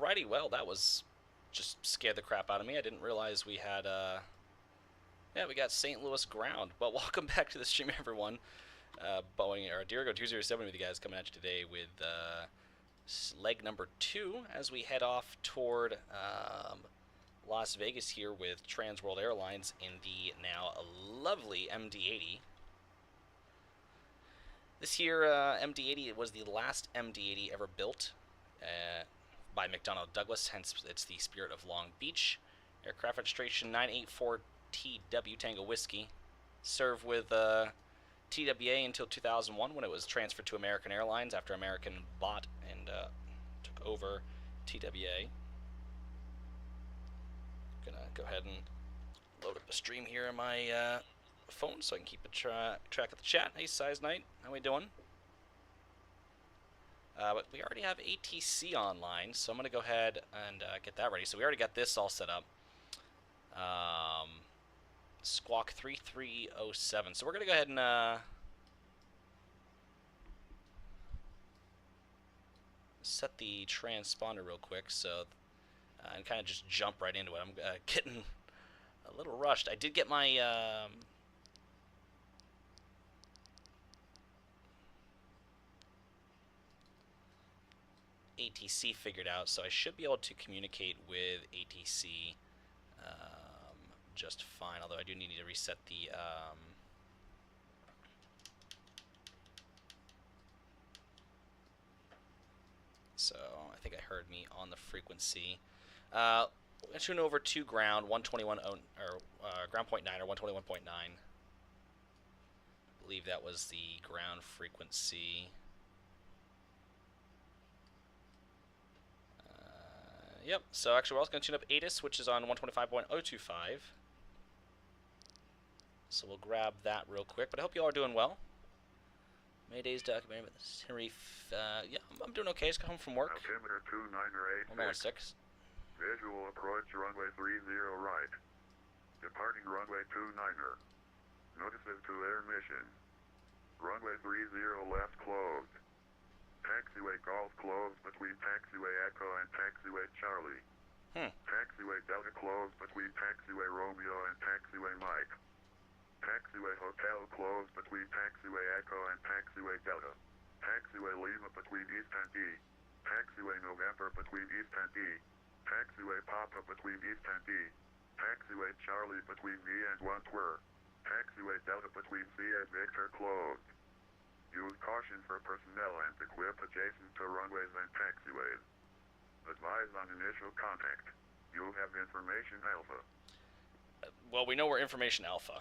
Alrighty, well, that was just scared the crap out of me. I didn't realize we had, yeah, we got St. Louis ground. But welcome back to the stream, everyone. Boeing, or Dirigo 207 with you guys, coming at you today with leg number 2 as we head off toward Las Vegas here with Trans World Airlines in the now lovely MD80. This year, MD80 was the last MD80 ever built by McDonnell Douglas, hence it's the Spirit of Long Beach. Aircraft registration 984TW Tango Whiskey. Served with TWA until 2001 when it was transferred to American Airlines after American bought and took over TWA. Gonna go ahead and load up a stream here on my phone so I can keep a track of the chat. Hey, Size Knight, how we doing? But we already have ATC online, so I'm going to go ahead and get that ready. So we already got this all set up. Squawk 3307. So we're going to go ahead and set the transponder real quick, so and kind of just jump right into it. I'm getting a little rushed. I did get my ATC figured out, so I should be able to communicate with ATC just fine, although I do need to reset the so I think I heard me on the frequency. Let's tune over to ground 121 or ground point 9 or 121.9. I believe that was the ground frequency. Yep, so actually we're also going to tune up ATIS, which is on 125.025. So we'll grab that real quick, but I hope you all are doing well. Mayday's documented with Henry. Yeah, I'm doing okay. Just got home from work. Altimeter 2986. Visual approach runway 30 right. Departing runway 29er. Notices to air mission. Runway 30 left closed. Taxiway Golf closed between Taxiway Echo and Taxiway Charlie. Taxiway Delta closed between Taxiway Romeo and Taxiway Mike. Taxiway Hotel closed between Taxiway Echo and Taxiway Delta. Taxiway Lima between East and D. Taxiway November between East and D. Taxiway Papa between East and D. Taxiway Charlie between V and 1 Twer. Taxiway Delta between C and Victor closed. Use caution for personnel and equip adjacent to runways and taxiways. Advise on initial contact. You have information alpha. Well, we know we're information alpha.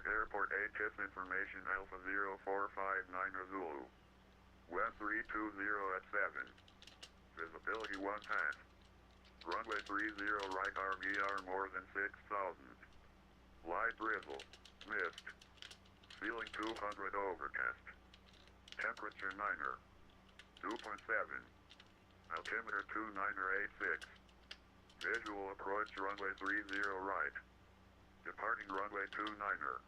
Airport ATIS information alpha 0459 Zulu. Web 320 at 7. Visibility 1 half. Runway 30 right RVR more than 6,000. Light drizzle. Mist. Ceiling 200 overcast. Temperature 9er. 2.7. Altimeter 2986. Visual approach runway 30 right. Departing runway 29er.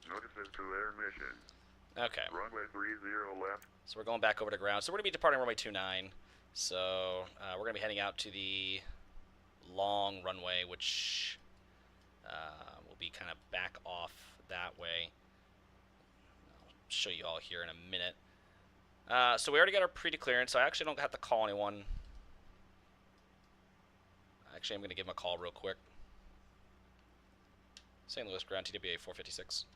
Notices to air mission. Okay. Runway 30 left. So we're going back over to ground. So we're going to be departing runway 29. So we're going to be heading out to the long runway, which will be kind of back off that way. I'll show you all here in a minute. So we already got our pre-declearance, so I actually don't have to call anyone. Actually, I'm going to give him a call real quick. St. Louis ground TWA 456.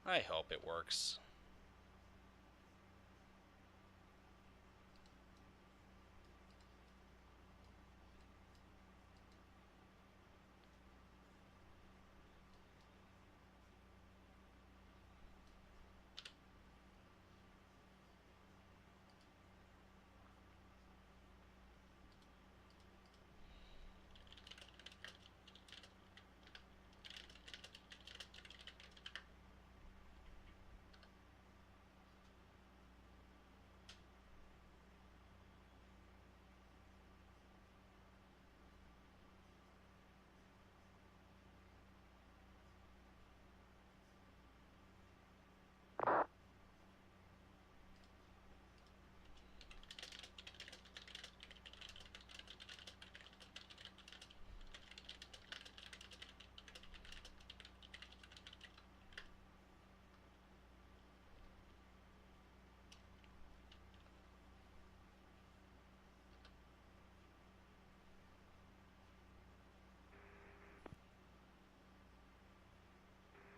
I hope it works.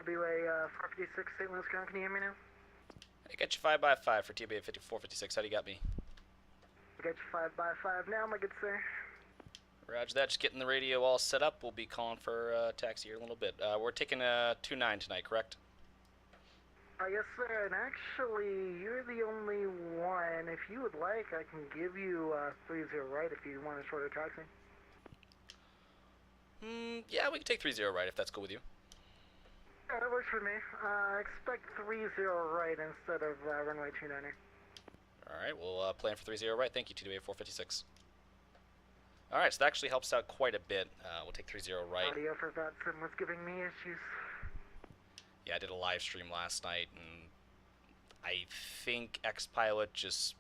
TWA 456, St. Louis ground, can you hear me now? I got you 5x5 for TBA 5456. How do you got me? I got you 5x5 now, my good sir. Roger that. Just getting the radio all set up. We'll be calling for taxi here in a little bit. We're taking a 29 tonight, correct? Yes, sir, and actually, you're the only one. If you would like, I can give you 30 right if you want a shorter taxi. Yeah, we can take 30 right if that's cool with you. Yeah, that works for me. Expect 30 right instead of runway 29er. Alright, we'll plan for 30 right. Thank you, TWA 456. Alright, so that actually helps out quite a bit. We'll take 30 right. Audio for Batson was giving me issues. Yeah, I did a live stream last night, and I think Xpilot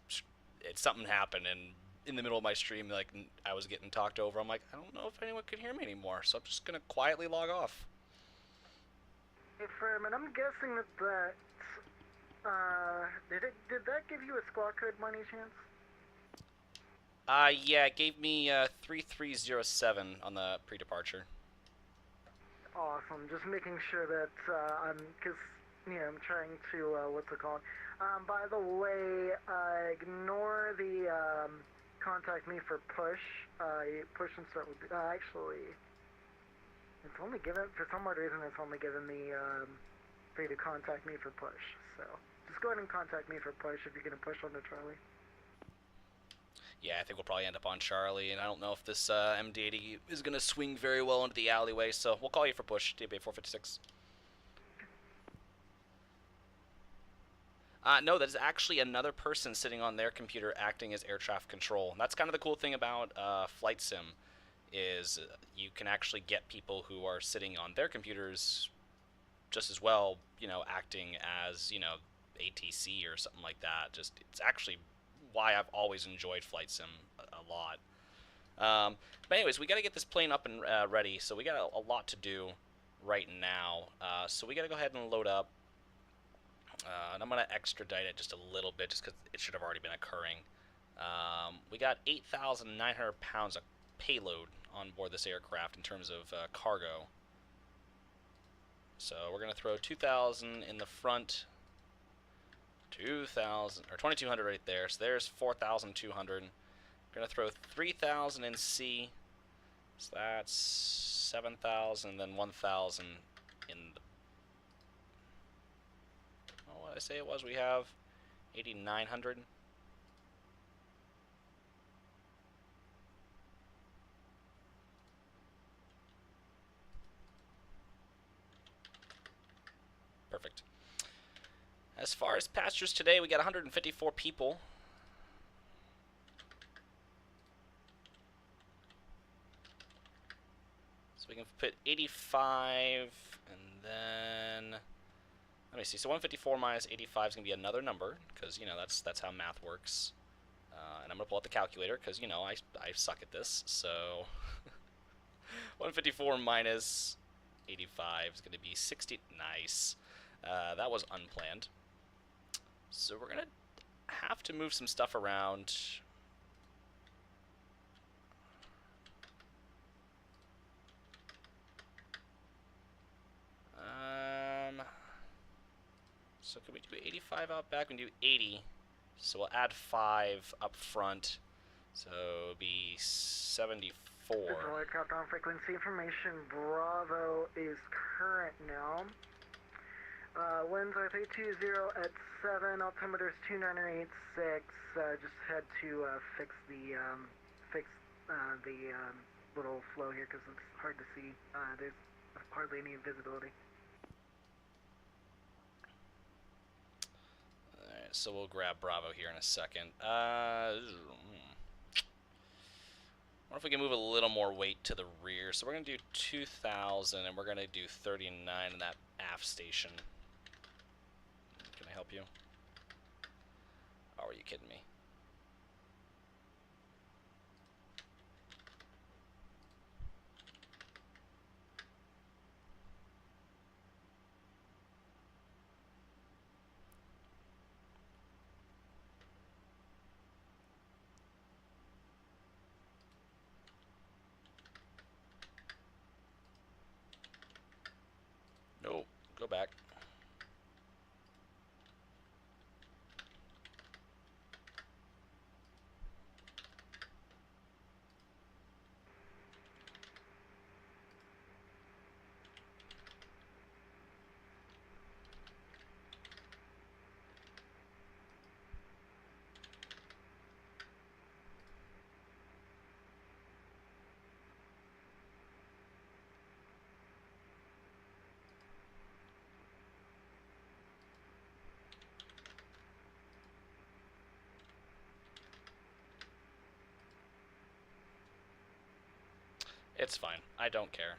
something happened, and in the middle of my stream, like, I was getting talked over. I'm like, I don't know if anyone can hear me anymore, so I'm just gonna quietly log off. Hey, Furman, I'm guessing that did that give you a squawk code by any chance? Yeah, it gave me 3307 on the pre-departure. Awesome. Just making sure that because I'm trying to what's it called? By the way, ignore the contact me for push. Push and start with actually. It's only given for some odd reason. It's only given me for you to contact me for push. So just go ahead and contact me for push if you're gonna push onto Charlie. Yeah, I think we'll probably end up on Charlie, and I don't know if this MD80 is going to swing very well into the alleyway, so we'll call you for push, TBA 456. No, that is actually another person sitting on their computer acting as air traffic control. And that's kind of the cool thing about Flight Sim, is you can actually get people who are sitting on their computers just as well, acting as, ATC or something like that. It's actually why I've always enjoyed Flight Sim a lot. But anyways, we got to get this plane up and ready, so we got a lot to do right now. So we got to go ahead and load up, and I'm going to extradite it just a little bit just because it should have already been occurring. We got 8,900 pounds of payload on board this aircraft in terms of cargo. So we're going to throw 2,000 in the front, 2,000 or 2,200 right there. So there's 4,200. We're gonna throw 3,000 in C. So that's 7,000, then 1,000 in the. Oh, what did I say it was? We have 8,900. Perfect. As far as passengers today, we got 154 people. So we can put 85, and then let me see. So 154 minus 85 is gonna be another number, because that's how math works. And I'm gonna pull out the calculator because I suck at this. So 154 minus 85 is gonna be 60. Nice. That was unplanned. So we're gonna have to move some stuff around. So can we do 85 out back? We can do 80. So we'll add 5 up front. So it'll be 74. Aircraft on frequency information. Bravo is current now. Winds are 320 at 7, altimeter's 2986. Just had to fix the little flow here because it's hard to see. There's hardly any visibility. Alright, so we'll grab Bravo here in a second. What if we can move a little more weight to the rear? So we're going to do 2,000, and we're going to do 39 in that aft station. Can I help you? Oh, are you kidding me? Nope. Go back. It's fine. I don't care.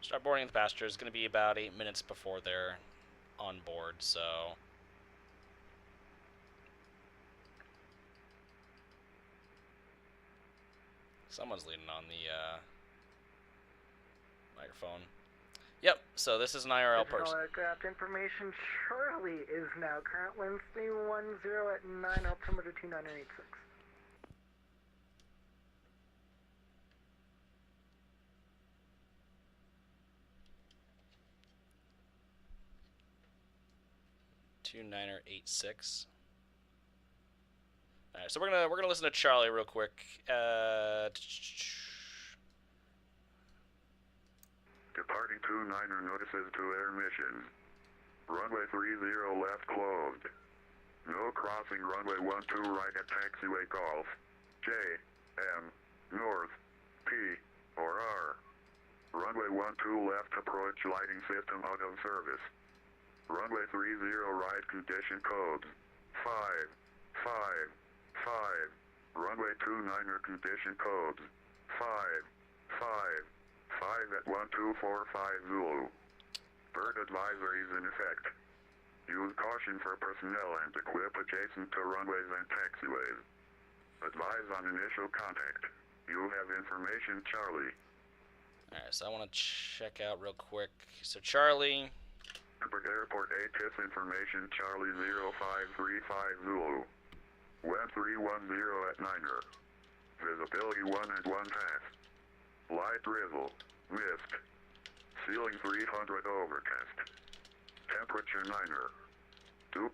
Start boarding the passenger is going to be about 8 minutes before they're on board, so... Someone's leaning on the microphone. Yep, so this is an IRL person. Aircraft information. Charlie is now current winds 310 at 9 altimeter 2986. (2986). All right, so we're gonna listen to Charlie real quick. Departing 29er notices to air mission. Runway 30 left closed. No crossing runway 12 right at taxiway Golf. J, M, North, P, or R. Runway 12 left approach lighting system out of service. Runway 30 right condition codes. 5, 5, 5. Runway 29er condition codes. 5, 5. 5 at 1245 Zulu. Bird advisories in effect. Use caution for personnel and equip adjacent to runways and taxiways. Advise on initial contact. You have information, Charlie. Alright, so I want to check out real quick. So Charlie... Airport ATIS information, Charlie 0535 Zulu. Wind 310 at 9er. Visibility 1 and 1 past. Light drizzle. Mist. Ceiling 300 overcast. Temperature 9er. 2.7.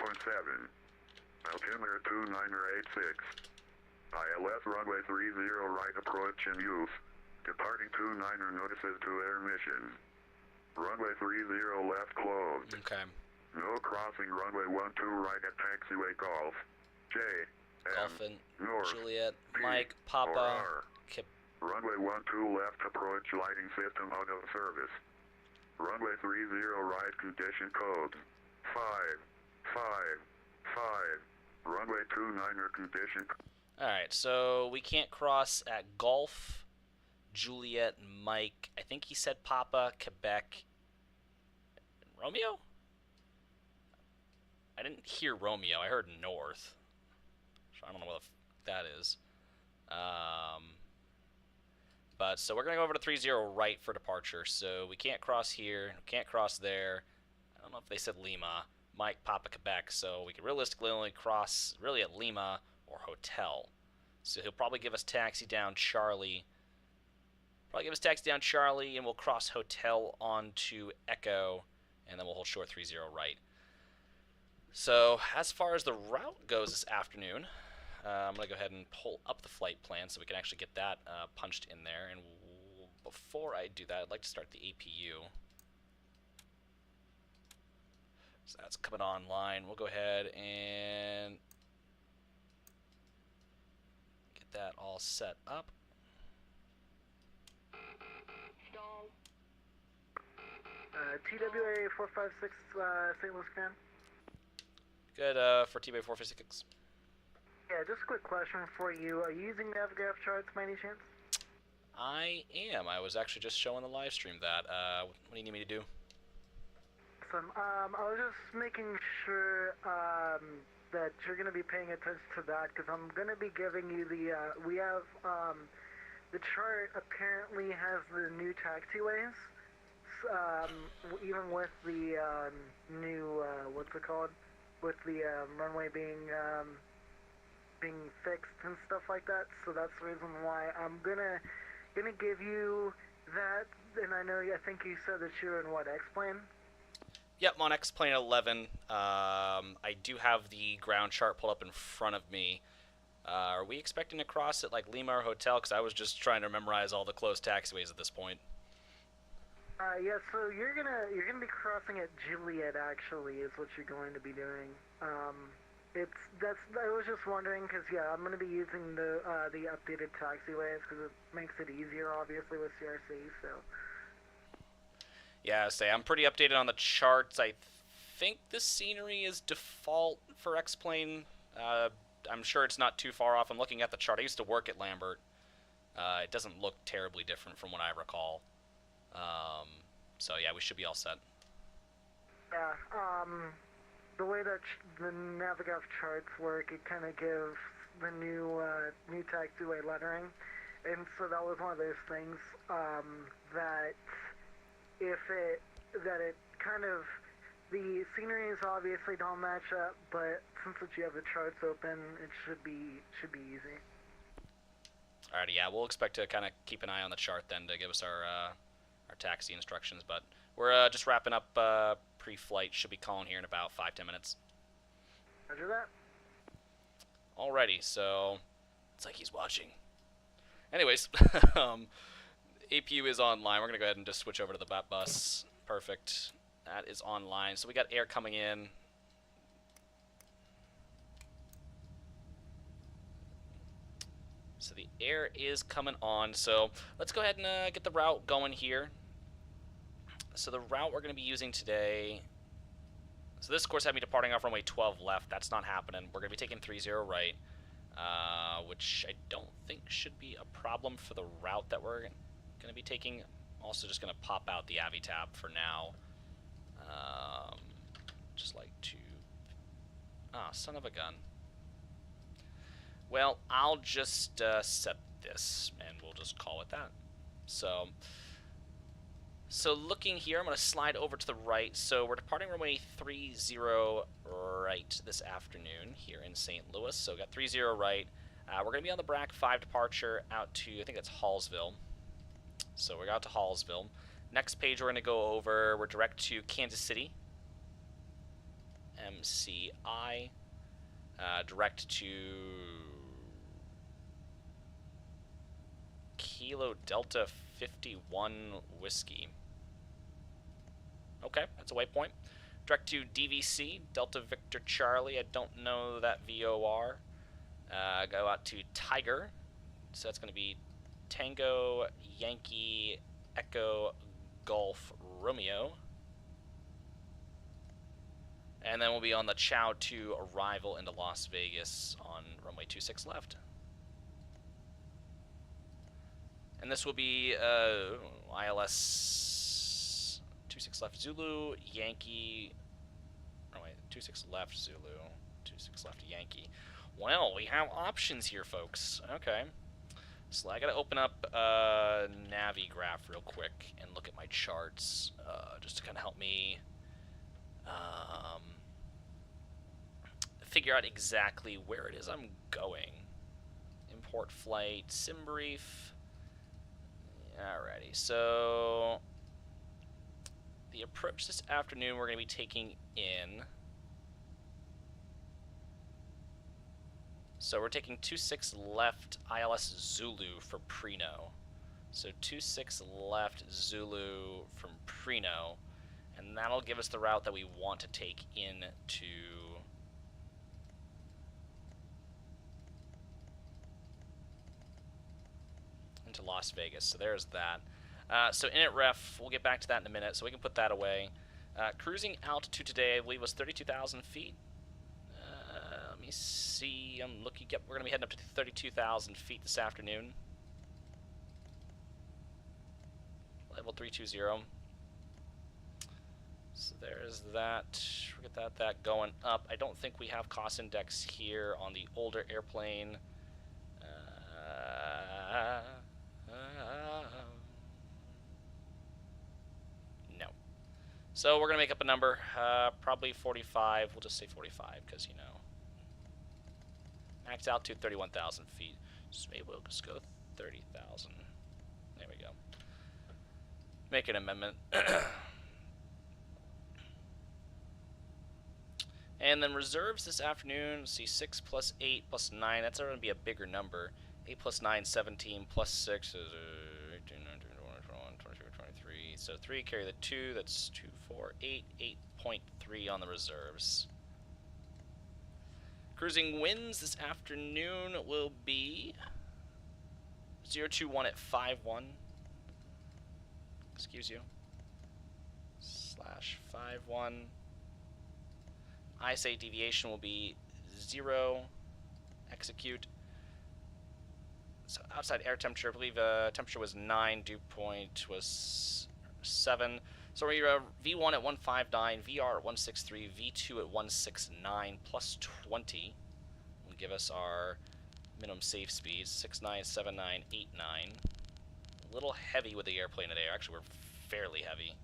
Altimeter 2986. ILS runway 30 right approach in use. Departing 29er notices to air mission. Runway 30 left closed. Okay. No crossing runway 12 right at taxiway Golf. J, Golfin, North, Juliet, P, Mike, or Papa, R. Kip. Runway 12 left approach lighting system out of service. Runway 30 right condition codes. 5, 5, 5. Runway 29er condition. Alright, so we can't cross at Golf, Juliet, Mike. I think he said Papa, Quebec, Romeo? I didn't hear Romeo. I heard North. So I don't know what that is. But so we're going to go over to 30 right for departure. So we can't cross here. We can't cross there. I don't know if they said Lima. Mike, Papa, Quebec. So we could realistically only cross really at Lima or Hotel. So he'll probably give us taxi down Charlie. And we'll cross Hotel onto Echo, and then we'll hold short 30 right. So as far as the route goes this afternoon, I'm going to go ahead and pull up the flight plan so we can actually get that punched in there. And before I do that, I'd like to start the APU. So that's coming online. We'll go ahead and get that all set up. TWA 456 St. Louis Can. Good for TWA 456. Yeah, just a quick question for you. Are you using Navgraph charts by any chance? I am. I was actually just showing the live stream that. What do you need me to do? Awesome. I was just making sure that you're going to be paying attention to that, because I'm going to be giving you the, we have, the chart apparently has the new taxiways, even with the new, what's it called, with the runway being fixed and stuff like that. So that's the reason why I'm gonna give you that. And I know, I think you said that you're in what, X-plane? Yep, I'm on X-plane 11. I do have the ground chart pulled up in front of me. Are we expecting to cross at like Lima or Hotel? Because I was just trying to memorize all the close taxiways at this point. Yeah, so you're gonna be crossing at Juliet, actually, is what you're going to be doing. I was just wondering, because yeah, I'm gonna be using the updated taxiways because it makes it easier, obviously, with CRC. So. Yeah, I'm pretty updated on the charts. I think the scenery is default for X-plane. I'm sure it's not too far off. I'm looking at the chart. I used to work at Lambert. It doesn't look terribly different from what I recall. So yeah, we should be all set. Yeah, the way that the Navigov charts work, it kind of gives the new tag 2A lettering, and so that was one of those things that it kind of, the sceneries obviously don't match up, but since you have the charts open, it should be easy. Alrighty, yeah, we'll expect to kind of keep an eye on the chart then to give us our taxi instructions, but we're just wrapping up pre-flight. Should be calling here in about 5-10 minutes. Roger that. Alrighty, so it's like he's watching. Anyways, APU is online. We're gonna go ahead and just switch over to the BAT bus. Perfect. That is online. So we got air coming in. So the air is coming on. So let's go ahead and get the route going here. So the route we're going to be using today, so this course had me departing off runway 12 left. That's not happening. We're going to be taking 30 right, which I don't think should be a problem for the route that we're going to be taking. Also just going to pop out the Avi tab for now. Just like to... Ah, son of a gun. Well, I'll just set this, and we'll just call it that. So looking here, I'm going to slide over to the right. So we're departing runway 30 right this afternoon here in St. Louis. So we got 30 right. We're going to be on the BRAC 5 departure out to, I think that's Hallsville. So we're out to Hallsville. Next page we're going to go over, we're direct to Kansas City. MCI. Direct to Kilo Delta 51 Whiskey. Okay, that's a waypoint. Direct to DVC, Delta Victor Charlie. I don't know that VOR. Go out to Tiger. So that's going to be Tango Yankee Echo Golf Romeo. And then we'll be on the Chow 2 arrival into Las Vegas on runway 26 left. And this will be ILS 26 left Zulu, Yankee, oh wait, 26 left Zulu, 26 left Yankee. Well, we have options here, folks. Okay. So I gotta open up Navigraph real quick and look at my charts, just to kind of help me figure out exactly where it is I'm going. Import flight, sim brief. Alrighty, so the approach this afternoon we're going to be taking in. So we're taking 26 left ILS Zulu for Preno. So 26 left Zulu from Preno, and that'll give us the route that we want to take into Las Vegas. So there's that. So init ref, we'll get back to that in a minute, so we can put that away. Cruising altitude today, I believe, was 32,000 feet. Let me see. I'm looking. Yep, we're going to be heading up to 32,000 feet this afternoon. Level 320. So there's that. We'll get that going up. I don't think we have cost index here on the older airplane. No. So we're going to make up a number, probably 45. We'll just say 45 because, you know, max altitude 31,000 feet. So maybe we'll just go 30,000. There we go. Make an amendment. And then reserves this afternoon, let's see, 6 plus 8 plus 9. That's going to be a bigger number. 8 plus 9, 17, plus 6 is 18, 19, 20, 21, 22, 23. So 3, carry the 2, that's 2, 4, 8, 8.3 on the reserves. Cruising winds this afternoon will be 021 at 51. Excuse you. /51. ISA deviation will be 0. execute. So outside air temperature, I believe temperature was 9, dew point was 7. So we're V1 at 159, VR at 163, V2 at 169, plus 20 will give us our minimum safe speeds, 69, 79, 89. A little heavy with the airplane today. Actually, we're fairly heavy.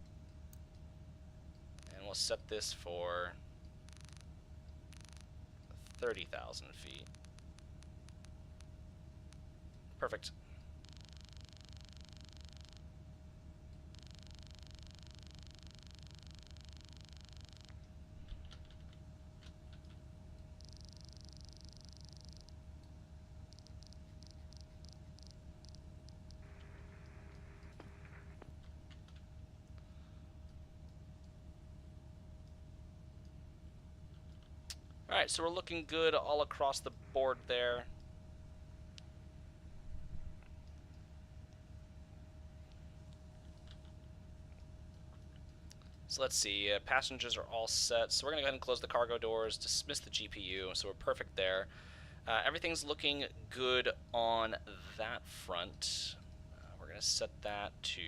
And we'll set this for 30,000 feet. Perfect. Alright, so we're looking good all across the board there. So let's see, passengers are all set. So we're going to go ahead and close the cargo doors, dismiss the GPU, so we're perfect there. Everything's looking good on that front. We're going to set that to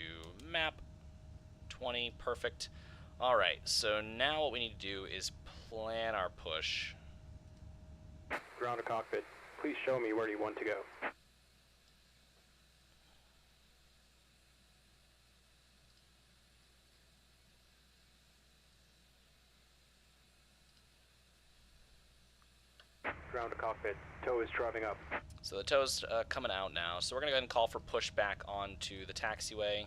map 20, perfect. Alright, so now what we need to do is plan our push. Ground to cockpit, please show me where you want to go. Ground to cockpit, tow is driving up. So the tow's coming out now, so we're going to go ahead and call for pushback onto the taxiway.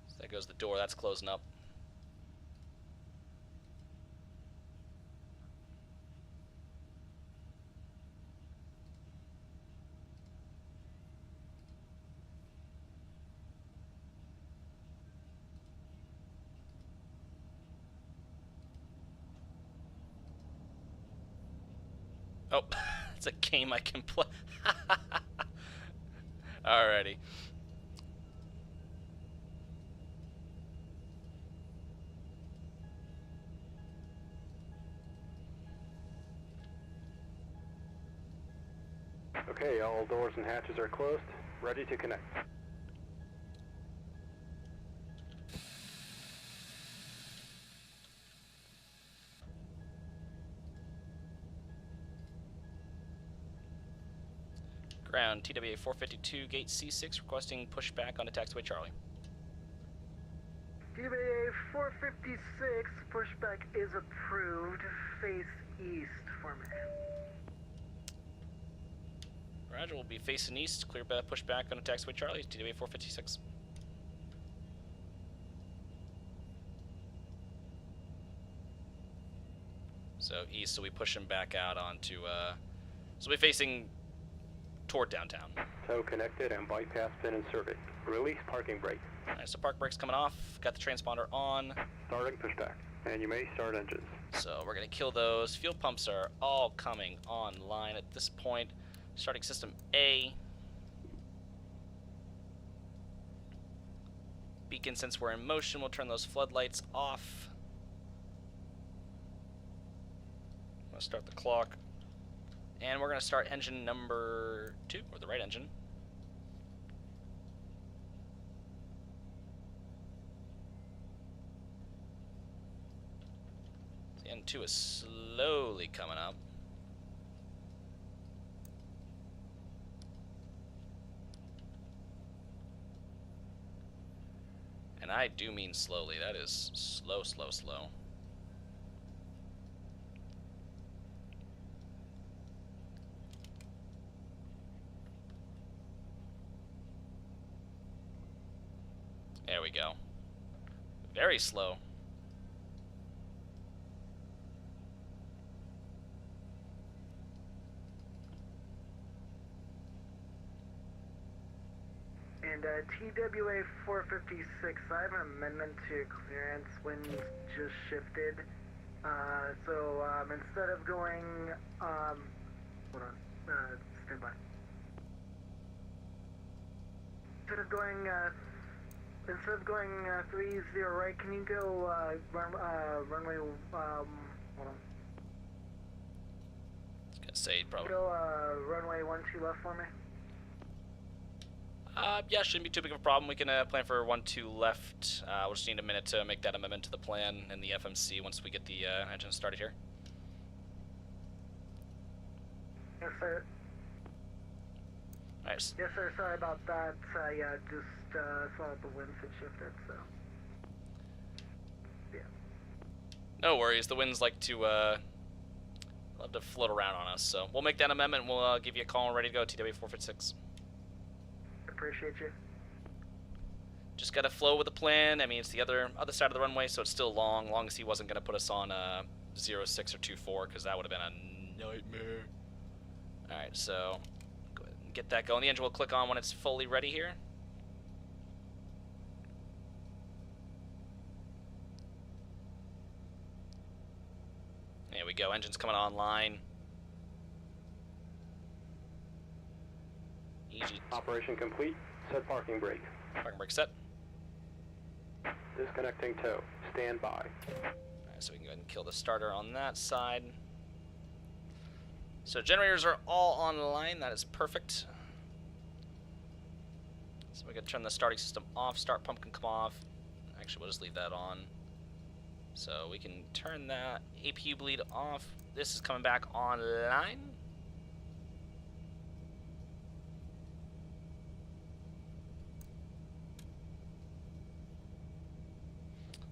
So there goes the door, that's closing up. Oh, it's a game I can play. Alrighty. Okay, all doors and hatches are closed. Ready to connect. Ground, TWA 452, gate C6, requesting pushback onto taxiway Charlie. TWA 456, pushback is approved. Face east for me. Roger, we'll be facing east, clear pushback onto taxiway Charlie, TWA 456. So east, so we push him back out onto, so we'll be facing toward downtown. Tow connected and bypass pin inserted. Release parking brake. Alright, so park brake's coming off, got the transponder on. Starting pushback, and you may start engines. So we're gonna kill those. Fuel pumps are all coming online at this point. Starting system A. Beacon, since we're in motion, we'll turn those floodlights off. I'm gonna start the clock. And we're gonna start engine number 2, or the right engine. The N2 is slowly coming up. And I do mean slowly. That is slow, slow, slow. There we go. Very slow. And TWA 456, I have an amendment to clearance. Wind just shifted. So instead of going, hold on, stand by. Instead of going instead of going 30 right, can you go runway, hold on. I was gonna say probably. Go runway 12 left for me. Yeah, shouldn't be too big of a problem. We can plan for 12 left. We'll just need a minute to make that amendment to the plan in the FMC once we get the engine started here. Yes, sir. Nice. Yes, sir. Sorry about that. Yeah, just saw that the winds had shifted, so. Yeah. No worries. The winds like to love to float around on us, so we'll make that amendment. We'll give you a call and ready to go. TWA 456. Appreciate you. Just gotta flow with the plan. I mean, it's the other side of the runway, so it's still long. Long as he wasn't gonna put us on 06 or 24, because that would have been a nightmare. All right, so go ahead and get that going. The engine will click on when it's fully ready here. There we go. Engine's coming online. Easy. Operation complete. Set parking brake. Parking brake set. Disconnecting tow. Stand by. Alright, so we can go ahead and kill the starter on that side. So generators are all online. That is perfect. So we can turn the starting system off. Start pump can come off. Actually, we'll just leave that on. So we can turn that APU bleed off. This is coming back online.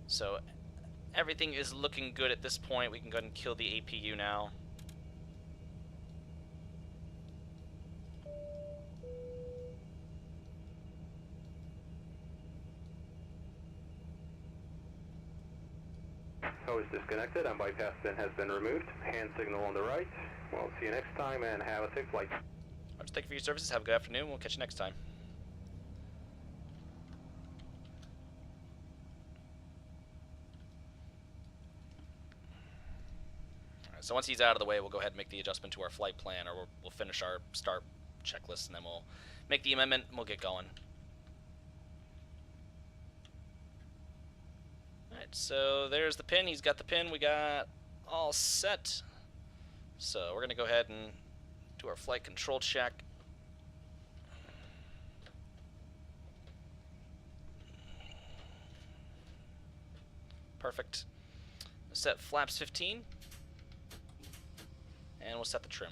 So everything is looking good at this point. We can go ahead and kill the APU now. Hose disconnected and bypass pin has been removed. Hand signal on the right. We'll see you next time and have a safe flight. Thank you for your services. Have a good afternoon. We'll catch you next time. Alright, so once he's out of the way, we'll go ahead and make the adjustment to our flight plan, or we'll finish our start checklist, and then we'll make the amendment and we'll get going. Alright, so there's the pin. He's got the pin. We got all set. So we're going to go ahead and do our flight control check. Perfect. Set flaps 15. And we'll set the trim.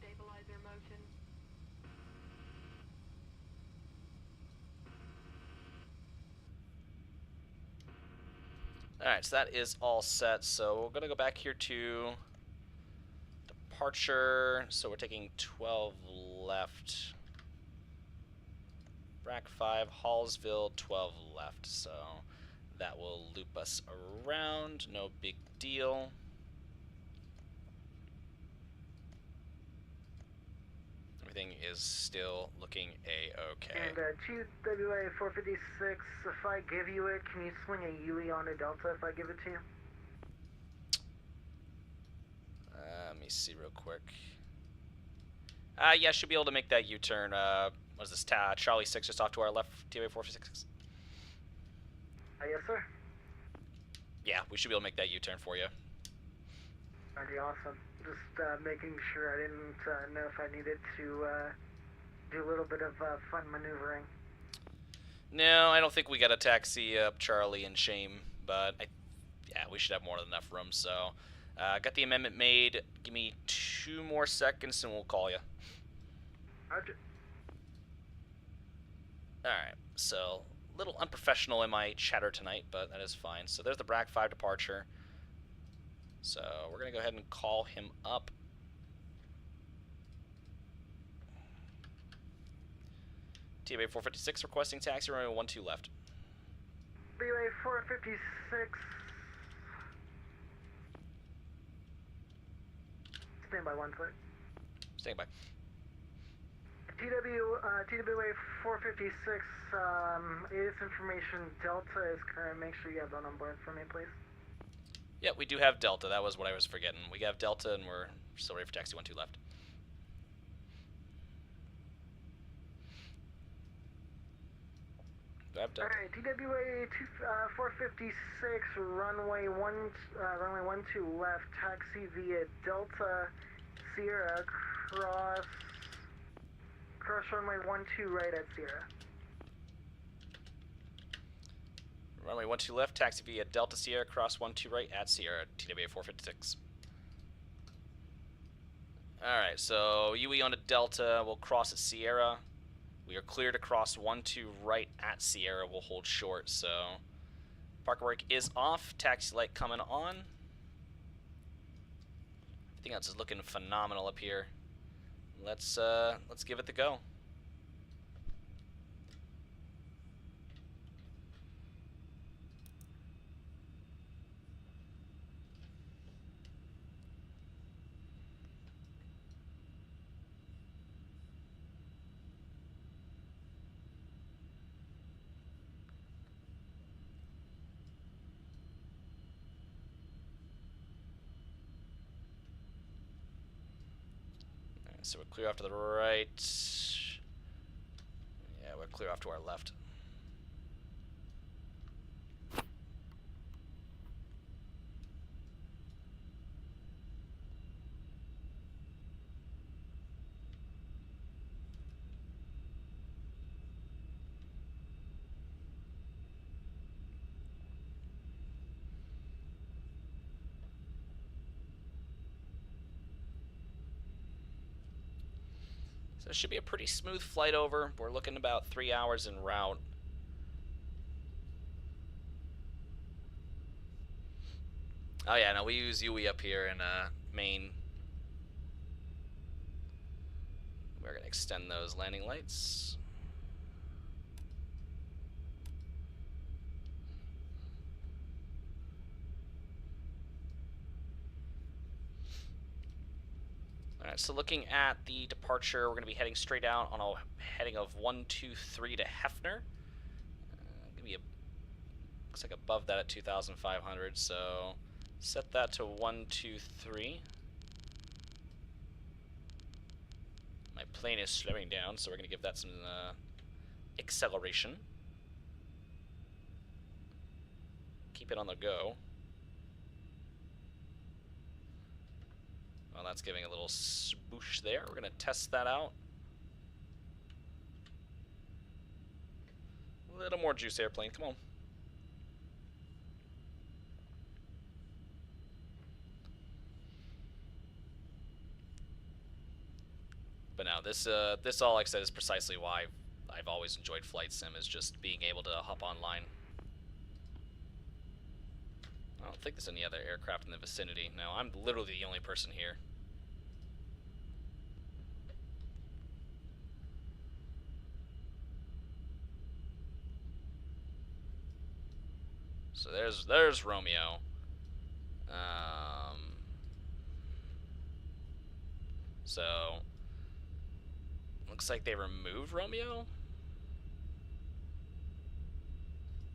Stabilizer motion. Alright, so that is all set. So we're going to go back here to departure. So we're taking 12 left. Rack 5, Hallsville, 12 left. So that will loop us around. No big deal. Everything is still looking a-okay. And TWA 456, if I give you it, can you swing a UE on a Delta if I give it to you? Let me see real quick. Yeah, should be able to make that U-turn. What is this? Charlie 6 just off to our left, TWA 456. Yes, sir. Yeah, we should be able to make that U-turn for you. Pretty awesome. Just making sure I didn't know if I needed to do a little bit of fun maneuvering. No, I don't think we got to taxi up Charlie in shame, but yeah, we should have more than enough room. So, got the amendment made. Give me 2 more seconds and we'll call you. Roger. Alright, so a little unprofessional in my chatter tonight, but that is fine. So there's the BRAC 5 departure. So we're going to go ahead and call him up. TWA 456 requesting taxi runway 12 left. TWA 456. Stand by 1 foot. Stand by. TWA 456, is information Delta is current. Make sure you have that on board for me, please. Yeah, we do have Delta. That was what I was forgetting. We have Delta, and we're still ready for taxi 12 left. Do I have Delta? Alright, TWA 456, runway 12 left, taxi via Delta Sierra, cross runway 12 right at Sierra. Runway 12 left, taxi via Delta Sierra, cross 12 right at Sierra, TWA 456. Alright, so UE onto Delta, we'll cross at Sierra. We are clear to cross 12 right at Sierra, we'll hold short, so... Parker work is off, taxi light coming on. Everything else is looking phenomenal up here. Let's give it the go. So we're clear off to the right. Yeah, we're clear off to our left. So it should be a pretty smooth flight over. We're looking about 3 hours en route. Oh yeah, no, we use UE up here in Maine. We're gonna extend those landing lights. Alright, so looking at the departure, we're going to be heading straight out on a heading of 123 to Hefner. Gonna be looks like above that at 2,500, so set that to 123. My plane is slowing down, so we're going to give that some acceleration. Keep it on the go. Well, that's giving a little swoosh there. We're going to test that out. A little more juice, airplane. Come on. But now, this all, like I said, is precisely why I've always enjoyed Flight Sim, is just being able to hop online. I don't think there's any other aircraft in the vicinity. No, I'm literally the only person here. So there's Romeo. So looks like they removed Romeo.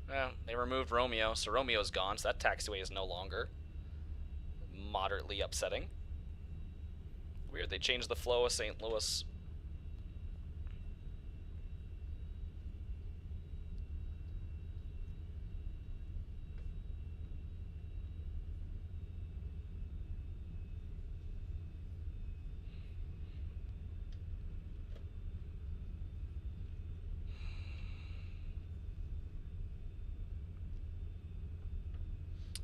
Yeah, they removed Romeo, so Romeo's gone, so that taxiway is no longer. Moderately upsetting. Weird, they changed the flow of St. Louis.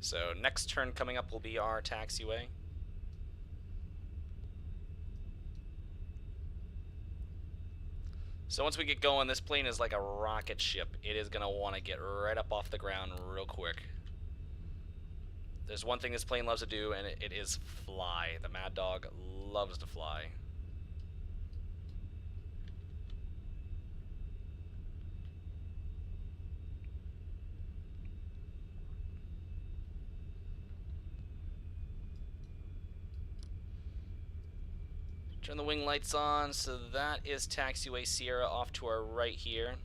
So next turn coming up will be our taxiway. So once we get going, this plane is like a rocket ship. It is going to want to get right up off the ground real quick. There's one thing this plane loves to do, and it is fly. The Maddog loves to fly. Turn the wing lights on, so that is taxiway Sierra off to our right here.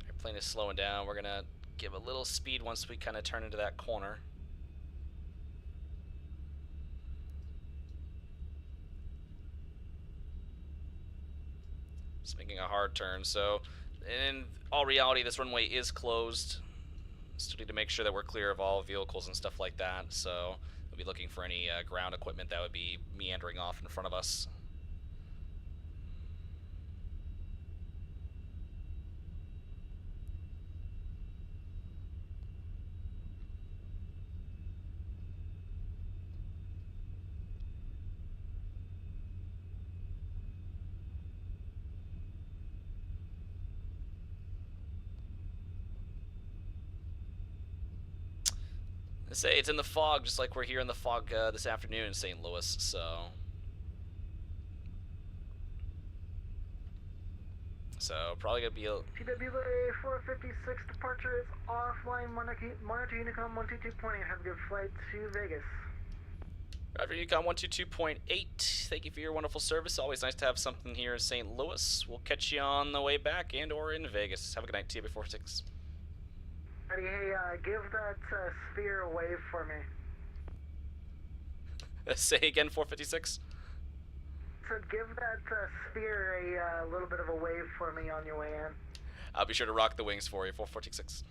Airplane is slowing down. We're gonna give a little speed once we kind of turn into that corner. It's making a hard turn, so in all reality, this runway is closed. Still need to make sure that we're clear of all vehicles and stuff like that, so we'll be looking for any ground equipment that would be meandering off in front of us. I say it's in the fog, just like we're here in the fog this afternoon in St. Louis, so probably gonna be a TWA 456 departure is offline, monitor Unicom 122.8. Have a good flight to Vegas. Roger, Unicom 122.8. Thank you for your wonderful service. Always nice to have something here in St. Louis. We'll catch you on the way back and or in Vegas. Have a good night, TWA 456. Hey, give that sphere a wave for me. Say again, 456? So give that sphere a little bit of a wave for me on your way in. I'll be sure to rock the wings for you, 446.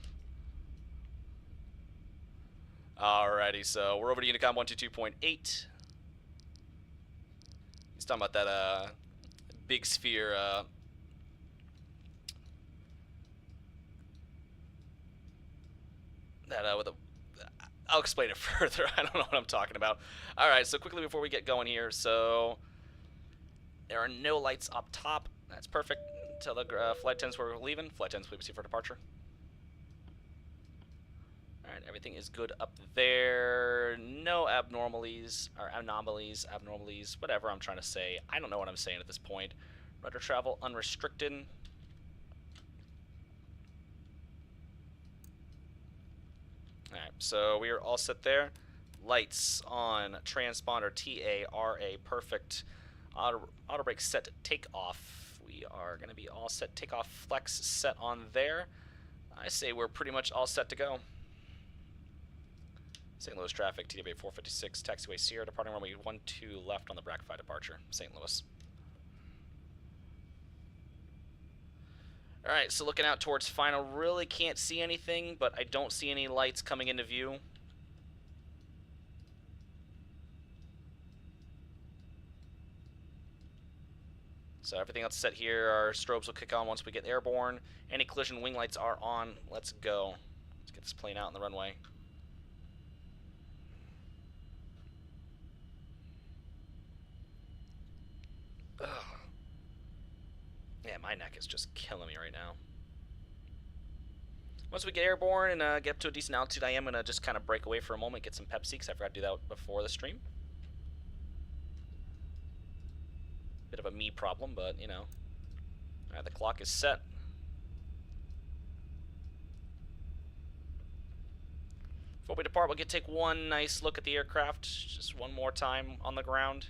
Alrighty, so we're over to Unicom 122.8. He's talking about that big sphere with a, I'll explain it further. I don't know what I'm talking about. All right, so quickly before we get going here, so there are no lights up top. That's perfect. Tell the flight attendants where we're leaving. Flight attendants, please proceed for departure. All right, everything is good up there. No abnormalities, or anomalies, whatever I'm trying to say. I don't know what I'm saying at this point. Rudder travel unrestricted. Alright, so we are all set there. Lights on, transponder TARA, perfect. Auto brake set, takeoff. We are going to be all set. Takeoff flex set on there. I say we're pretty much all set to go. St. Louis traffic, TWA 456, taxiway Sierra, departing runway 12 left on the BRAC 5 departure, St. Louis. Alright, so looking out towards final, really can't see anything, but I don't see any lights coming into view. So everything else set here, our strobes will kick on once we get airborne. Any collision wing lights are on. Let's go. Let's get this plane out on the runway. Ugh. Yeah, my neck is just killing me right now. Once we get airborne and get up to a decent altitude, I am going to just kind of break away for a moment, get some Pepsi, because I forgot to do that before the stream. Bit of a me problem, but, you know. Alright, the clock is set. Before we depart, we'll take one nice look at the aircraft, just one more time on the ground.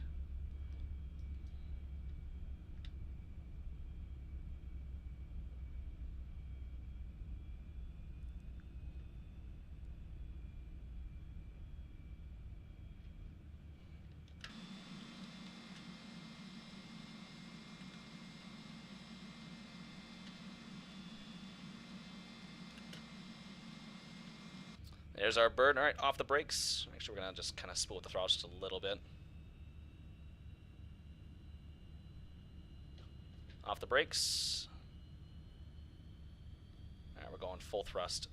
There's our bird. All right, off the brakes. Actually, we're going to just kind of spool with the throttle just a little bit. Off the brakes. All right, we're going full thrust.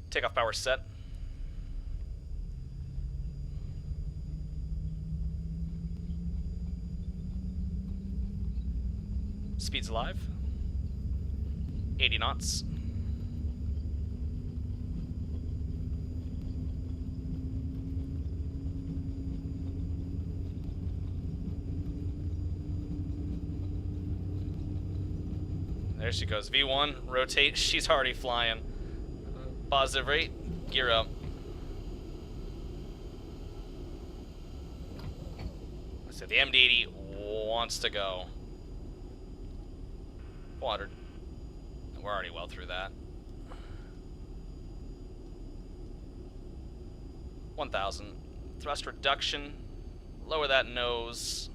Takeoff power set. Speed's alive. 80 knots. There she goes. V1, rotate. She's already flying. Positive rate. Gear up. So the MD80 wants to go. 400. We're already well through that. 1,000. Thrust reduction. Lower that nose.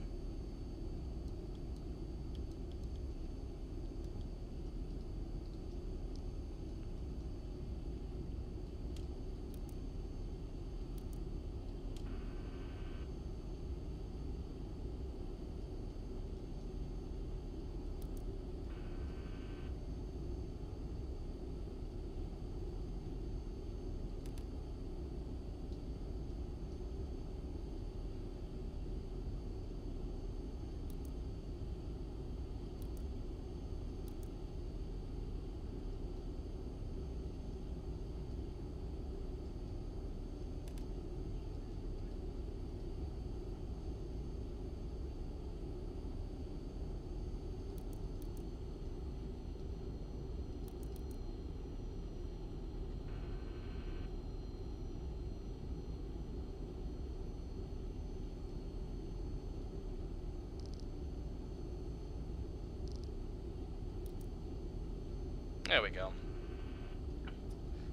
There we go.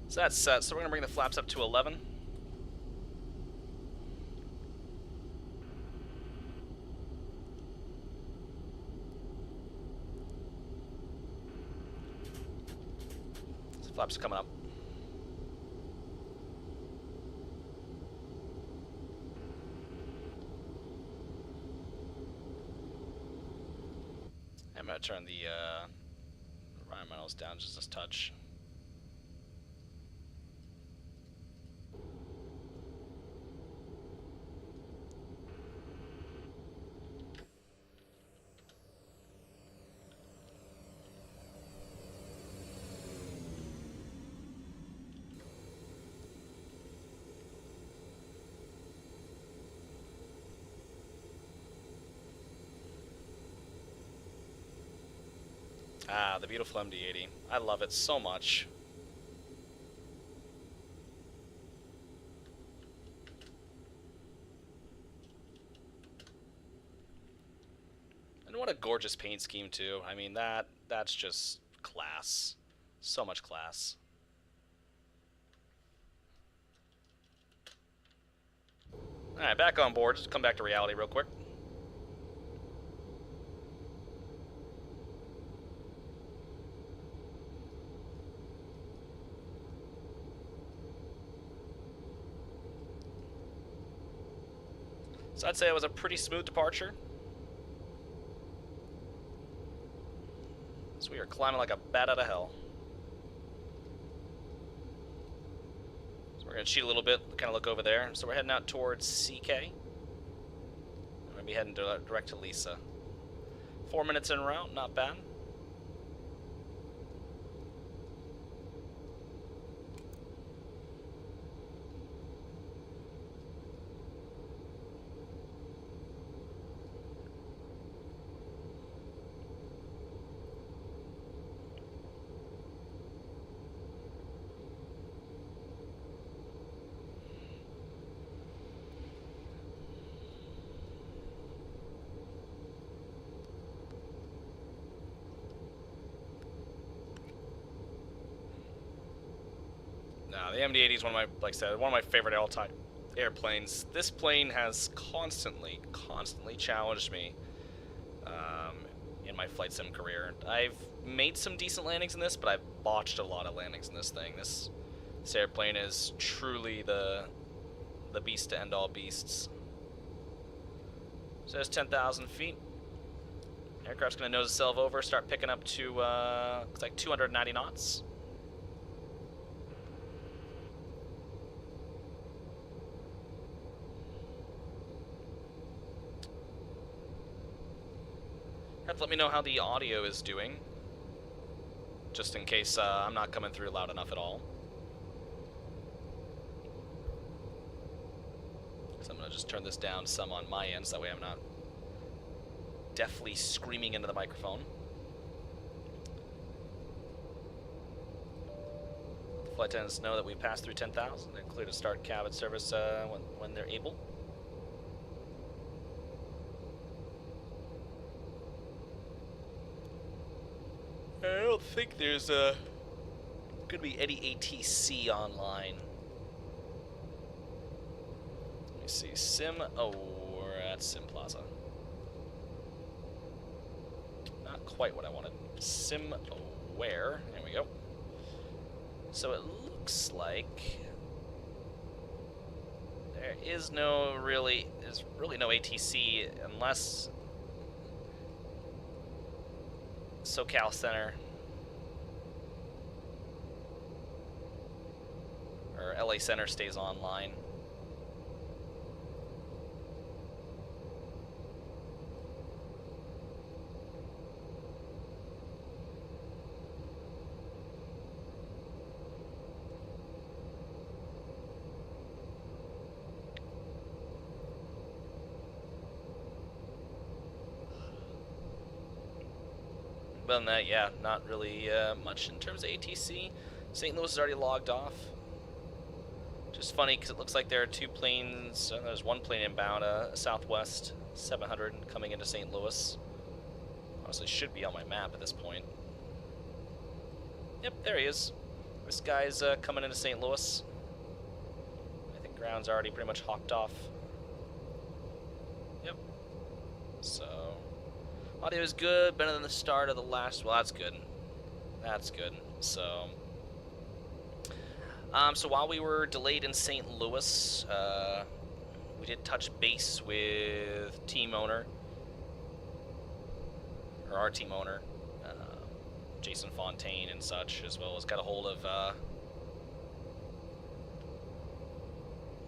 So that's set. So we're going to bring the flaps up to 11. So flaps are coming up. I'm going to turn the environmentals down just a touch. Ah, the beautiful MD80. I love it so much. And what a gorgeous paint scheme too. I mean, that's just class. So much class. Alright, back on board. Just come back to reality real quick. So I'd say it was a pretty smooth departure. So we are climbing like a bat out of hell. So we're going to cheat a little bit, kind of look over there. So we're heading out towards CK. We're going to be heading direct to Lisa. 4 minutes en route, not bad. No, the MD-80 is one of my, like I said, one of my favorite all-time airplanes. This plane has constantly challenged me in my flight sim career. I've made some decent landings in this, but I've botched a lot of landings in this thing. This airplane is truly the beast to end all beasts. So there's 10,000 feet. Aircraft's going to nose itself over, start picking up to looks like 290 knots. Have to let me know how the audio is doing, just in case I'm not coming through loud enough at all. So I'm going to just turn this down some on my end, so that way I'm not deafly screaming into the microphone. The flight attendants know that we passed through 10,000. They're clear to start cabin service when they're able. think there's gonna be any ATC online. Let me see. Sim. Oh, we're at Sim Plaza. Not quite what I wanted. Sim Aware. There we go. So it looks like there is really no ATC unless SoCal Center or LA Center stays online. Other than that, yeah, not really much in terms of ATC. St. Louis is already logged off. Just funny because it looks like there are two planes. There's one plane inbound, a Southwest 700 coming into St. Louis. Honestly, should be on my map at this point. Yep, there he is. This guy's coming into St. Louis. I think ground's already pretty much hawked off. Yep. So audio is good, better than the start of the last. Well, that's good. That's good. So while we were delayed in St. Louis, we did touch base with team owner, or our team owner, Jason Fontaine and such, as well as got a hold of.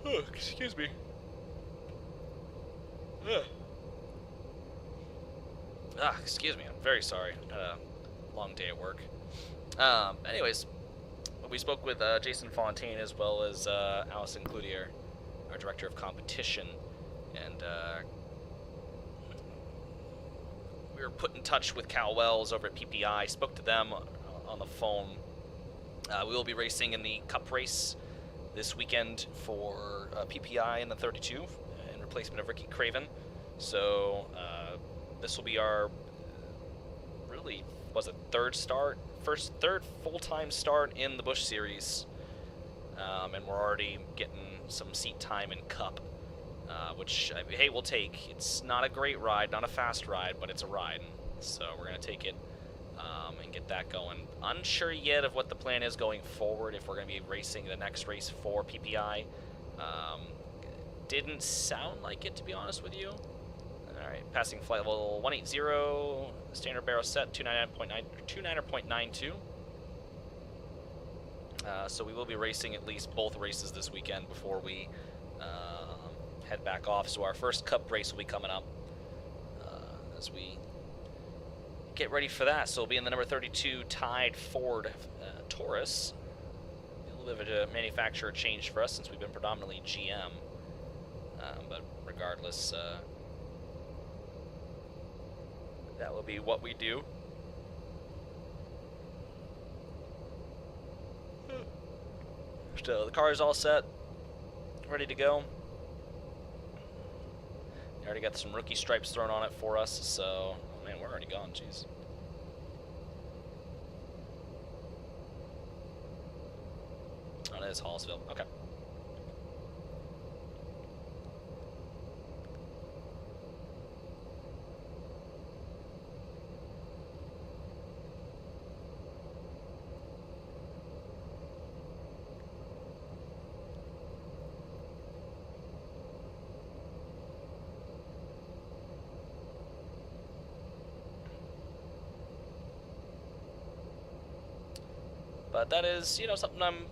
Oh, excuse me. Ugh. Excuse me, I'm very sorry. Had a long day at work. Anyways, we spoke with Jason Fontaine as well as Allison Cloutier, our director of competition, and we were put in touch with Cal Wells over at PPI. Spoke to them on the phone. We will be racing in the Cup race this weekend for PPI in the 32 in replacement of Ricky Craven. So this will be our third full-time start in the Busch Series, and we're already getting some seat time in Cup, which hey, we'll take. It's not a great ride, not a fast ride, but it's a ride, so we're gonna take it and get that going. Unsure yet of what the plan is going forward, if we're gonna be racing the next race for PPI. Didn't sound like it, to be honest with you. Alright, passing flight level 180, standard barrel set, 29.92. So we will be racing at least both races this weekend before we head back off. So our first Cup race will be coming up as we get ready for that. So we'll be in the number 32 Tide Ford Taurus. A little bit of a manufacturer change for us since we've been predominantly GM. But regardless, that will be what we do. So the car is all set, ready to go. They already got some rookie stripes thrown on it for us, so man, we're already gone, jeez. Oh, that is Hallsville. Okay. But that is, something I'm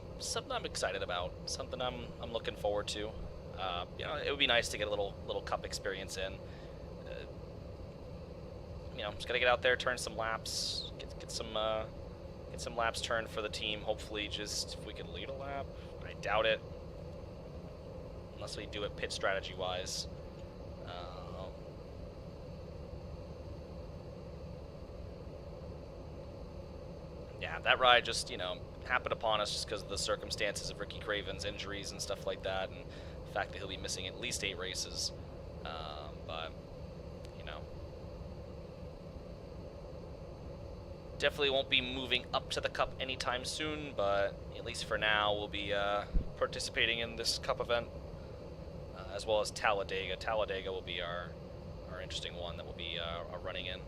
excited about, something I'm looking forward to. It would be nice to get a little Cup experience in. Just gotta get out there, turn some laps, get some laps turned for the team. Hopefully, just if we can lead a lap. I doubt it, unless we do it pit strategy wise. Yeah, that ride just, happened upon us just because of the circumstances of Ricky Craven's injuries and stuff like that, and the fact that he'll be missing at least 8 races. But, Definitely won't be moving up to the Cup anytime soon, but at least for now, we'll be participating in this Cup event, as well as Talladega. Talladega will be our interesting one that we'll be running in.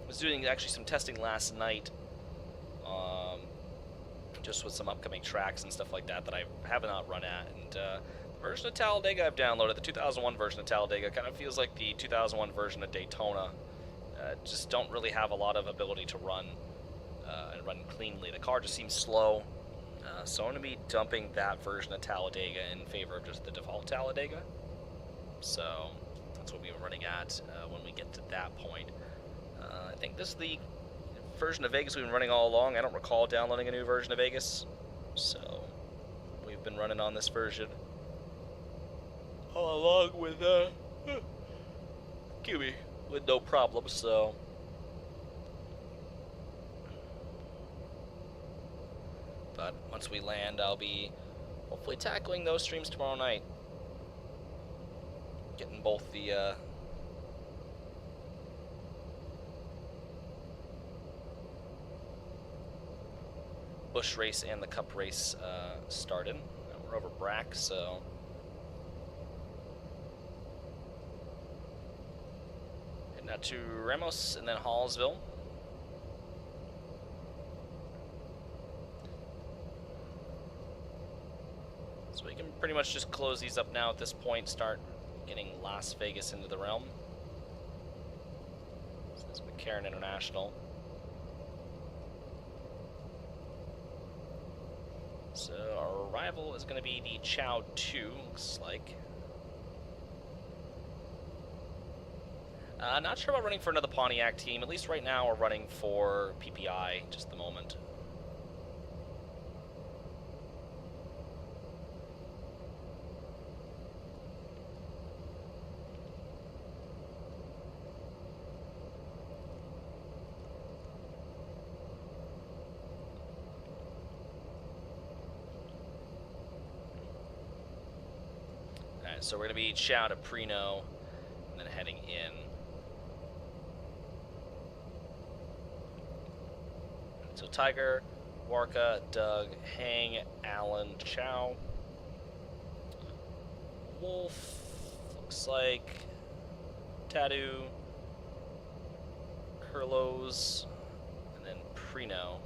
I was doing actually some testing last night, just with some upcoming tracks and stuff like that I have not run at, and the version of Talladega I've downloaded, the 2001 version of Talladega, kind of feels like the 2001 version of Daytona. Just don't really have a lot of ability to run and run cleanly. The car just seems slow, so I'm going to be dumping that version of Talladega in favor of just the default Talladega. So that's what we'll be running at when we get to that point. I think this is the version of Vegas we've been running all along. I don't recall downloading a new version of Vegas, so we've been running on this version all along with with no problem. So but once we land, I'll be hopefully tackling those streams tomorrow night, getting both the Busch race and the Cup race started. We're over Brack, so heading out to Ramos and then Hallsville. So we can pretty much just close these up now at this point, start getting Las Vegas into the realm. This is McCarran International. So our arrival is going to be the Chow 2, looks like. Not sure about running for another Pontiac team. At least right now we're running for PPI, just the moment. So we're going to be Chow to Prino, and then heading in. So Tiger, Warka, Doug, Hang, Allen, Chow. Wolf, looks like Tattoo, Curlos, and then Prino.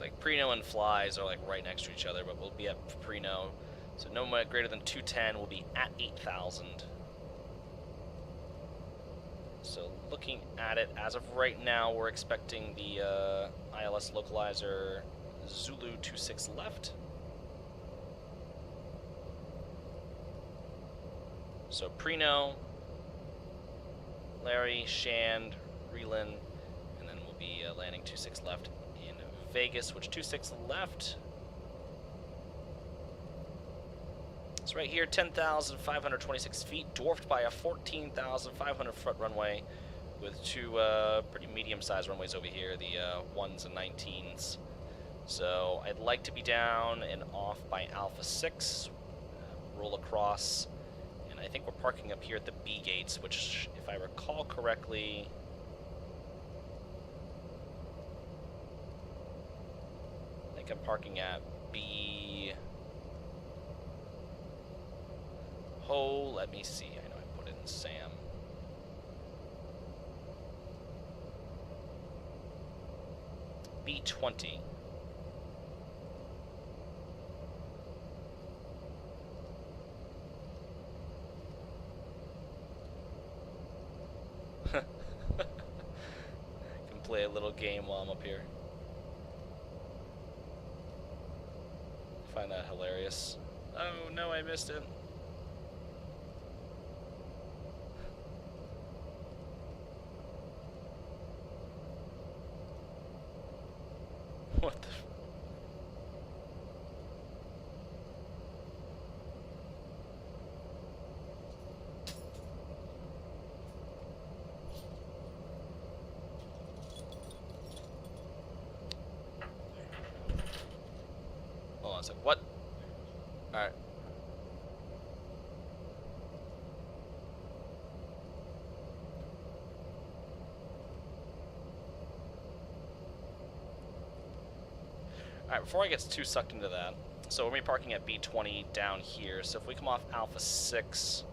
Like Prino and Flies are like right next to each other, but we'll be at Prino. So no more greater than 210 will be at 8,000. So looking at it, as of right now, we're expecting the ILS localizer Zulu 26 left. So Prino, Larry, Shand, Reland, and then we'll be landing 26 left. Vegas, which 26 left. It's right here, 10,526 feet, dwarfed by a 14,500 foot runway with two pretty medium-sized runways over here, the 1s and 19s. So I'd like to be down and off by Alpha 6, roll across, and I think we're parking up here at the B gates, which, if I recall correctly, I'm parking at B. Oh, let me see. I know I put it in Sam. B20. Can play a little game while I'm up here. Find that hilarious. Oh no, I missed it. What the? So what? All right. Alright, before I get too sucked into that, so we're going to be parking at B20 down here, so if we come off Alpha 6,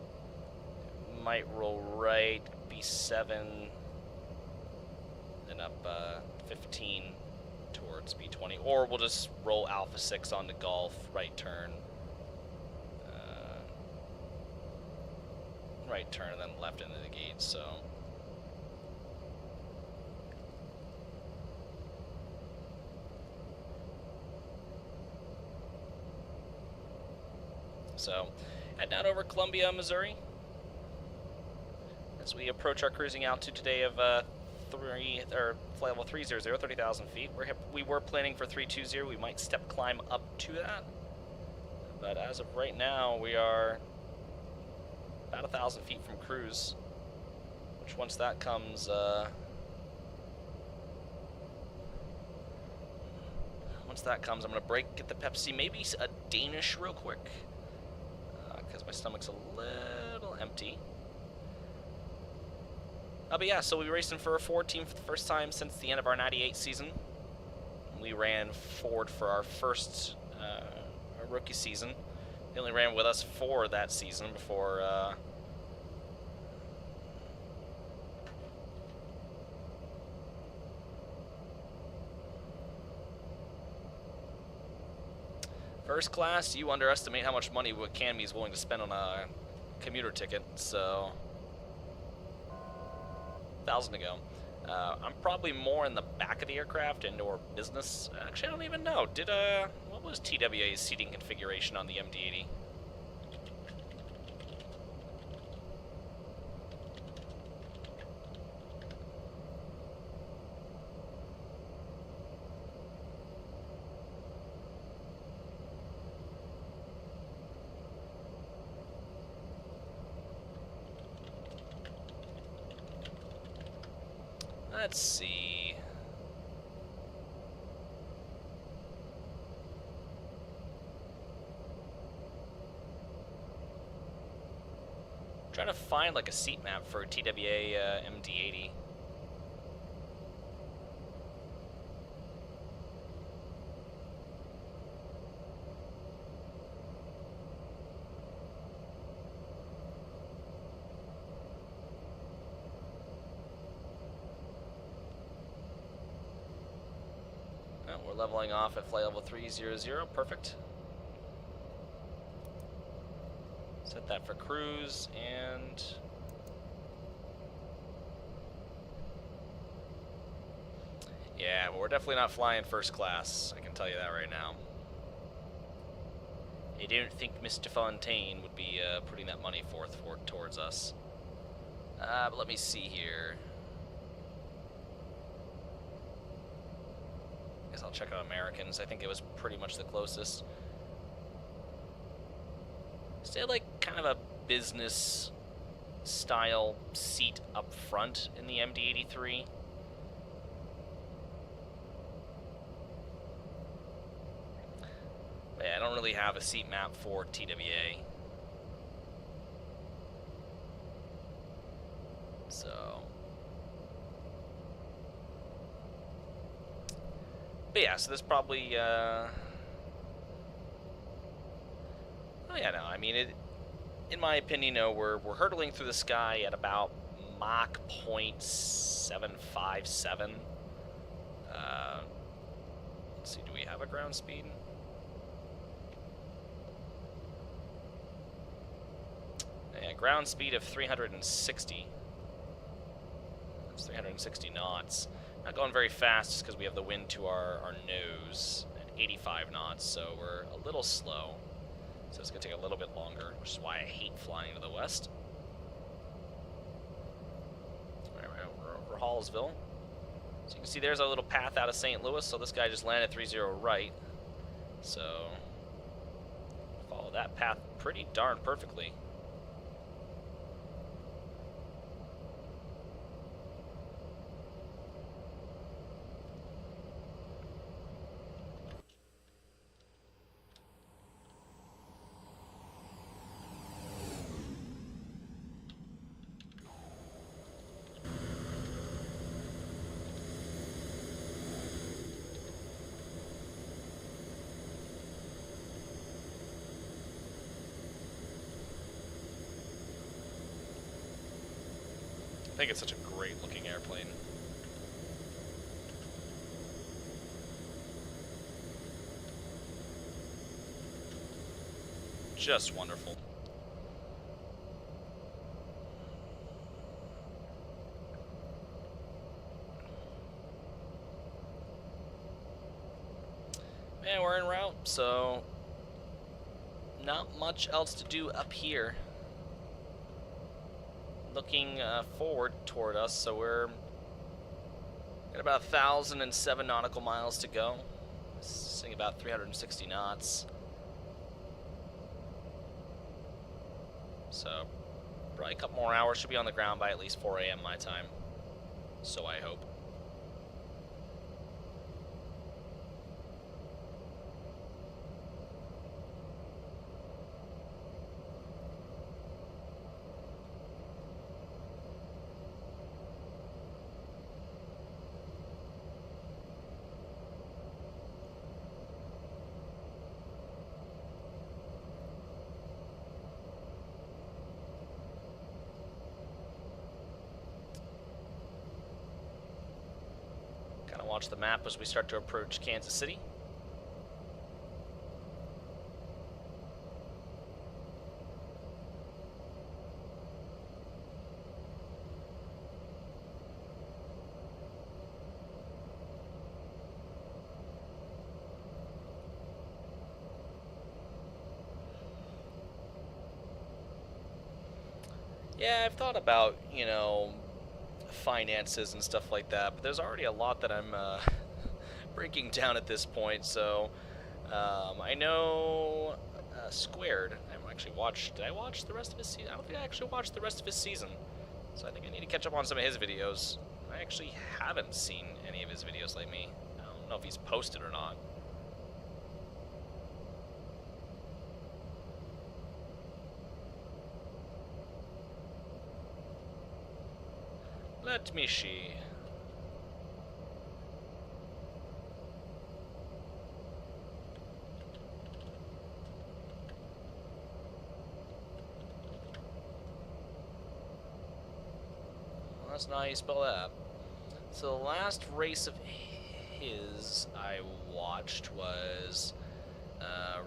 might roll right, B7, then up 15 towards B20, or we'll just roll Alpha 6 on the Golf, right turn, and then left into the gate, so... So, heading out over Columbia, Missouri, as we approach our cruising altitude today of flight level 300, 30,000 feet. We were planning for 320. We might step climb up to that, but as of right now, we are about 1,000 feet from cruise. Which once that comes, I'm gonna break, get the Pepsi, maybe a Danish real quick. Because my stomach's a little empty. But yeah, so we raced in for a Ford team for the first time since the end of our 98 season. We ran Ford for our first our rookie season. They only ran with us for that season before First class, you underestimate how much money what CanME is willing to spend on a commuter ticket, so 1,000 to go. I'm probably more in the back of the aircraft and/or business. Actually, I don't even know. What was TWA's seating configuration on the MD83? Let's see. Trying to find like a seat map for TWA MD80. We're leveling off at flight level 300, perfect. Set that for cruise, and... yeah, well, we're definitely not flying first class, I can tell you that right now. I don't think Mr. Fontaine would be putting that money forth towards us. But let me see here. Guess I'll check out Americans. I think it was pretty much the closest. Stay like kind of a business style seat up front in the MD83. But yeah, I don't really have a seat map for TWA. So... but yeah, so this probably, oh yeah, no, I mean, in my opinion, we're hurtling through the sky at about Mach 0.757. Let's see, do we have a ground speed? Yeah, ground speed of 360. That's 360 knots. Not going very fast just because we have the wind to our nose at 85 knots, so we're a little slow. So it's going to take a little bit longer, which is why I hate flying to the west. Alright, we're over Hallsville. So you can see there's a little path out of St. Louis, so this guy just landed 30 right. So follow that path pretty darn perfectly. I think it's such a great looking airplane. Just wonderful. Yeah, we're en route, so not much else to do up here. Looking forward toward us, so we're got about 1,007 nautical miles to go. Seeing about 360 knots. So probably a couple more hours. Should be on the ground by at least 4 a.m. my time. So I hope. Watch the map as we start to approach Kansas City. Yeah, I've thought about, you know, finances and stuff like that, but there's already a lot that I'm breaking down at this point. So I know Squared. I actually watched. Did I watch the rest of his season? I don't think I actually watched the rest of his season. So I think I need to catch up on some of his videos. I actually haven't seen any of his videos lately. I don't know if he's posted or not. Let me see. Well, that's not how you spell that. So the last race of his I watched was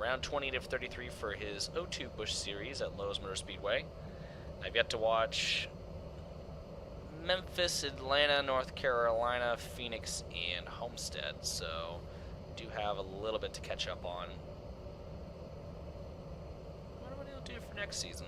round 20 to 33 for his O2 Bush Series at Lowe's Motor Speedway. I've yet to watch Memphis, Atlanta, North Carolina, Phoenix, and Homestead, so do have a little bit to catch up on. I wonder what he'll do for next season.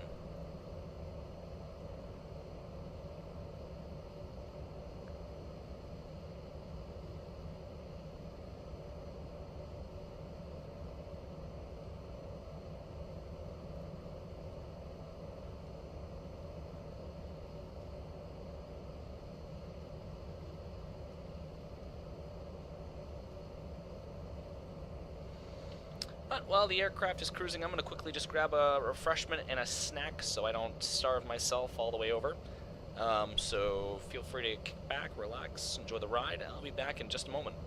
But while the aircraft is cruising, I'm going to quickly just grab a refreshment and a snack so I don't starve myself all the way over. So feel free to kick back, relax, enjoy the ride. I'll be back in just a moment.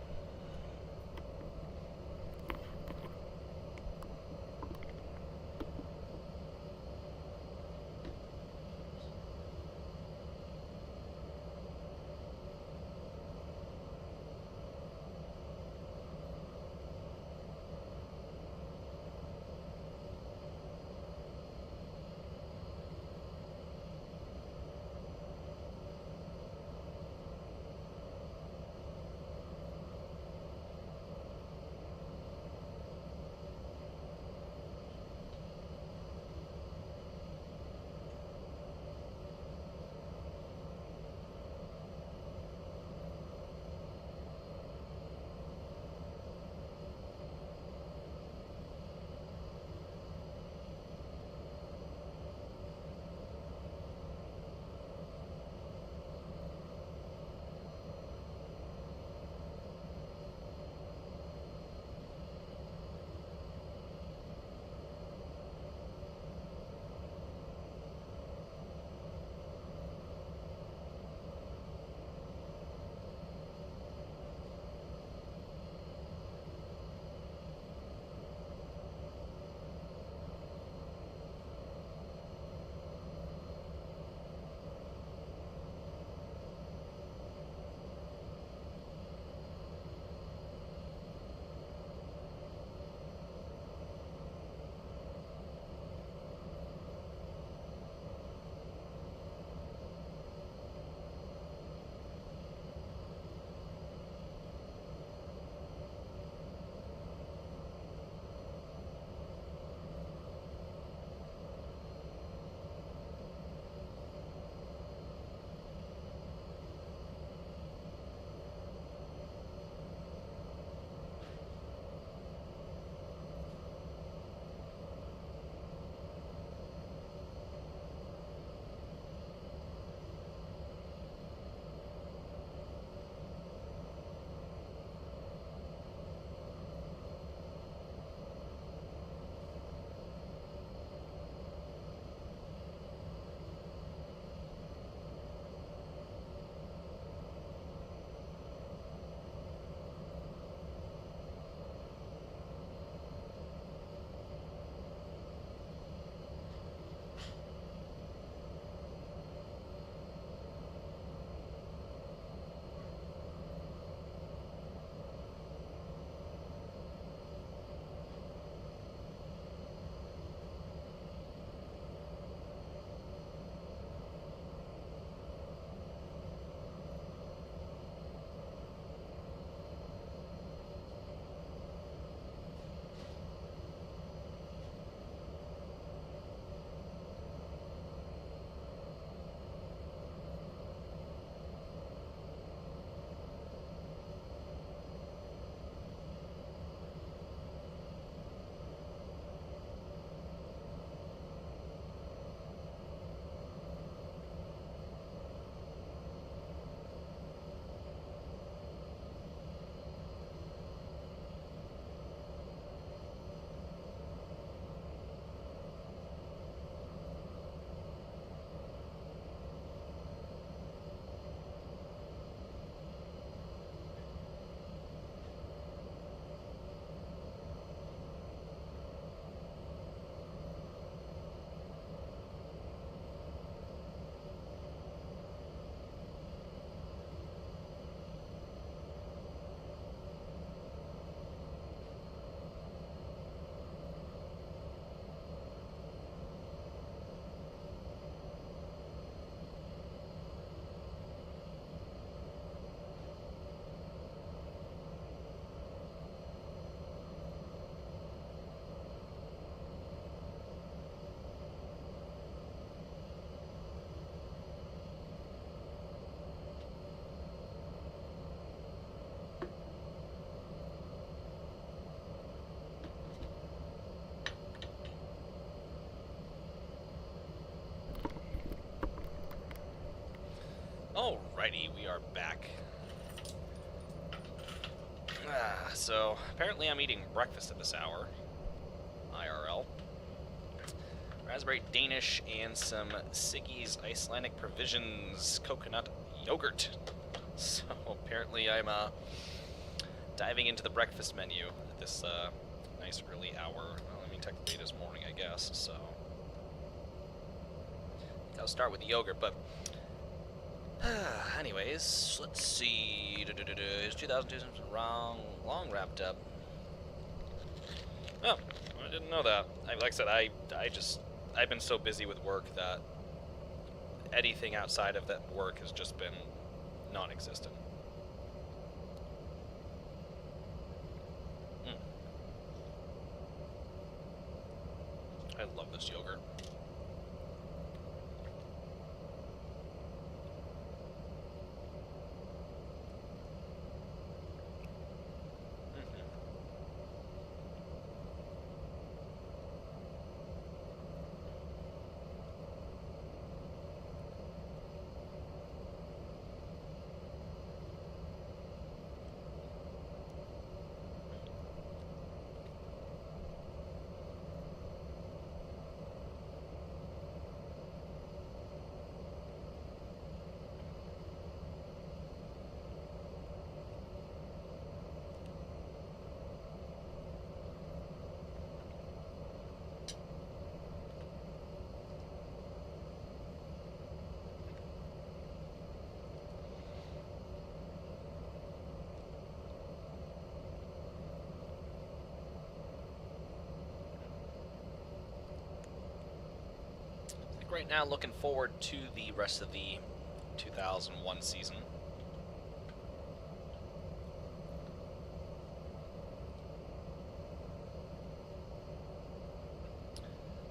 Alrighty, we are back. So, apparently I'm eating breakfast at this hour. IRL. Raspberry Danish and some Siggy's Icelandic Provisions coconut yogurt. So, apparently I'm diving into the breakfast menu at this nice early hour. Well, I mean, technically it is morning, I guess, so... I'll start with the yogurt, but... anyways, let's see... Is 2002 long wrapped up? Oh, I didn't know that. Like I said, I've been so busy with work that anything outside of that work has just been non-existent. I love this yogurt. Right now, looking forward to the rest of the 2001 season.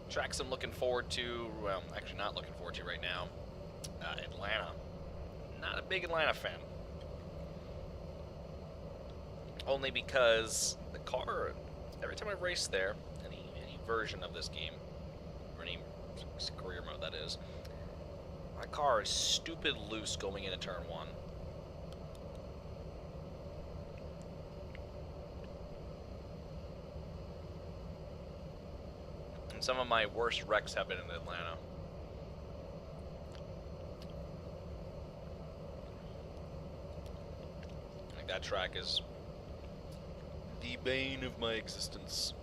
Tracks I'm looking forward to, well, actually not looking forward to right now, Atlanta. Not a big Atlanta fan. Only because the car, every time I race there, any version of this game, or any career mode that is, my car is stupid loose going into turn 1. And some of my worst wrecks have been in Atlanta. Like, that track is the bane of my existence.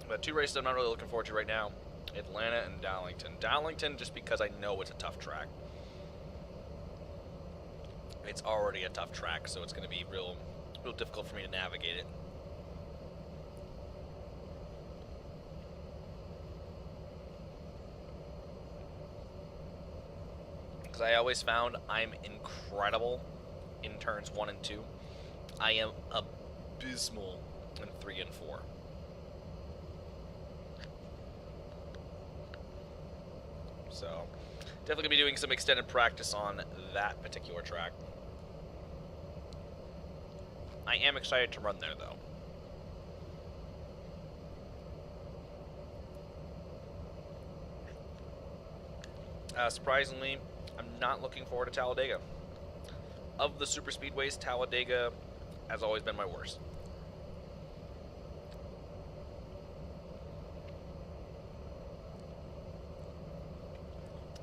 But 2 races I'm not really looking forward to right now: Atlanta and Darlington. Darlington just because I know it's a tough track. It's already a tough track, so it's going to be real difficult for me to navigate it. Because I always found I'm incredible in turns 1 and 2. I am abysmal in 3 and 4. So, definitely going to be doing some extended practice on that particular track. I am excited to run there, though. Surprisingly, I'm not looking forward to Talladega. Of the super speedways, Talladega has always been my worst.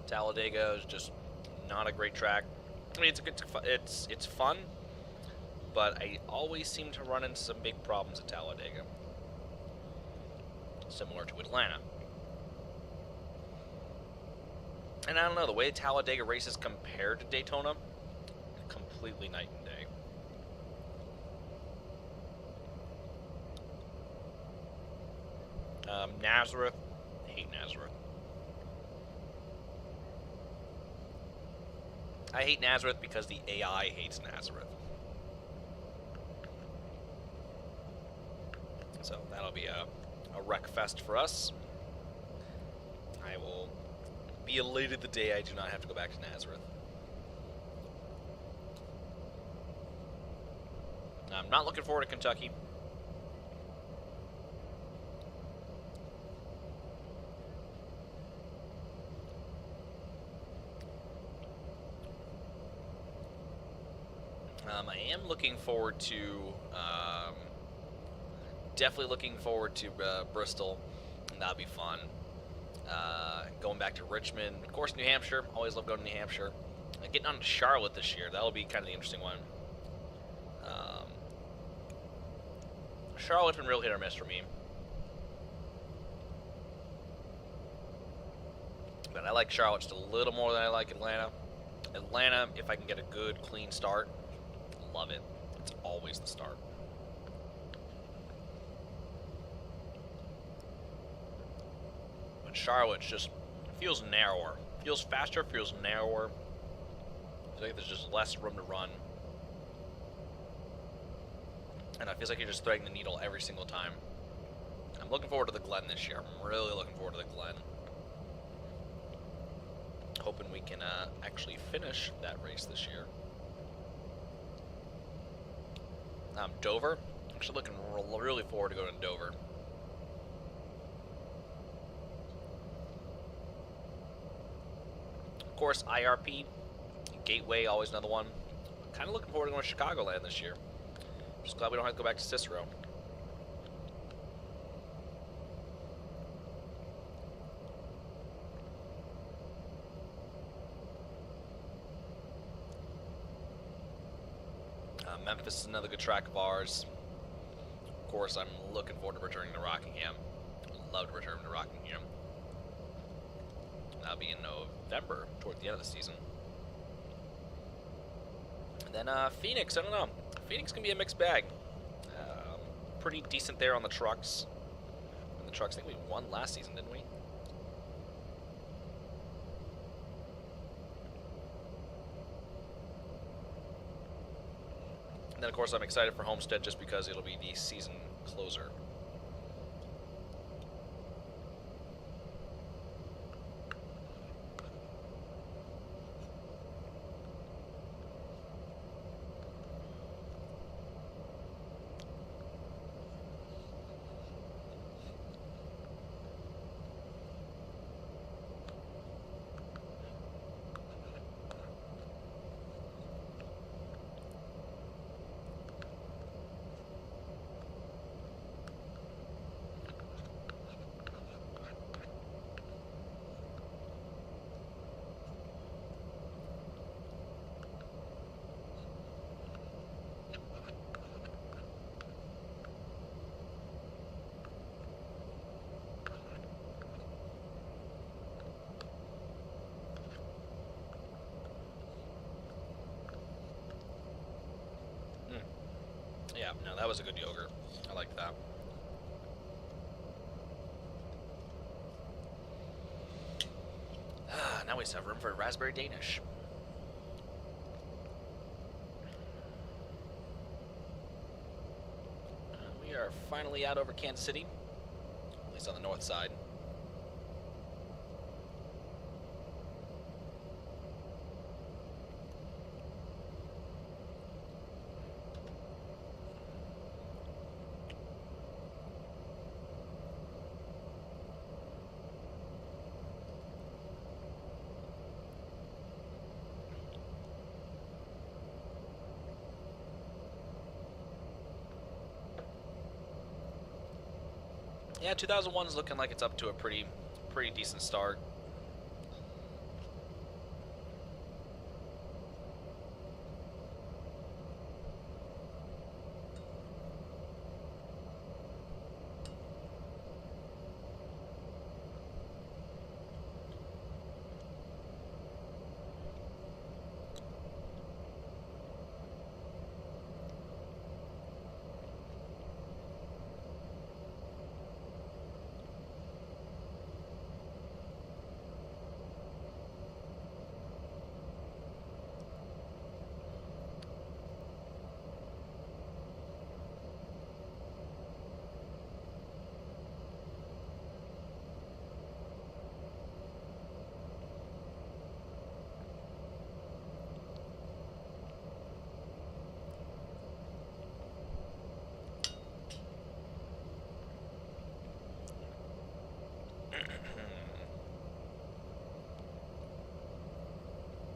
Talladega is just not a great track. I mean, it's fun, but I always seem to run into some big problems at Talladega, similar to Atlanta. And I don't know, the way Talladega races compared to Daytona, completely night and day. Nazareth, hate Nazareth. I hate Nazareth because the AI hates Nazareth. So that'll be a wreck fest for us. I will be elated the day I do not have to go back to Nazareth. I'm not looking forward to Kentucky. I am looking forward to, definitely looking forward to Bristol, and that'll be fun. Going back to Richmond, of course, New Hampshire. Always love going to New Hampshire. Getting on to Charlotte this year, that'll be kind of the interesting one. Charlotte's been real hit or miss for me. But I like Charlotte just a little more than I like Atlanta. Atlanta, if I can get a good, clean start, love it. It's always the start. But Charlotte just feels narrower. Feels faster, feels narrower. I feel like there's just less room to run. And it feels like you're just threading the needle every single time. I'm looking forward to the Glen this year. I'm really looking forward to the Glen. Hoping we can actually finish that race this year. Dover. Actually looking really forward to going to Dover. Of course, IRP. Gateway, always another one. Kind of looking forward to going to Chicagoland this year. Just glad we don't have to go back to Cicero. Memphis is another good track of ours. Of course, I'm looking forward to returning to Rockingham. Love to return to Rockingham. That'll be in November, toward the end of the season. And then Phoenix, I don't know. Phoenix can be a mixed bag. Pretty decent there on the trucks. On the trucks, I think we won last season, didn't we? And then, of course, I'm excited for Homestead just because it'll be the season closer. Yeah, no, that was a good yogurt. I liked that. Now we just have room for raspberry Danish. We are finally out over Kansas City, at least on the north side. Yeah, 2001 is looking like it's up to a pretty decent start.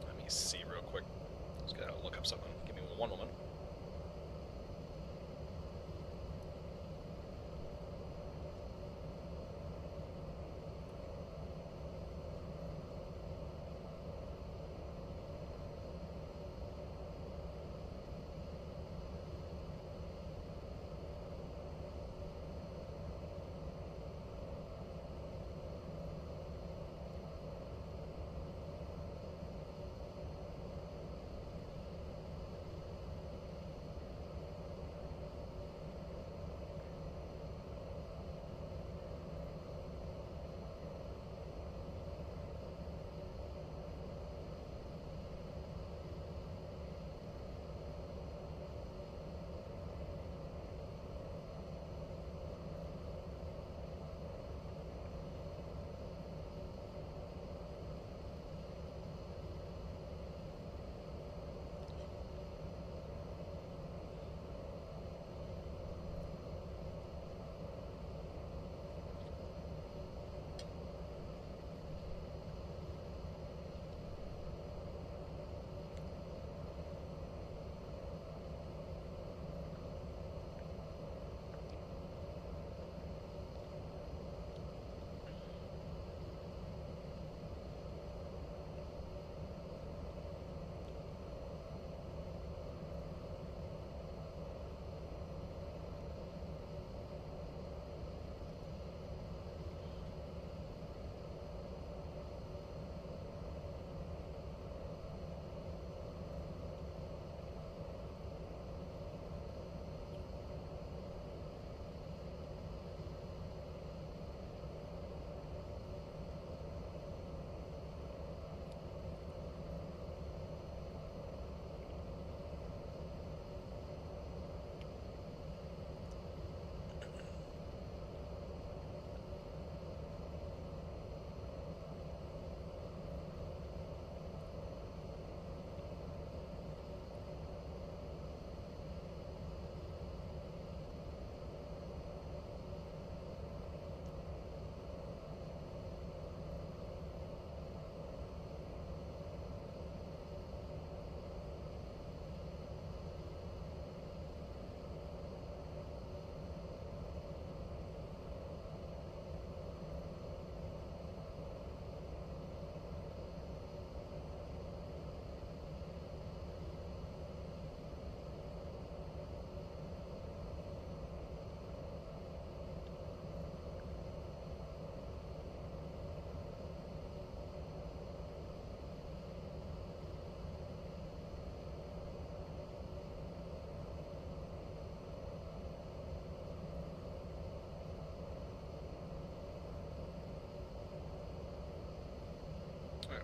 Let me see real quick. Just gotta look up something. Give me one moment.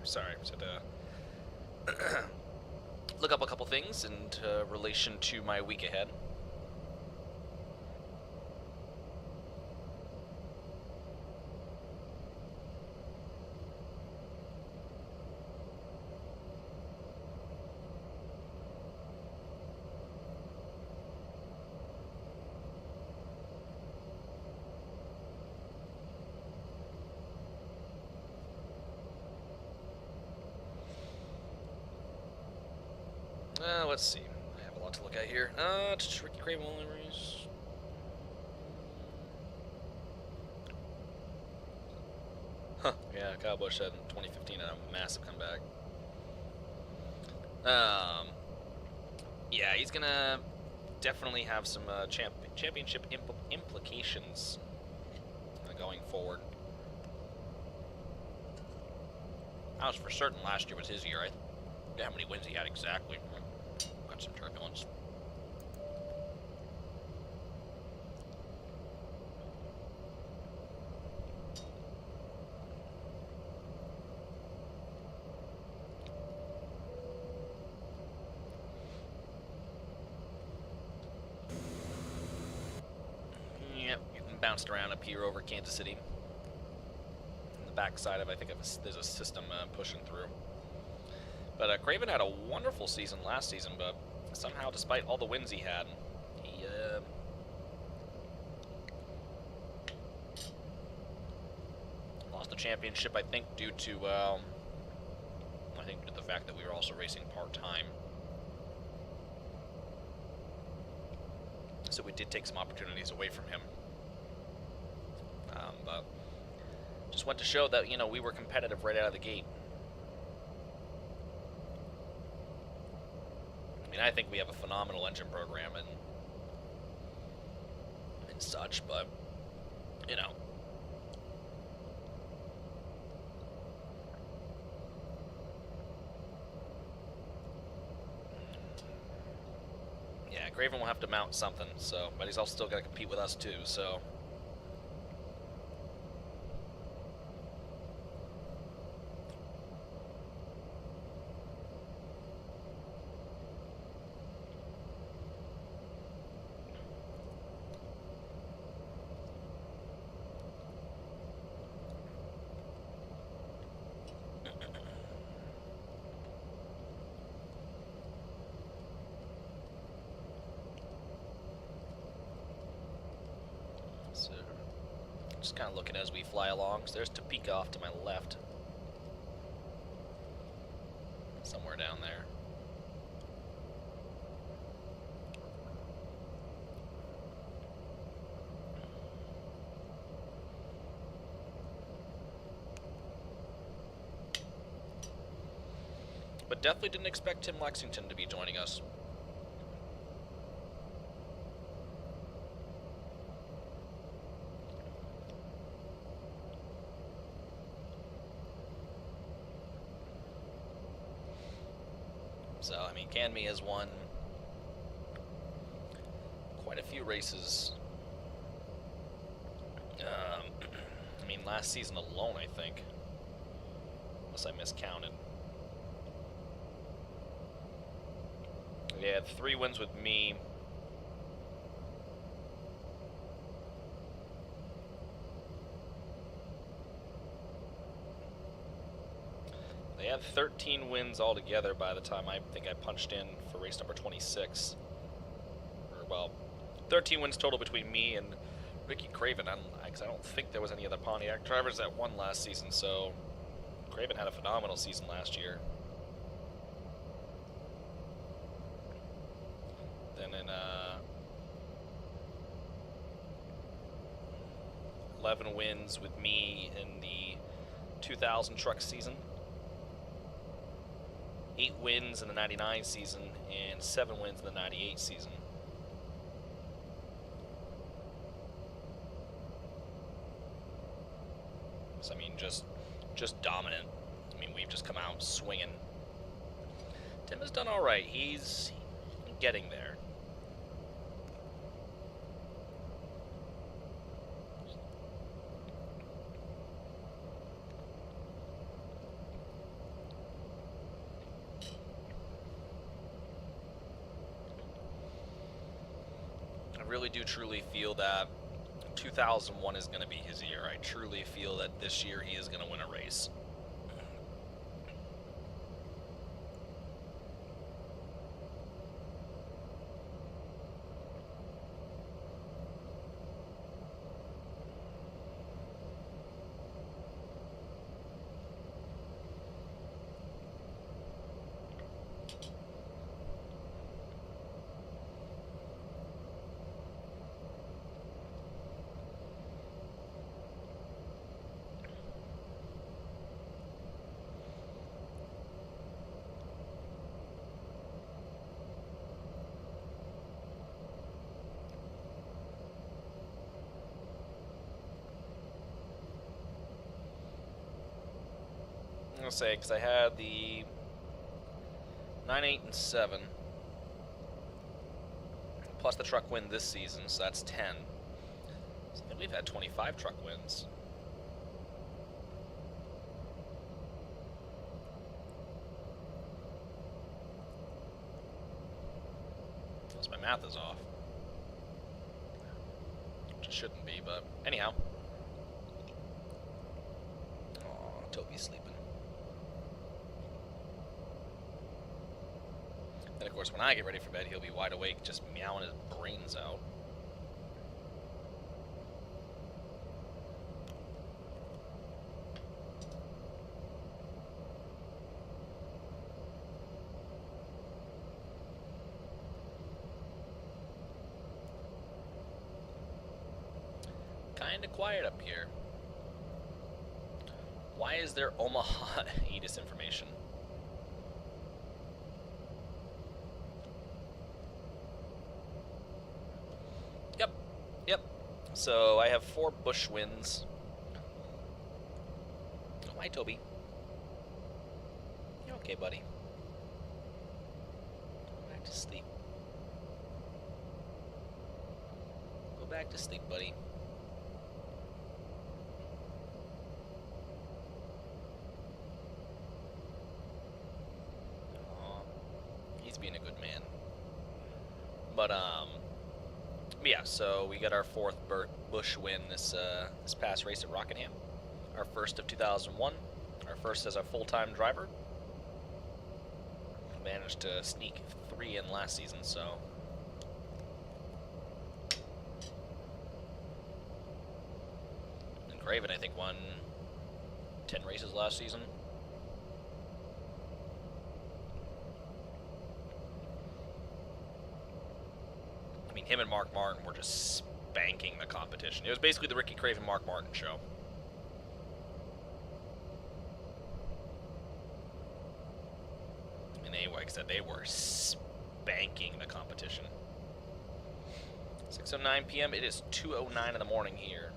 sorry. Just had to look up a couple things in relation to my week ahead. Let's see. I have a lot to look at here. Ricky Craven memories. Huh. Yeah, Kyle Busch had in 2015 had a massive comeback. Yeah, he's gonna definitely have some championship implications going forward. I was for certain last year was his year. I forget how many wins he had exactly. Got some turbulence. Yep, bounced around up here over Kansas City. On the backside of, I think there's a system pushing through. But Craven had a wonderful season last season, but somehow, despite all the wins he had, he lost the championship. I think due to the fact that we were also racing part-time. So we did take some opportunities away from him. But just went to show that, you know, we were competitive right out of the gate. I mean, I think we have a phenomenal engine program and such, but, you know. Yeah, Craven will have to mount something, so, but he's also still got to compete with us too, so. So, just kind of looking as we fly along. So there's Topeka off to my left. Somewhere down there. But definitely didn't expect Tim Lexington to be joining us. So, I mean, CanME has won quite a few races. I mean, last season alone, I think. Unless I miscounted. They had 3 wins with me. They had 13 wins altogether by the time I think I punched in for race number 26. Or, well, 13 wins total between me and Ricky Craven. Because I don't think there was any other Pontiac drivers that won last season, so Craven had a phenomenal season last year. Then in 11 wins with me in the 2000 truck season. 8 wins in the 99 season and 7 wins in the 98 season. So, I mean, just dominant. I mean, we've just come out swinging. Tim has done all right. He's getting there. I really do truly feel that 2001 is going to be his year. I truly feel that this year he is going to win a race. I'm going to say, because I had the 9, 8, and 7, plus the truck win this season, so that's 10. So I think we've had 25 truck wins. Unless my math is off. Which it shouldn't be, but anyhow. Aw, Toby's sleeping. And of course, when I get ready for bed, he'll be wide awake, just meowing his brains out. Kinda quiet up here. Why is there Omaha ATIS information? Yep. So I have 4 bush wins. Oh, hi, Toby. You okay, buddy? Go back to sleep. Go back to sleep, buddy. Aw, he's being a good man. But yeah, so we got our 4th bush win this past race at Rockingham. Our first of 2001. Our first as a full-time driver. Managed to sneak 3 in last season, so. And Craven, I think, won 10 races last season. I mean, him and Mark Martin were just spanking the competition. It was basically the Ricky Craven Mark Martin show. And anyway, like I said, they were spanking the competition. 6:09 p.m. It is 2:09 in the morning here.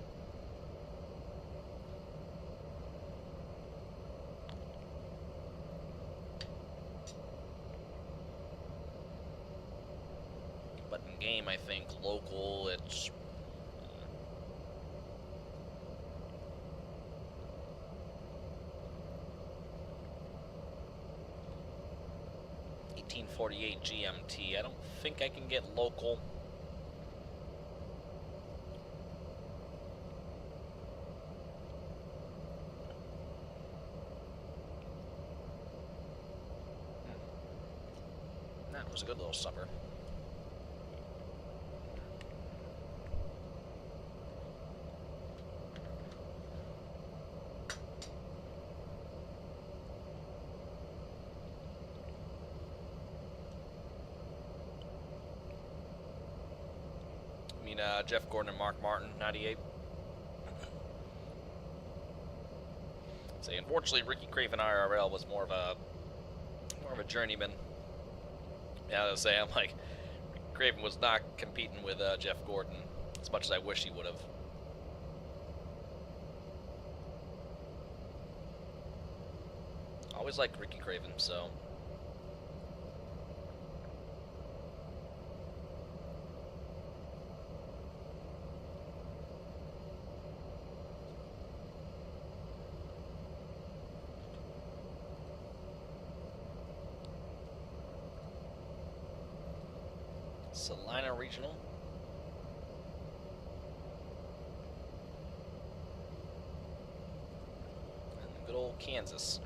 But in game, I think local, it's 1848 GMT. I don't think I can get local. That was a good little supper. Jeff Gordon and Mark Martin, 98. So unfortunately, Ricky Craven IRL was more of a journeyman. Yeah, I was saying, I'm like, Craven was not competing with Jeff Gordon as much as I wish he would have. Always liked Ricky Craven, so. Salina Regional. Kansas.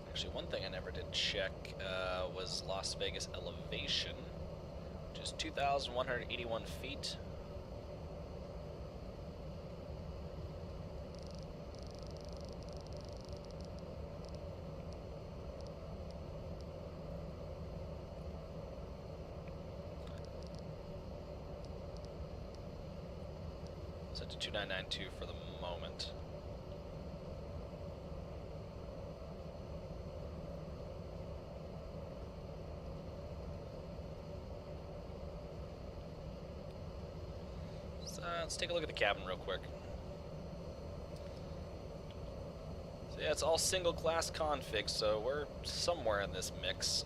Actually, one thing I never did check was Las Vegas elevation, which is 2,181 feet. Set to 2992 for the moment. So let's take a look at the cabin real quick. So yeah, it's all single class config, so we're somewhere in this mix.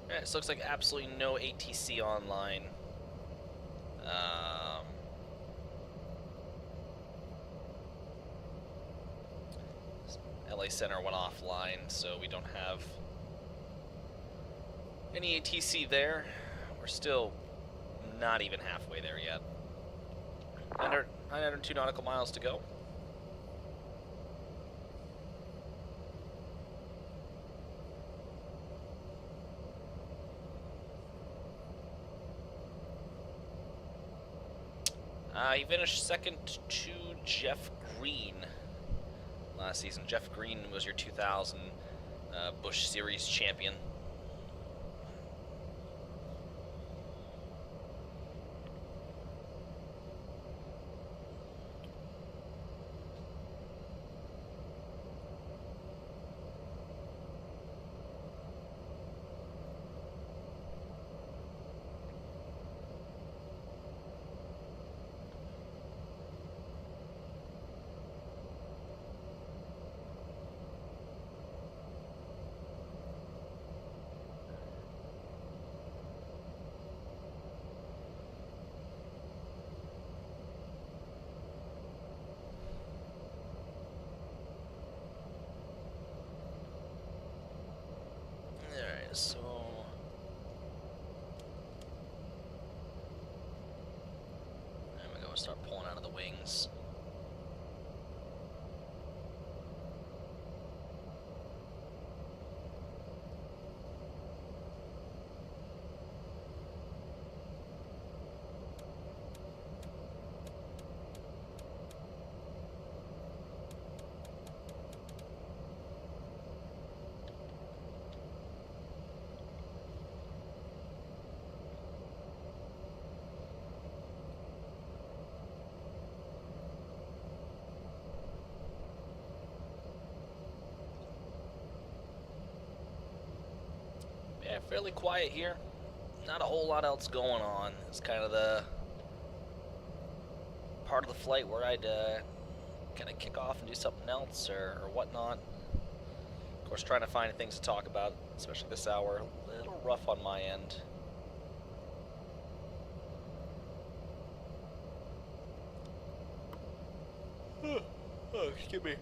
Yeah, this looks like absolutely no ATC online. LA Center went offline, so we don't have any ATC there. We're still not even halfway there yet. 902 nautical miles to go. He finished second to Jeff Green last season. Jeff Green was your 2000 Busch Series champion. So there we go, start pulling out of the wings. Yeah, fairly quiet here. Not a whole lot else going on. It's kind of the part of the flight where I'd kind of kick off and do something else or whatnot. Of course, trying to find things to talk about, especially this hour. A little rough on my end. Oh, excuse me.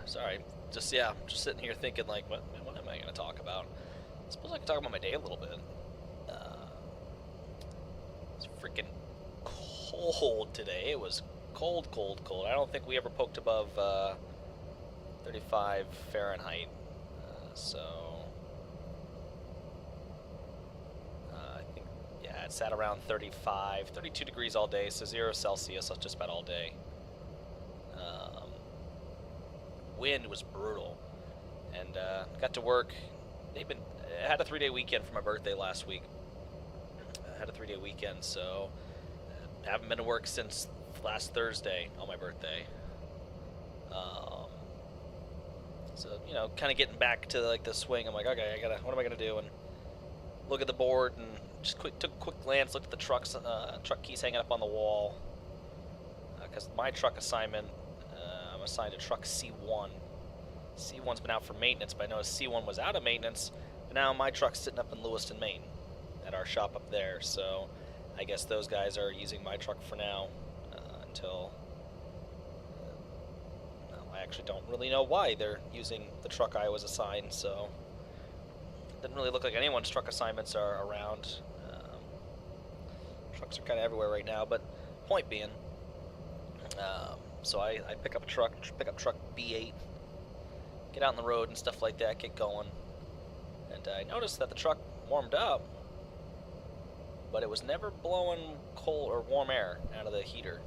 Sorry. Just sitting here thinking like, what am I gonna talk about? I suppose I could talk about my day a little bit. It's freaking cold today. It was cold. I don't think we ever poked above 35 Fahrenheit. I think, yeah, it sat around 35, 32 degrees all day, so 0 Celsius just about all day. Wind was brutal, and got to work. I had a 3-day weekend for my birthday last week. I had a 3-day weekend, so haven't been to work since last Thursday on my birthday. So, you know, kind of getting back to like the swing. I'm like, okay, what am I gonna do? And look at the board and just took a quick glance, looked at the truck keys hanging up on the wall. Because my truck assignment, I'm assigned to truck C1. C1's been out for maintenance, but I noticed C1 was out of maintenance. But now my truck's sitting up in Lewiston, Maine, at our shop up there. So I guess those guys are using my truck for now until. I actually don't really know why they're using the truck I was assigned, so it doesn't really look like anyone's truck assignments are around. Trucks are kind of everywhere right now, but point being, so I pick up truck B8, get out on the road and stuff like that, get going, and I noticed that the truck warmed up, but it was never blowing cold or warm air out of the heater.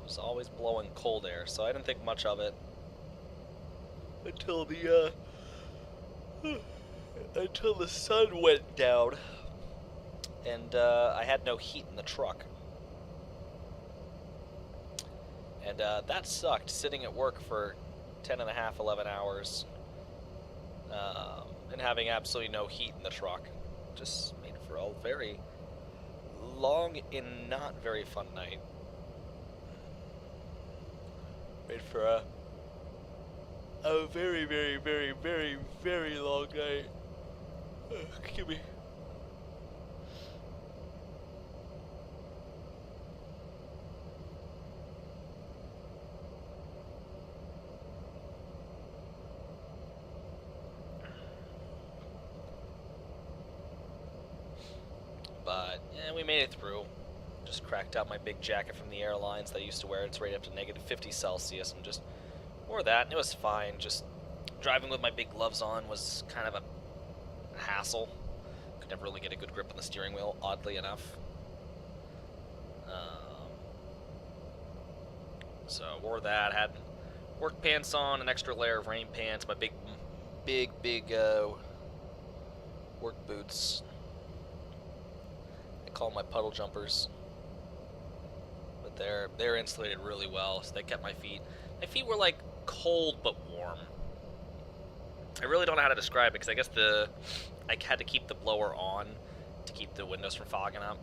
Was always blowing cold air, so I didn't think much of it until the sun went down, and I had no heat in the truck, and that sucked. Sitting at work for 10.5, 11 hours, and having absolutely no heat in the truck, just made for a very long and not very fun night. Made for a very, very, very, very, very long night. Excuse me. But yeah, we made it through. Just cracked out my big jacket from the airlines that I used to wear. It's right up to -50 Celsius, and just wore that, and it was fine. Just driving with my big gloves on was kind of a hassle. Could never really get a good grip on the steering wheel, oddly enough. So wore that, had work pants on, an extra layer of rain pants, my big work boots. I call them my puddle jumpers. They're insulated really well, so they kept my feet. My feet were like cold but warm. I really don't know how to describe it, because I guess I had to keep the blower on to keep the windows from fogging up.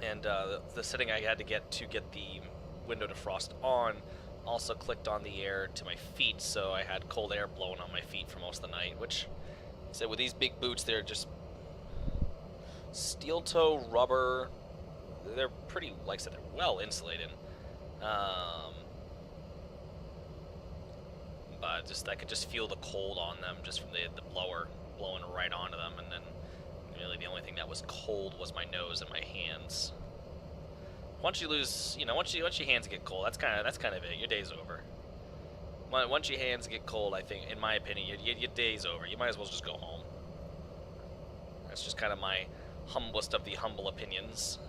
And the setting I had to get the window defrost on also clicked on the air to my feet, so I had cold air blowing on my feet for most of the night, which, so with these big boots, they're just steel toe rubber. They're pretty, like I said, they're well insulated. But just I could just feel the cold on them just from the blower blowing right onto them, and then really the only thing that was cold was my nose and my hands. Once you lose, once your hands get cold, that's kind of it. Your day's over. Once your hands get cold, I think, in my opinion, your day's over. You might as well just go home. That's just kind of my humblest of the humble opinions.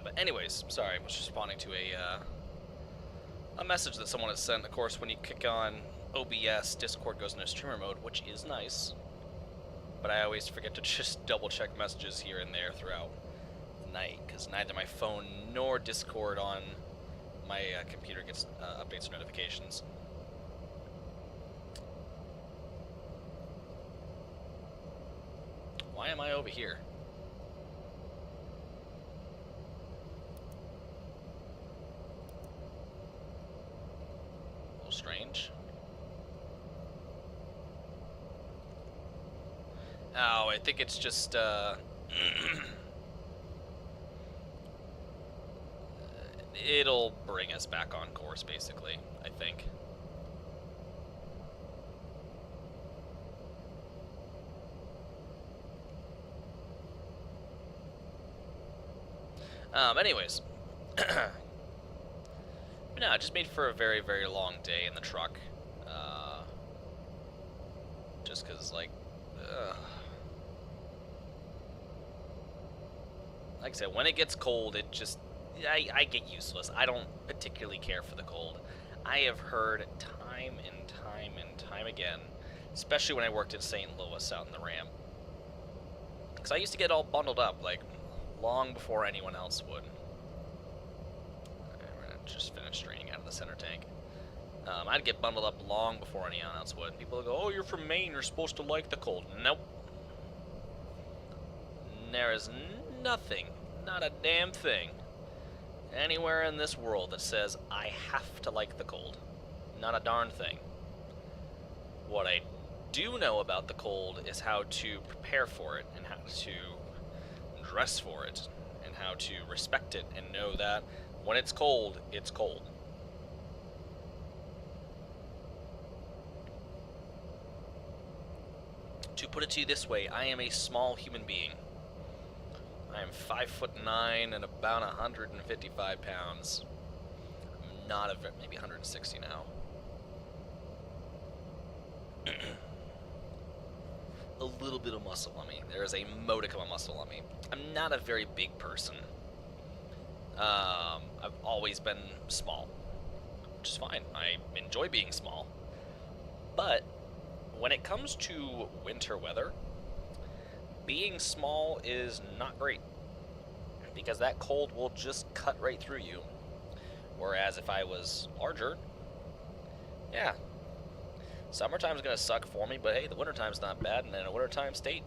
But anyways, sorry, I was responding to a message that someone had sent. Of course, when you kick on OBS, Discord goes into streamer mode, which is nice. But I always forget to just double check messages here and there throughout the night, because neither my phone nor Discord on my computer gets updates or notifications. Why am I over here? A little strange. Oh, I think it's just, it'll bring us back on course, basically, I think. Anyways. But no, it just made for a very, very long day in the truck. Just because, like I said, when it gets cold, it just, I get useless. I don't particularly care for the cold. I have heard time and time and time again, especially when I worked in St. Louis out in the ramp, because I used to get all bundled up, like, long before anyone else would. We're gonna just finish draining out of the center tank. I'd get bundled up long before anyone else would. People would go, oh, you're from Maine, you're supposed to like the cold. Nope. There is nothing, not a damn thing, anywhere in this world that says I have to like the cold. Not a darn thing. What I do know about the cold is how to prepare for it, and how to dress for it, and how to respect it, and know that when it's cold, it's cold. To put it to you this way, I am a small human being. I am 5'9" and about 155 pounds. I'm not a maybe 160 now. A little bit of muscle on me. There is a modicum of muscle on me. I'm not a very big person. I've always been small, which is fine. I enjoy being small. But when it comes to winter weather, being small is not great, because that cold will just cut right through you. Whereas if I was larger, yeah, summertime's gonna suck for me, but hey, the wintertime's not bad, and in a wintertime state,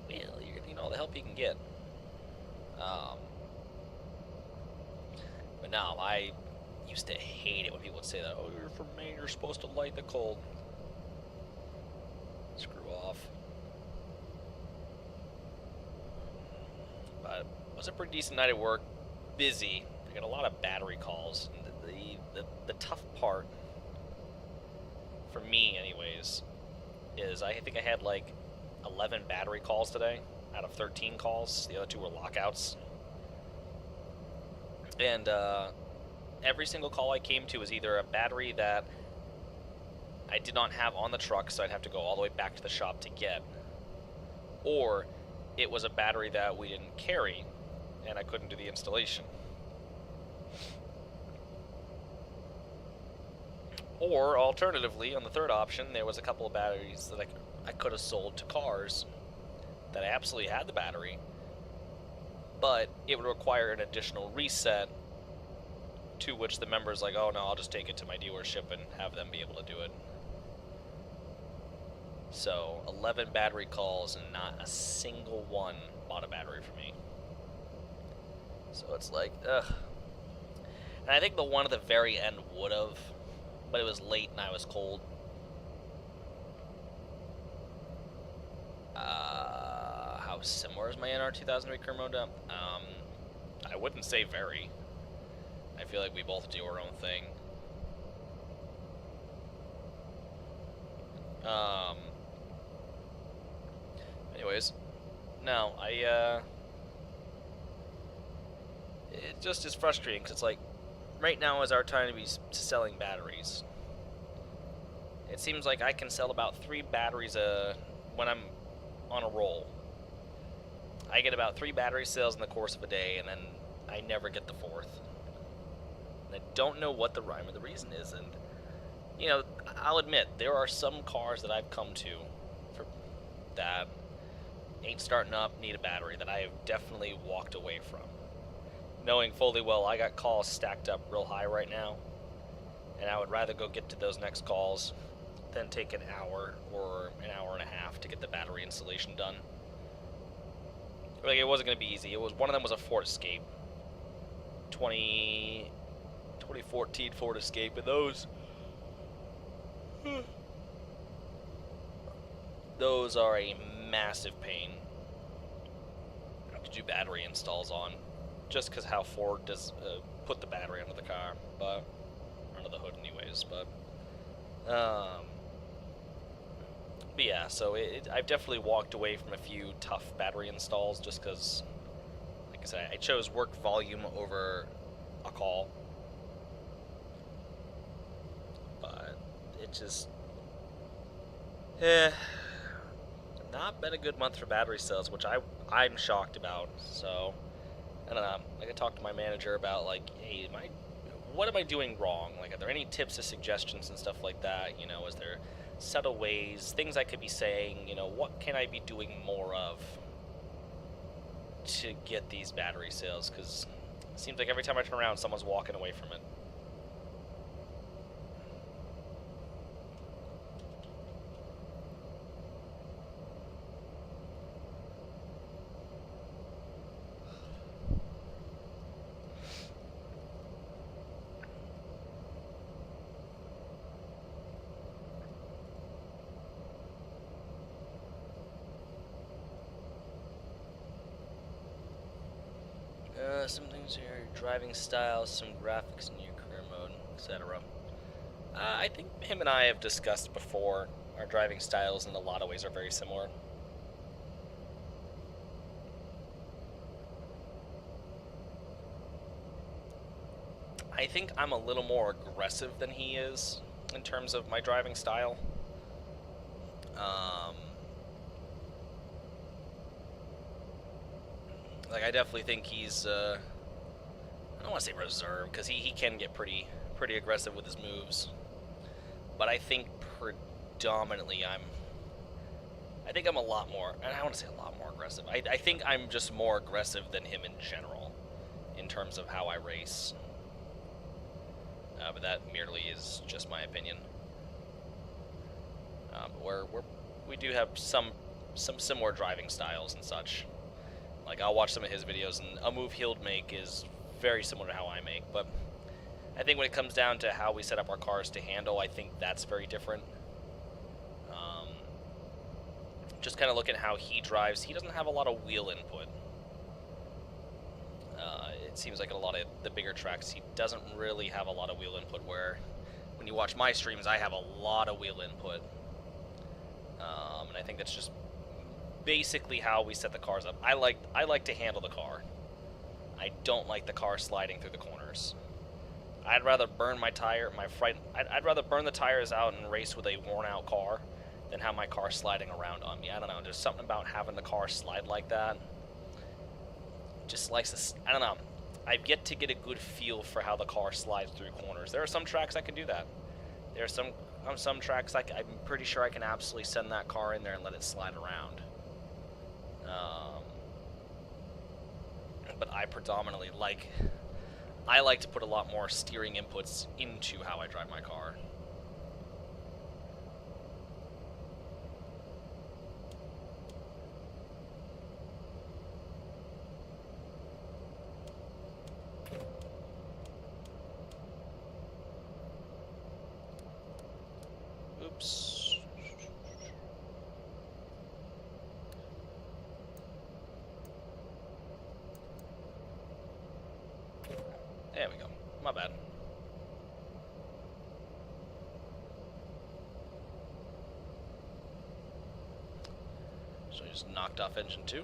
well, you're gonna need all the help you can get. But no, I used to hate it when people would say that, oh, you're from Maine, you're supposed to like the cold. Screw off. But it was a pretty decent night at work. Busy. I got a lot of battery calls. And the tough part, for me anyways, is I think I had like 11 battery calls today out of 13 calls. The other 2 were lockouts. And every single call I came to was either a battery that I did not have on the truck, so I'd have to go all the way back to the shop to get, or it was a battery that we didn't carry and I couldn't do the installation. Or alternatively, on the third option, there was a couple of batteries that I could have sold to cars that I absolutely had the battery, but it would require an additional reset, to which the member's like, oh no, I'll just take it to my dealership and have them be able to do it. So 11 battery calls and not a single one bought a battery for me. So it's like, ugh. And I think the one at the very end would have, but it was late and I was cold. How similar is my NR 2003 Kermoda? I wouldn't say very. I feel like we both do our own thing. Anyways, no, it just is frustrating, because it's like, right now is our time to be selling batteries. It seems like I can sell about 3 batteries when I'm on a roll. I get about 3 battery sales in the course of a day, and then I never get the 4th. And I don't know what the rhyme or the reason is, and, you know, I'll admit, there are some cars that I've come to for that ain't starting up, need a battery, that I have definitely walked away from. Knowing fully well I got calls stacked up real high right now, and I would rather go get to those next calls than take an hour or an hour and a half to get the battery installation done. Like, it wasn't going to be easy. It was, one of them was a Ford Escape. 2014 Ford Escape, and those are a massive pain to do battery installs on, just because how Ford does put the battery under the car, but under the hood anyways. But yeah, so I've definitely walked away from a few tough battery installs just because, like I said, I chose work volume over a call. But it just, not been a good month for battery sales, which I'm shocked about. So I don't know. Like, I talked to my manager about, like, hey, what am I doing wrong? Like, are there any tips or suggestions and stuff like that? You know, is there subtle ways, things I could be saying? You know, what can I be doing more of to get these battery sales? Because it seems like every time I turn around, someone's walking away from it. Some things here, driving styles, some graphics in your career mode, etc. I think him and I have discussed before, our driving styles in a lot of ways are very similar. I think I'm a little more aggressive than he is in terms of my driving style. Like, I definitely think he's, I don't want to say reserved, because he can get pretty aggressive with his moves. But I think predominantly I think I'm a lot more, and I want to say a lot more aggressive. I think I'm just more aggressive than him in general, in terms of how I race. But that merely is just my opinion. But we do have some similar driving styles and such. Like, I'll watch some of his videos, and a move he'll make is very similar to how I make. But I think when it comes down to how we set up our cars to handle, I think that's very different. Just kind of look at how he drives. He doesn't have a lot of wheel input. It seems like in a lot of the bigger tracks, he doesn't really have a lot of wheel input, where when you watch my streams, I have a lot of wheel input. And I think that's just basically how we set the cars up. I like to handle the car. I don't like the car sliding through the corners. I'd rather burn my tire, I'd rather burn the tires out and race with a worn out car than have my car sliding around on me. I don't know, there's something about having the car slide like that. Just likes to, I don't know. I've yet to get a good feel for how the car slides through corners. There are some tracks I can do that. There are some tracks I'm pretty sure I can absolutely send that car in there and let it slide around. But I predominantly like to put a lot more steering inputs into how I drive my car. Oops. There we go. My bad. So I just knocked off engine 2.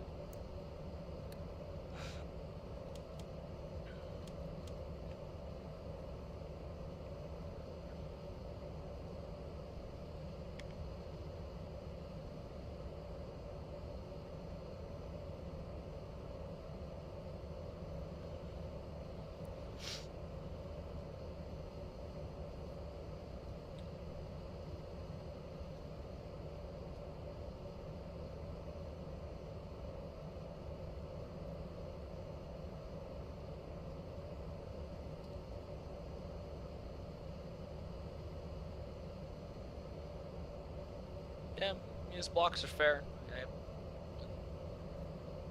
Yeah, his blocks are fair.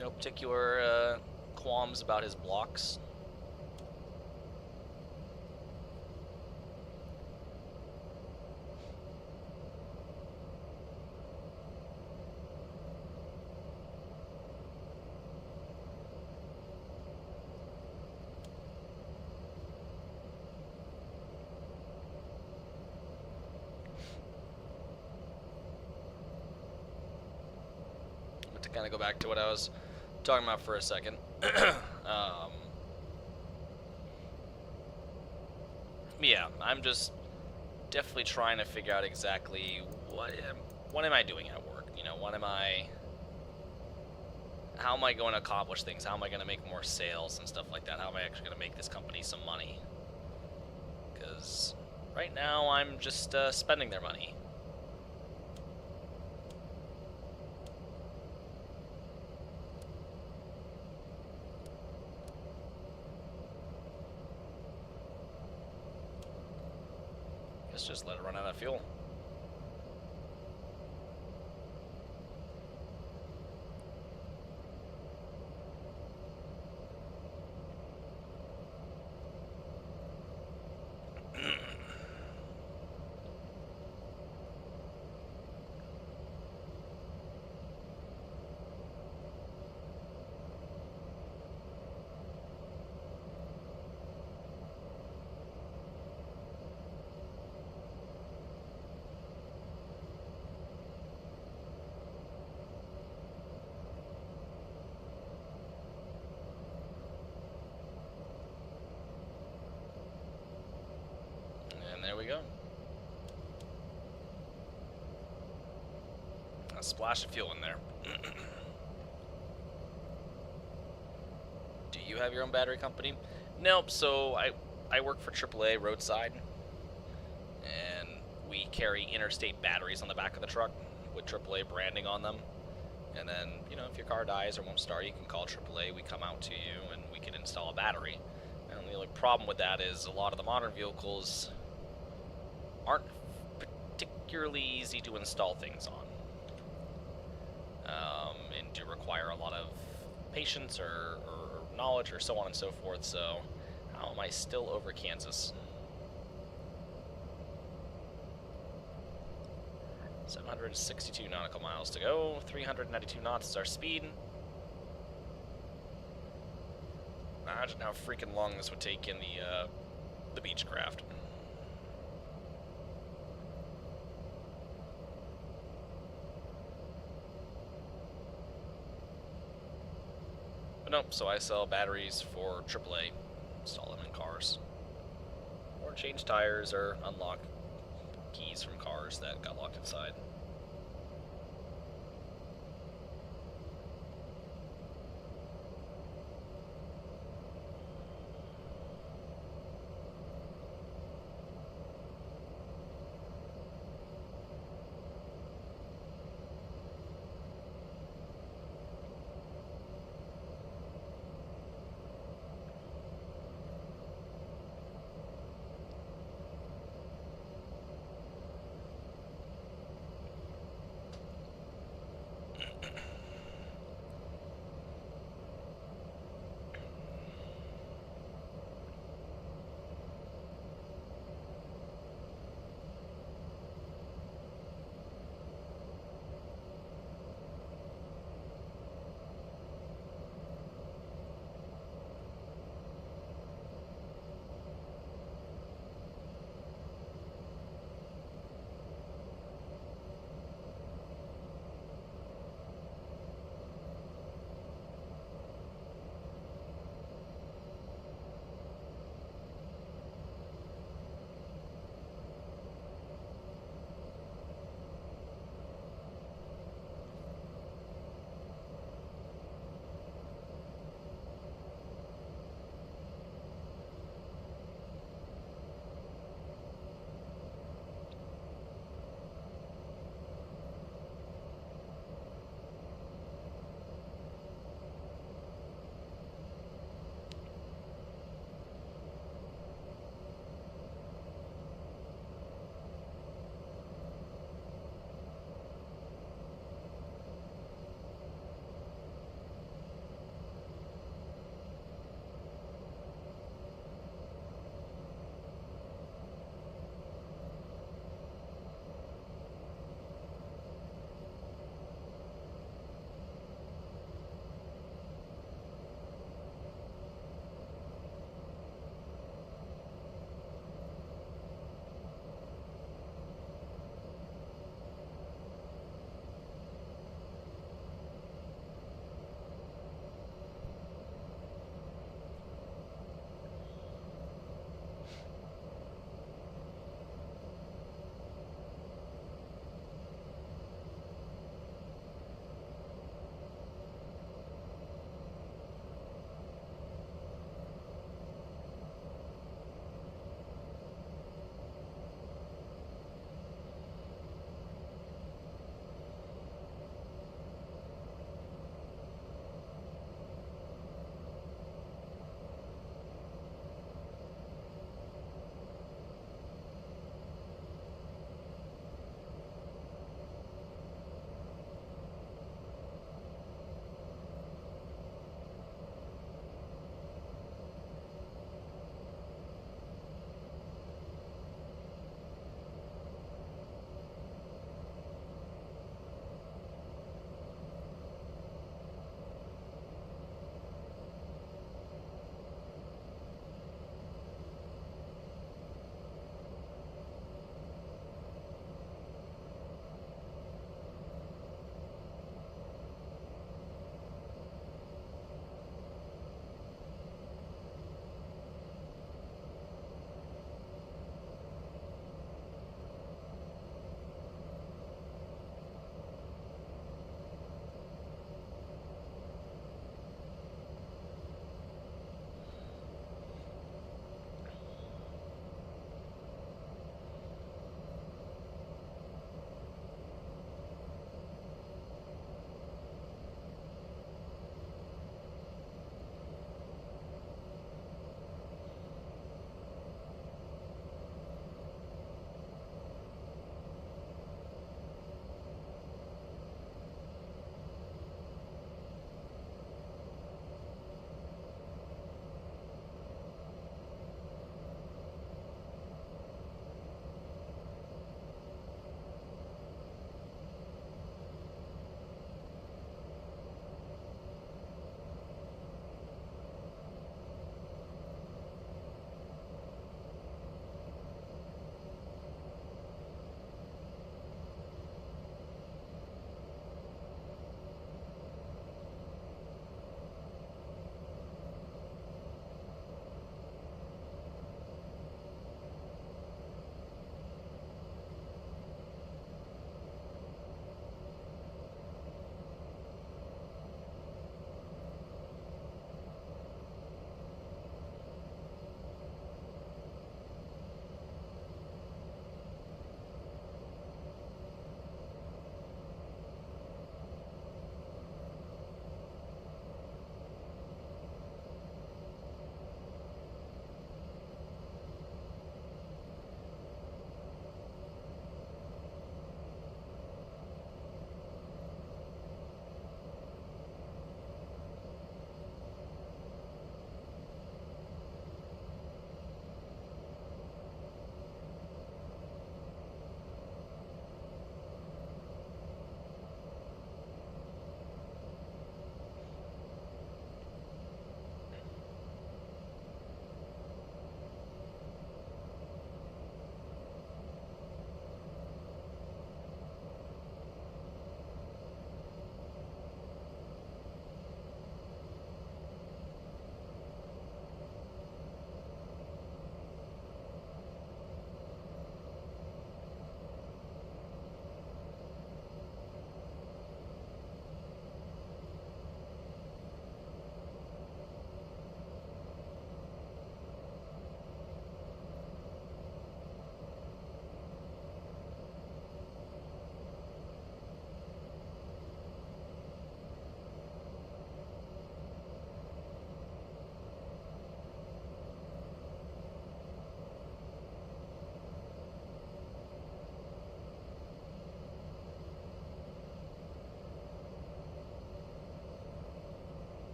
No particular qualms about his blocks. But to kind of go back to what I was talking about for a second. Yeah, I'm just definitely trying to figure out exactly what am I doing at work? You know, how am I going to accomplish things? How am I going to make more sales and stuff like that? How am I actually going to make this company some money? Because right now I'm just spending their money. Let's just let it run out of fuel. And there we go. A splash of fuel in there. Do you have your own battery company? Nope, so I work for AAA roadside, and we carry interstate batteries on the back of the truck with AAA branding on them. And then, you know, if your car dies or won't start, you can call AAA, we come out to you, and we can install a battery. And the only problem with that is a lot of the modern vehicles aren't particularly easy to install things on. And do require a lot of patience or knowledge or so on and so forth, so how am I still over Kansas? 762 nautical miles to go, 392 knots is our speed. Imagine how freaking long this would take in the Beechcraft. Nope, so I sell batteries for AAA, install them in cars, or change tires or unlock keys from cars that got locked inside.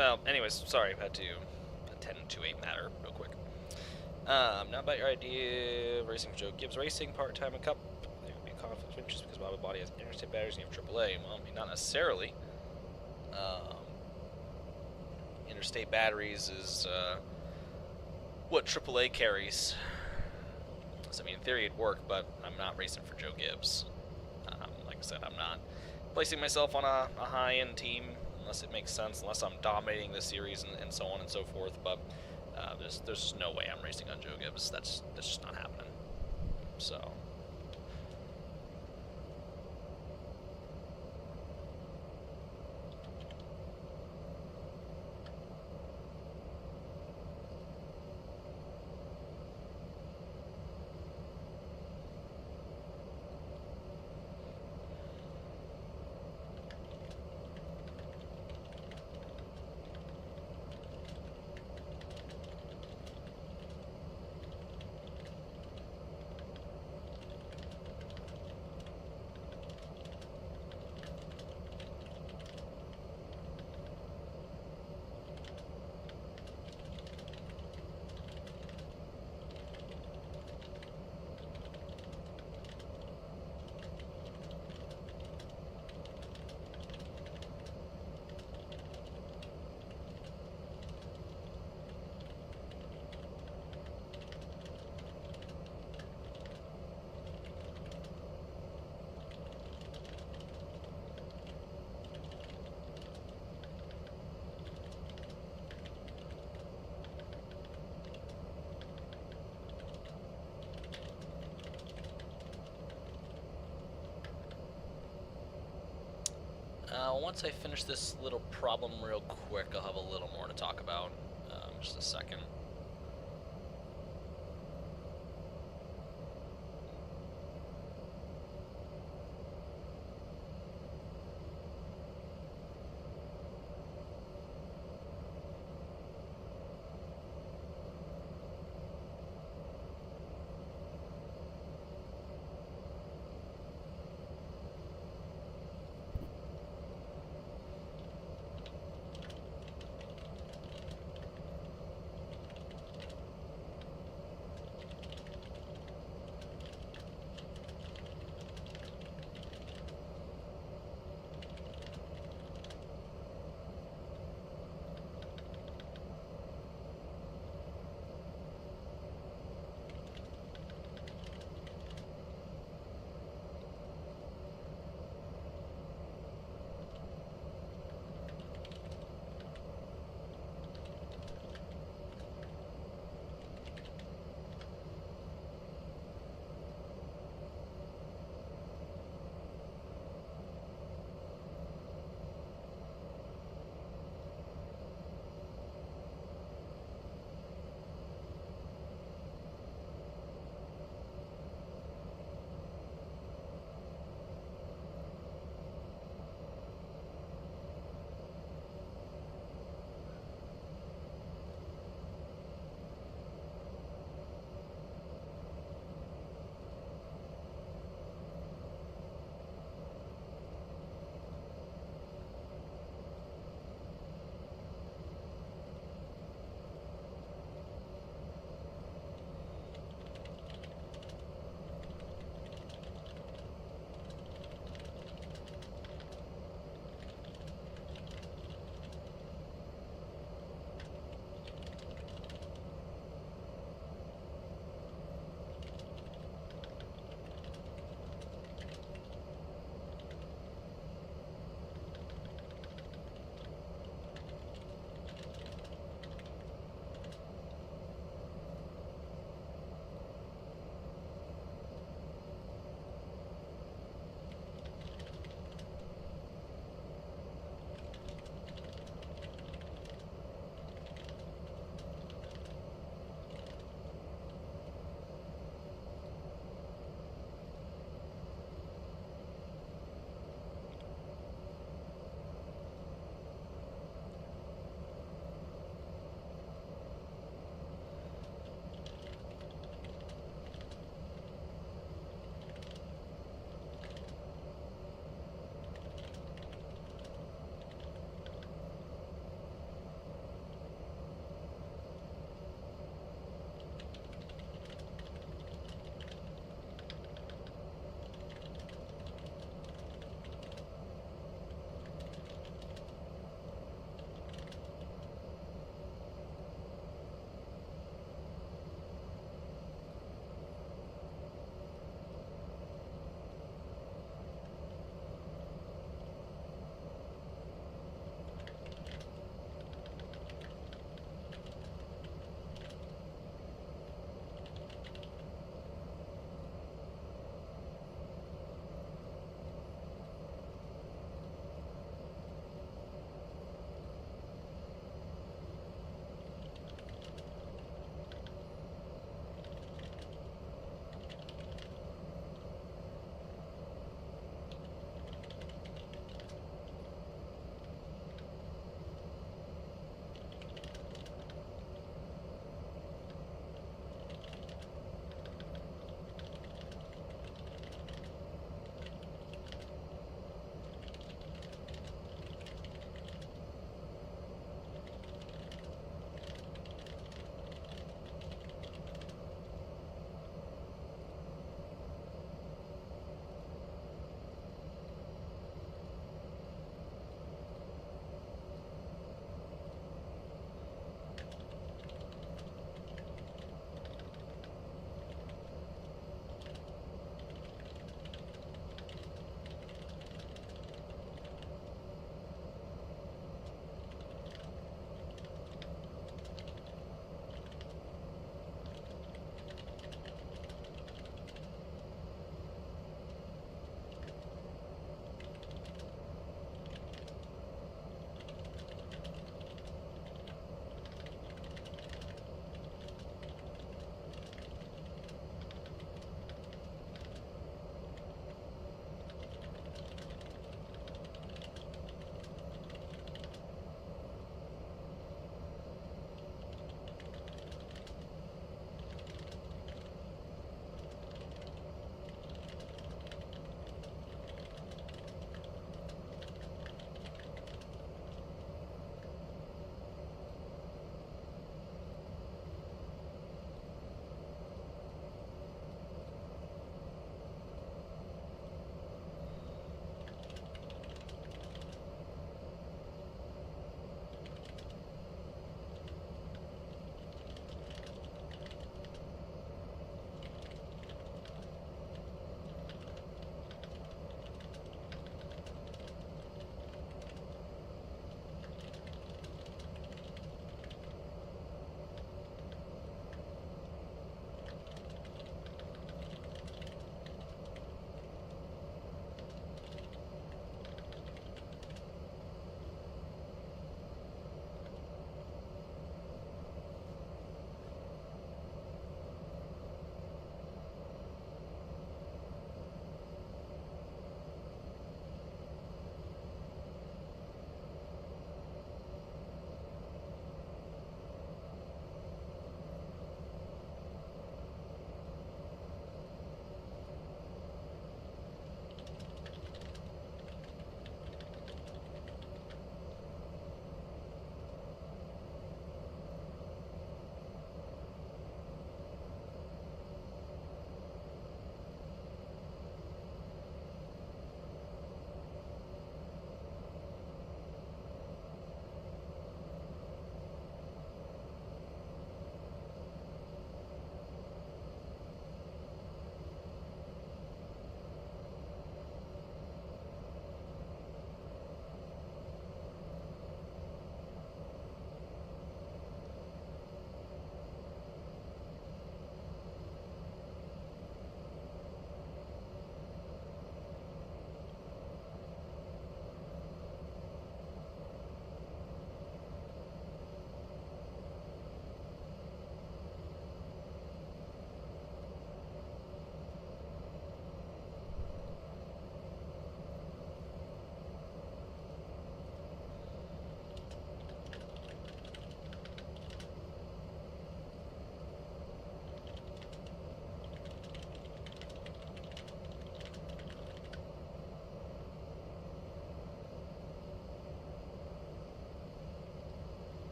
well, anyways, sorry, I had to attend to a matter real quick. Now about your idea of racing for Joe Gibbs Racing, part-time and cup. There would be a conflict of interest because my body has interstate batteries and you have AAA. Well, I mean, not necessarily. Interstate batteries is what AAA carries. So, I mean, in theory it'd work, but I'm not racing for Joe Gibbs. Like I said, I'm not placing myself on a high-end team unless it makes sense, unless I'm dominating the series and so on and so forth. But there's just no way I'm racing on Joe Gibbs. That's just not happening. So. Once I finish this little problem real quick, I'll have a little more to talk about. Just a second.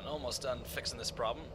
almost done fixing this problem.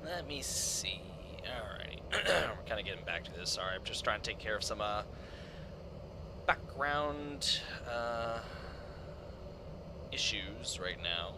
Let me see. Alrighty. We're kind of getting back to this. Sorry, I'm just trying to take care of some background issues right now.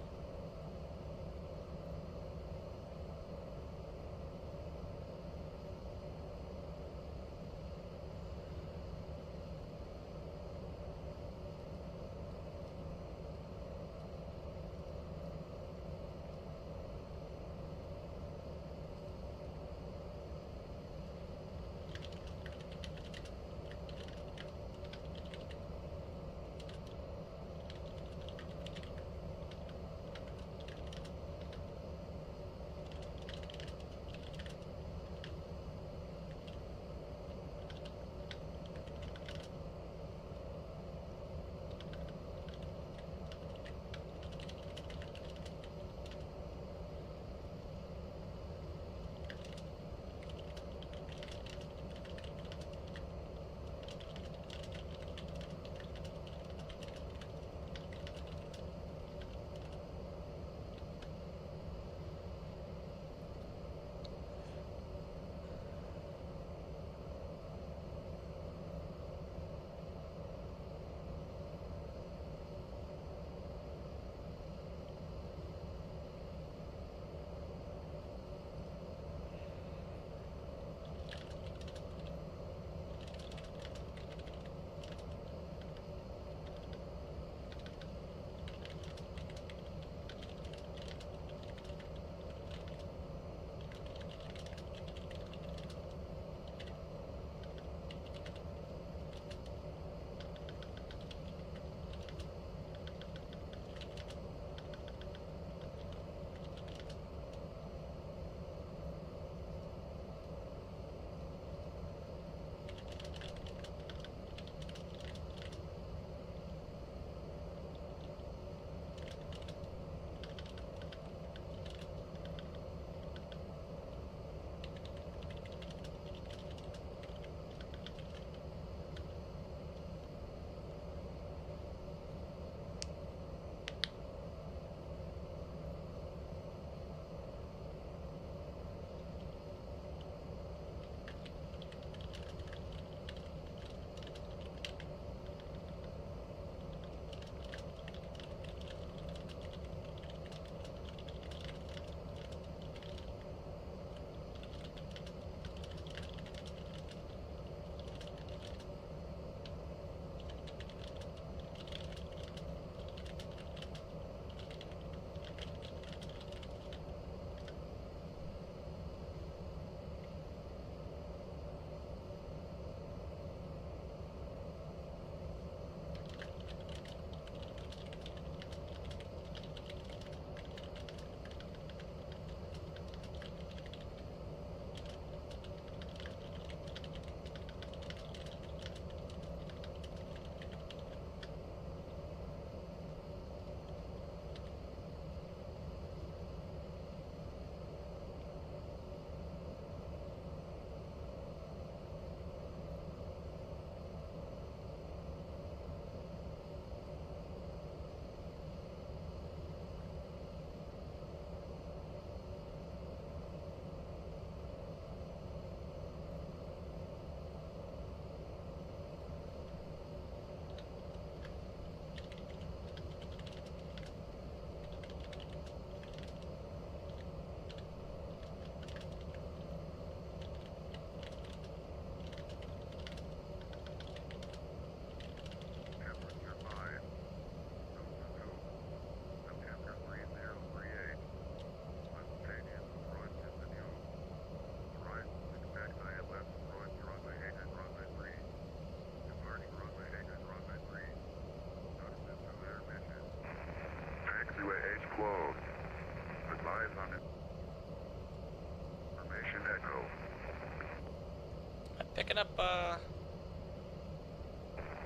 picking up,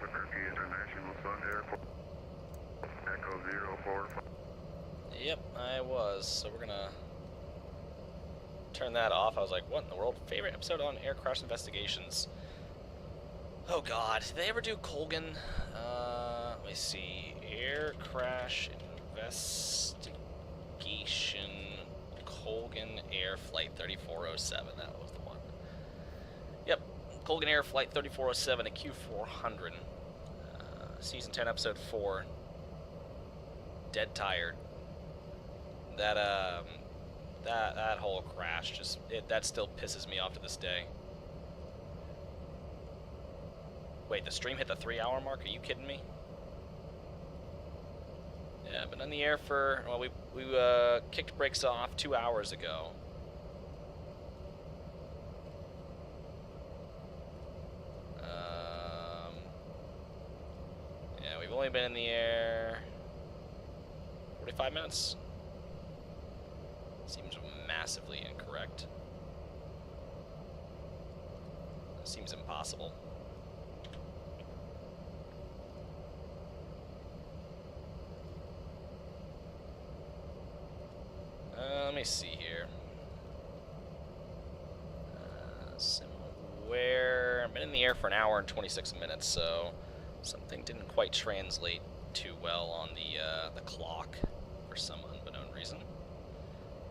Turkey International Sun Airport. Echo 045. Yep, I was. So we're gonna turn that off. I was like, what in the world? Favorite episode on air crash investigations. Oh god, did they ever do Colgan? Let me see. Air crash investigation. Colgan Air Flight 3407. That was the one. Yep, Colgan Air Flight 3407 at Q400. Season 10, episode 4. Dead tired. That that whole crash that still pisses me off to this day. Wait, the stream hit the 3-hour mark? Are you kidding me? Yeah, been in the air for, well, we kicked brakes off 2 hours ago. Yeah, we've only been in the air 45 minutes. Seems massively incorrect. Seems impossible. Let me see here. Somewhere. I've been in the air for an hour and 26 minutes, so something didn't quite translate too well on the clock for some unbeknown reason.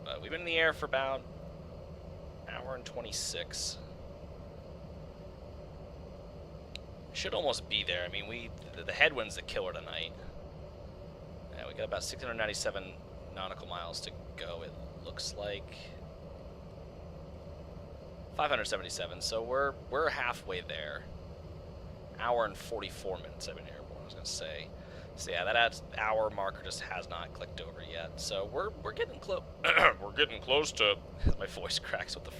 But we've been in the air for about an hour and 26. Should almost be there. I mean, the headwind's the killer tonight. Yeah, we got about 697 nautical miles to go. It looks like 577. So we're halfway there. Hour and 44 minutes I've been airborne, I was gonna say. So yeah, that hour marker just has not clicked over yet. So we're getting close. We're getting close to. My voice cracks. What the?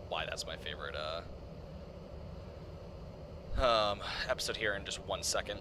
Why that's my favorite episode here in just 1 second.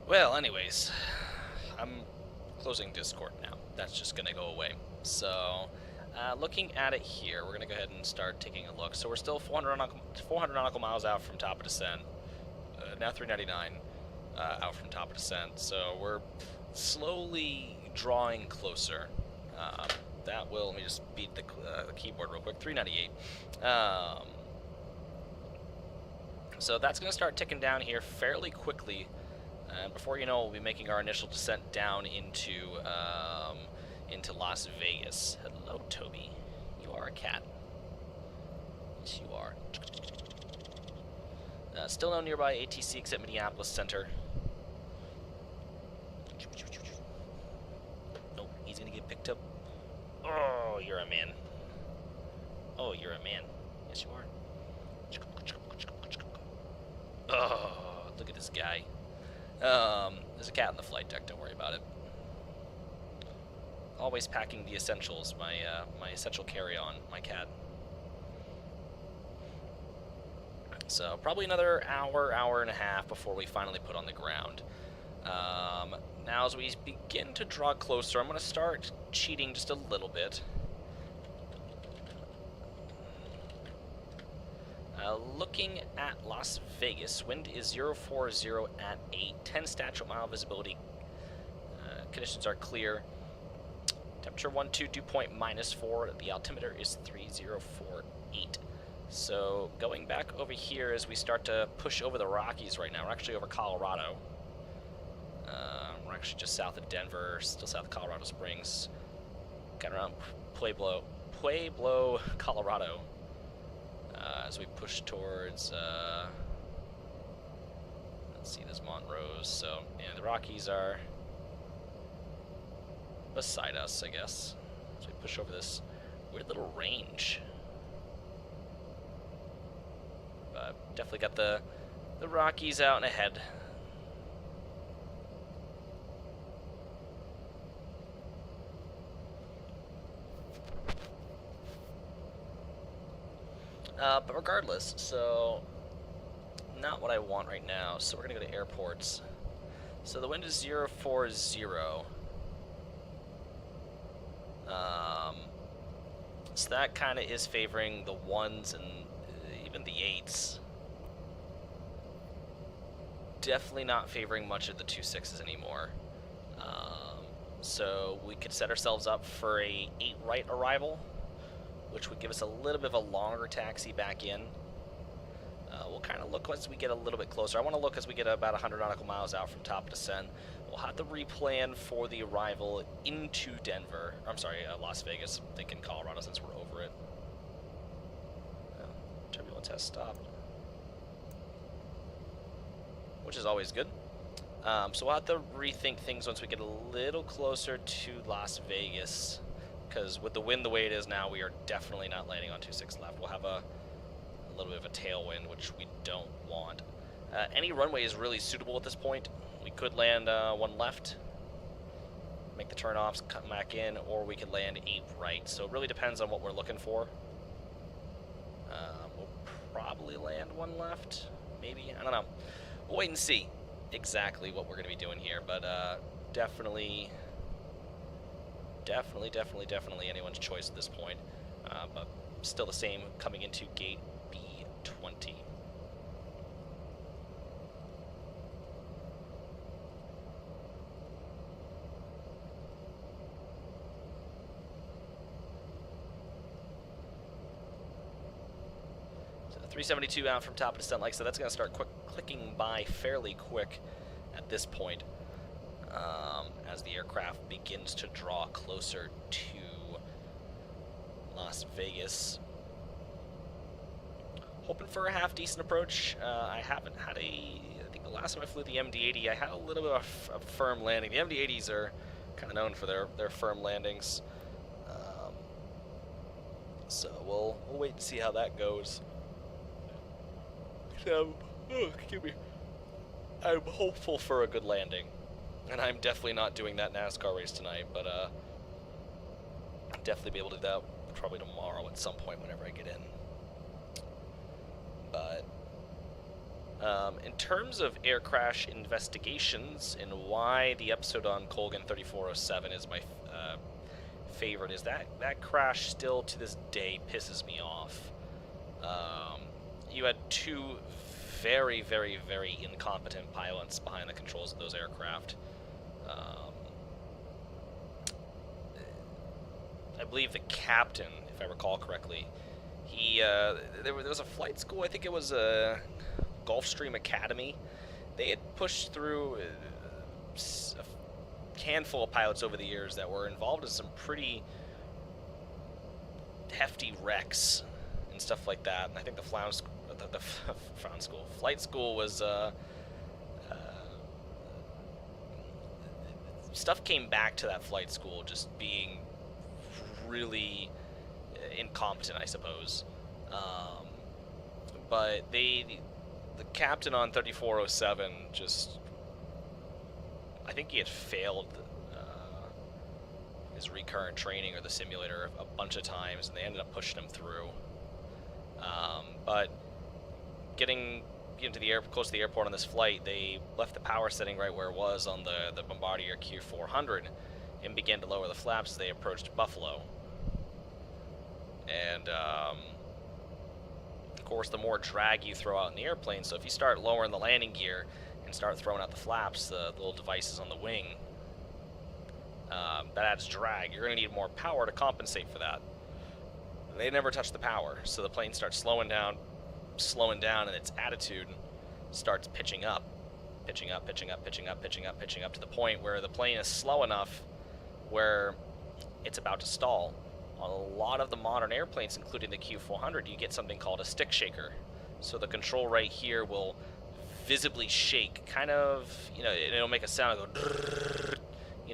Well, anyways, I'm closing Discord now. That's just going to go away. So, looking at it here, we're going to go ahead and start taking a look. So we're still 400 nautical miles out from top of descent. Now 399 out from top of descent. So we're slowly drawing closer. That will, let me just beat the keyboard real quick, 398. So that's going to start ticking down here fairly quickly. And before you know, we'll be making our initial descent down into Las Vegas. Hello, Toby. You are a cat. Yes, you are. Still no nearby ATC except Minneapolis Center. Nope, he's gonna get picked up. Oh, you're a man. Oh, you're a man. Yes, you are. Oh, look at this guy. There's a cat in the flight deck. Don't worry about it. Always packing the essentials. My essential carry-on. My cat. So probably another hour and a half before we finally put on the ground. Now as we begin to draw closer, I'm going to start cheating just a little bit. Looking at Las Vegas, wind is 040 at 8, 10 statute mile visibility. Conditions are clear. Temperature 12, dew point -4. The altimeter is 3048. So going back over here as we start to push over the Rockies right now. We're actually over Colorado. We're actually just south of Denver, still south of Colorado Springs. Kind of around Pueblo, Colorado. As we push towards, let's see, this Montrose. So, yeah, the Rockies are beside us, I guess. As we push over this weird little range. But definitely got the Rockies out and ahead. But regardless, so not what I want right now. So we're gonna go to airports. So the wind is 040. So that kind of is favoring the 1s and even the 8s. Definitely not favoring much of the 26s anymore. So we could set ourselves up for a 8 right arrival, which would give us a little bit of a longer taxi back in. We'll kind of look as we get a little bit closer. I want to look as we get about 100 nautical miles out from top of descent. We'll have to replan for the arrival into Denver. I'm sorry, Las Vegas. I'm thinking Colorado since we're over it. Turbulence has stopped, which is always good. So we'll have to rethink things once we get a little closer to Las Vegas. Because with the wind the way it is now, we are definitely not landing on 26 left. We'll have a little bit of a tailwind, which we don't want. Any runway is really suitable at this point. We could land 1 left, make the turnoffs, come back in, or we could land 8 right. So it really depends on what we're looking for. We'll probably land 1 left, maybe. I don't know. We'll wait and see exactly what we're going to be doing here. But definitely anyone's choice at this point. But still the same coming into gate B20. So 372 out from top of descent, like so that's going to start clicking by fairly quick at this point. As the aircraft begins to draw closer to Las Vegas. Hoping for a half-decent approach. I haven't had I think the last time I flew the MD80, I had a little bit of a firm landing. The MD80s are kind of known for their firm landings. So we'll wait and see how that goes. So, excuse me. I'm hopeful for a good landing. And I'm definitely not doing that NASCAR race tonight, but I'll definitely be able to do that probably tomorrow at some point whenever I get in. But In terms of air crash investigations and why the episode on Colgan 3407 is my favorite, is that crash still to this day pisses me off. You had two very, very, very incompetent pilots behind the controls of those aircraft. I believe the captain, if I recall correctly, he there was a flight school, I think it was Gulfstream Academy. They had pushed through a handful of pilots over the years that were involved in some pretty hefty wrecks and stuff like that. And I think the flight school was stuff came back to that flight school just being really incompetent, I suppose. But the captain on 3407 just, I think he had failed his recurrent training or the simulator a bunch of times, and they ended up pushing him through. But getting into the close to the airport on this flight, they left the power setting right where it was on the Bombardier Q400 and began to lower the flaps as they approached Buffalo. And of course, the more drag you throw out in the airplane, so if you start lowering the landing gear and start throwing out the flaps, the little devices on the wing, that adds drag. You're going to need more power to compensate for that. They never touch the power, so the plane starts slowing down, and its attitude starts pitching up to the point where the plane is slow enough where it's about to stall. On a lot of the modern airplanes, including the Q400, you get something called a stick shaker. So the control right here will visibly shake, kind of, it'll make a sound, go,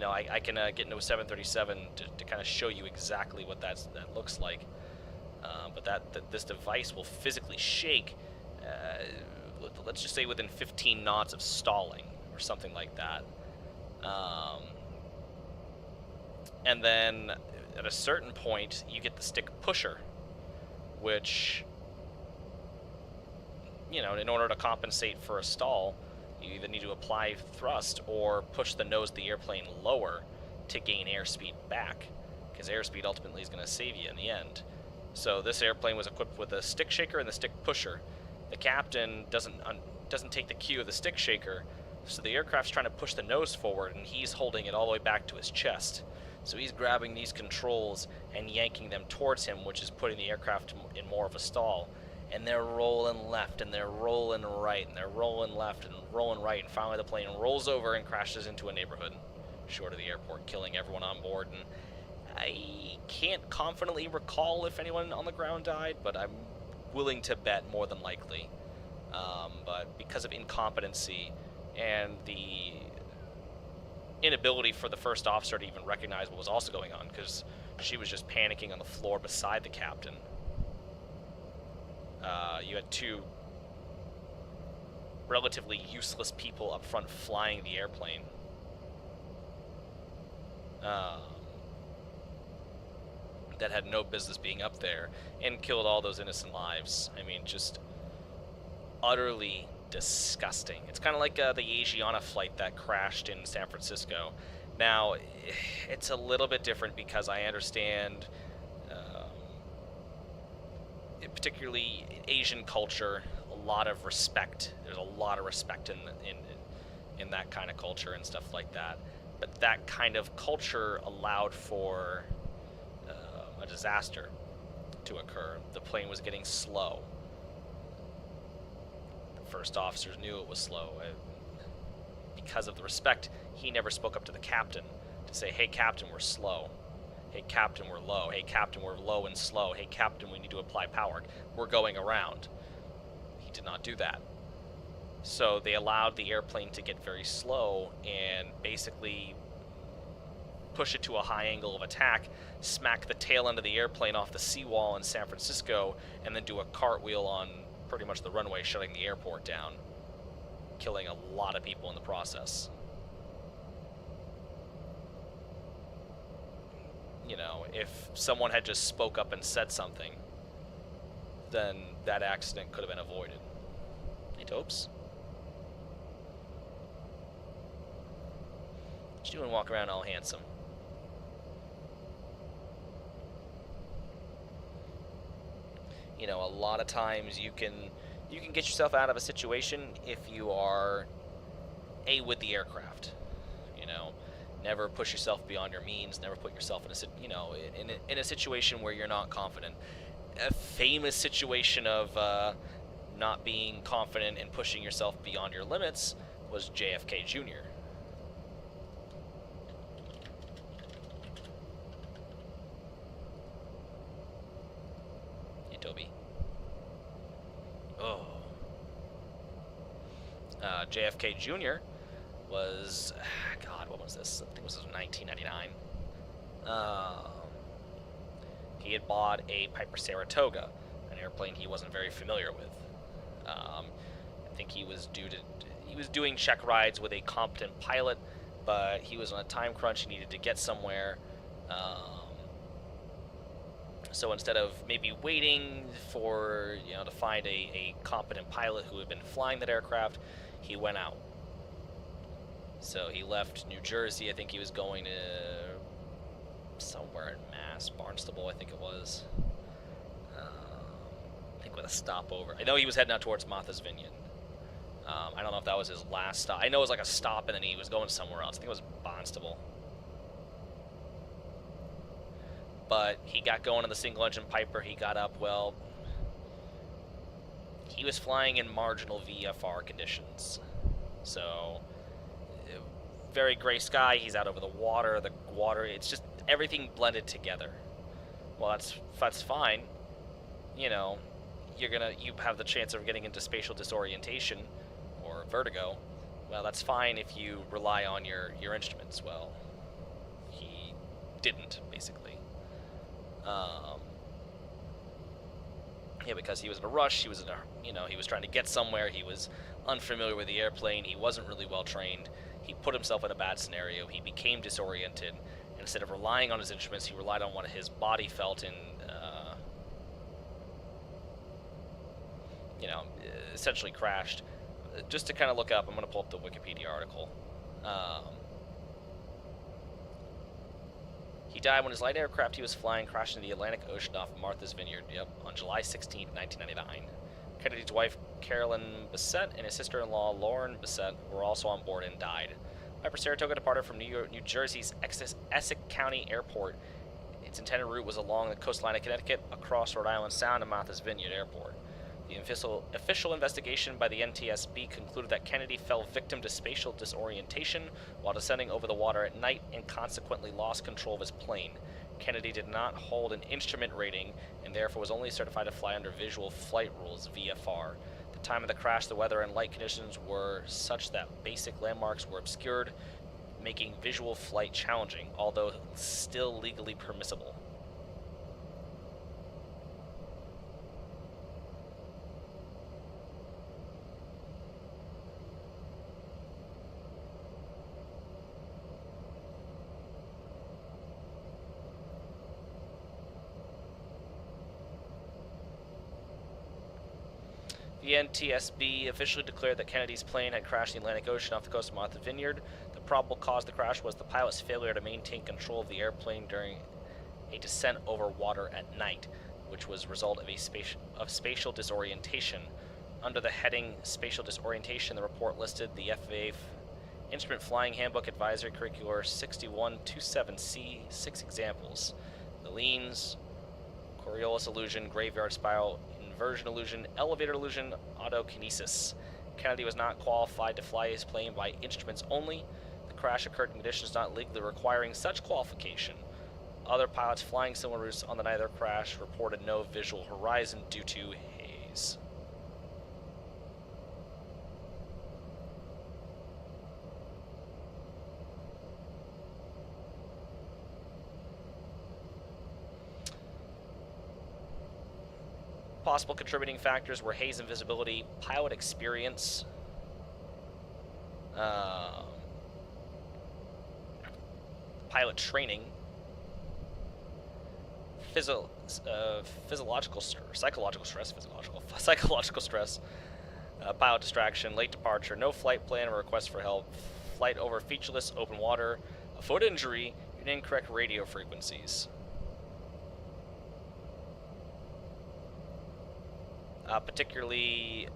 I can get into a 737 to kind of show you exactly what that looks like. But this device will physically shake, let's just say within 15 knots of stalling, or something like that. And then at a certain point, you get the stick pusher, which, in order to compensate for a stall, you either need to apply thrust or push the nose of the airplane lower to gain airspeed back, because airspeed ultimately is going to save you in the end. So this airplane was equipped with a stick shaker and the stick pusher. The captain doesn't take the cue of the stick shaker, so the aircraft's trying to push the nose forward, and he's holding it all the way back to his chest. So he's grabbing these controls and yanking them towards him, which is putting the aircraft in more of a stall. And they're rolling left, and they're rolling right, and they're rolling left and rolling right, and finally the plane rolls over and crashes into a neighborhood short of the airport, killing everyone on board. And I can't confidently recall if anyone on the ground died, but I'm willing to bet more than likely. But because of incompetency and the inability for the first officer to even recognize what was also going on, because she was just panicking on the floor beside the captain. You had two relatively useless people up front flying the airplane. That had no business being up there and killed all those innocent lives. I mean, just utterly disgusting. It's kind of like the Asiana flight that crashed in San Francisco. Now, it's a little bit different because I understand, particularly Asian culture, a lot of respect. There's a lot of respect in that kind of culture and stuff like that. But that kind of culture allowed for a disaster to occur. The plane was getting slow. The first officers knew it was slow. Because of the respect, he never spoke up to the captain to say, "Hey, captain, we're slow. Hey, captain, we're low. Hey, captain, we're low and slow. Hey, captain, we need to apply power. We're going around." He did not do that. So they allowed the airplane to get very slow and basically push it to a high angle of attack, smack the tail end of the airplane off the seawall in San Francisco, and then do a cartwheel on pretty much the runway, shutting the airport down, killing a lot of people in the process. If someone had just spoke up and said something, then that accident could have been avoided. Hey, Topes. What you doing walk around all handsome? You know, a lot of times you can get yourself out of a situation if you are with the aircraft. You know, never push yourself beyond your means. Never put yourself in a situation where you're not confident. A famous situation of not being confident and pushing yourself beyond your limits was JFK Jr. Hey, Toby. Oh. JFK Jr. was, God, what was this? I think it was 1999. He had bought a Piper Saratoga, an airplane he wasn't very familiar with. I think he was doing check rides with a competent pilot, but he was on a time crunch. He needed to get somewhere. So instead of maybe waiting for, to find a competent pilot who had been flying that aircraft, he went out. So he left New Jersey. I think he was going to somewhere in Mass, Barnstable, I think it was. I think with a stopover. I know he was heading out towards Martha's Vineyard. I don't know if that was his last stop. I know it was like a stop and then he was going somewhere else. I think it was Barnstable. But he got going on the single-engine Piper. He got up, well, he was flying in marginal VFR conditions. So, very gray sky. He's out over the water. It's just everything blended together. Well, that's fine. You know, you have the chance of getting into spatial disorientation or vertigo. Well, that's fine if you rely on your instruments. Well, he didn't, basically. Yeah, because he was in a rush. He was he was trying to get somewhere. He was unfamiliar with the airplane. He wasn't really well trained. He put himself in a bad scenario. He became disoriented. And instead of relying on his instruments, he relied on what his body felt and, essentially crashed. Just to kind of look up, I'm going to pull up the Wikipedia article. He died when his light aircraft he was flying crashed into the Atlantic Ocean off Martha's Vineyard, on July 16, 1999. Kennedy's wife, Carolyn Bessette, and his sister-in-law, Lauren Bessette, were also on board and died. Piper Saratoga departed from New Jersey's Essex County Airport. Its intended route was along the coastline of Connecticut, across Rhode Island Sound, and Martha's Vineyard Airport. The official investigation by the NTSB concluded that Kennedy fell victim to spatial disorientation while descending over the water at night and consequently lost control of his plane. Kennedy did not hold an instrument rating and therefore was only certified to fly under Visual Flight Rules, VFR. At the time of the crash, the weather and light conditions were such that basic landmarks were obscured, making visual flight challenging, although still legally permissible. The NTSB officially declared that Kennedy's plane had crashed in the Atlantic Ocean off the coast of Martha's Vineyard. The probable cause of the crash was the pilot's failure to maintain control of the airplane during a descent over water at night, which was a result of spatial disorientation. Under the heading Spatial Disorientation, the report listed the FAA Instrument Flying Handbook Advisory Curricular 6127C 6 examples: the leans, Coriolis illusion, graveyard spiral, inversion illusion, elevator illusion, autokinesis. Kennedy was not qualified to fly his plane by instruments only. The crash occurred in conditions not legally requiring such qualification. Other pilots flying similar routes on the night of their crash reported no visual horizon due to haze. Possible contributing factors were haze and visibility, pilot experience, pilot training, psychological stress, Pilot distraction, late departure, no flight plan or request for help, flight over featureless open water, a foot injury, and incorrect radio frequencies. Particularly,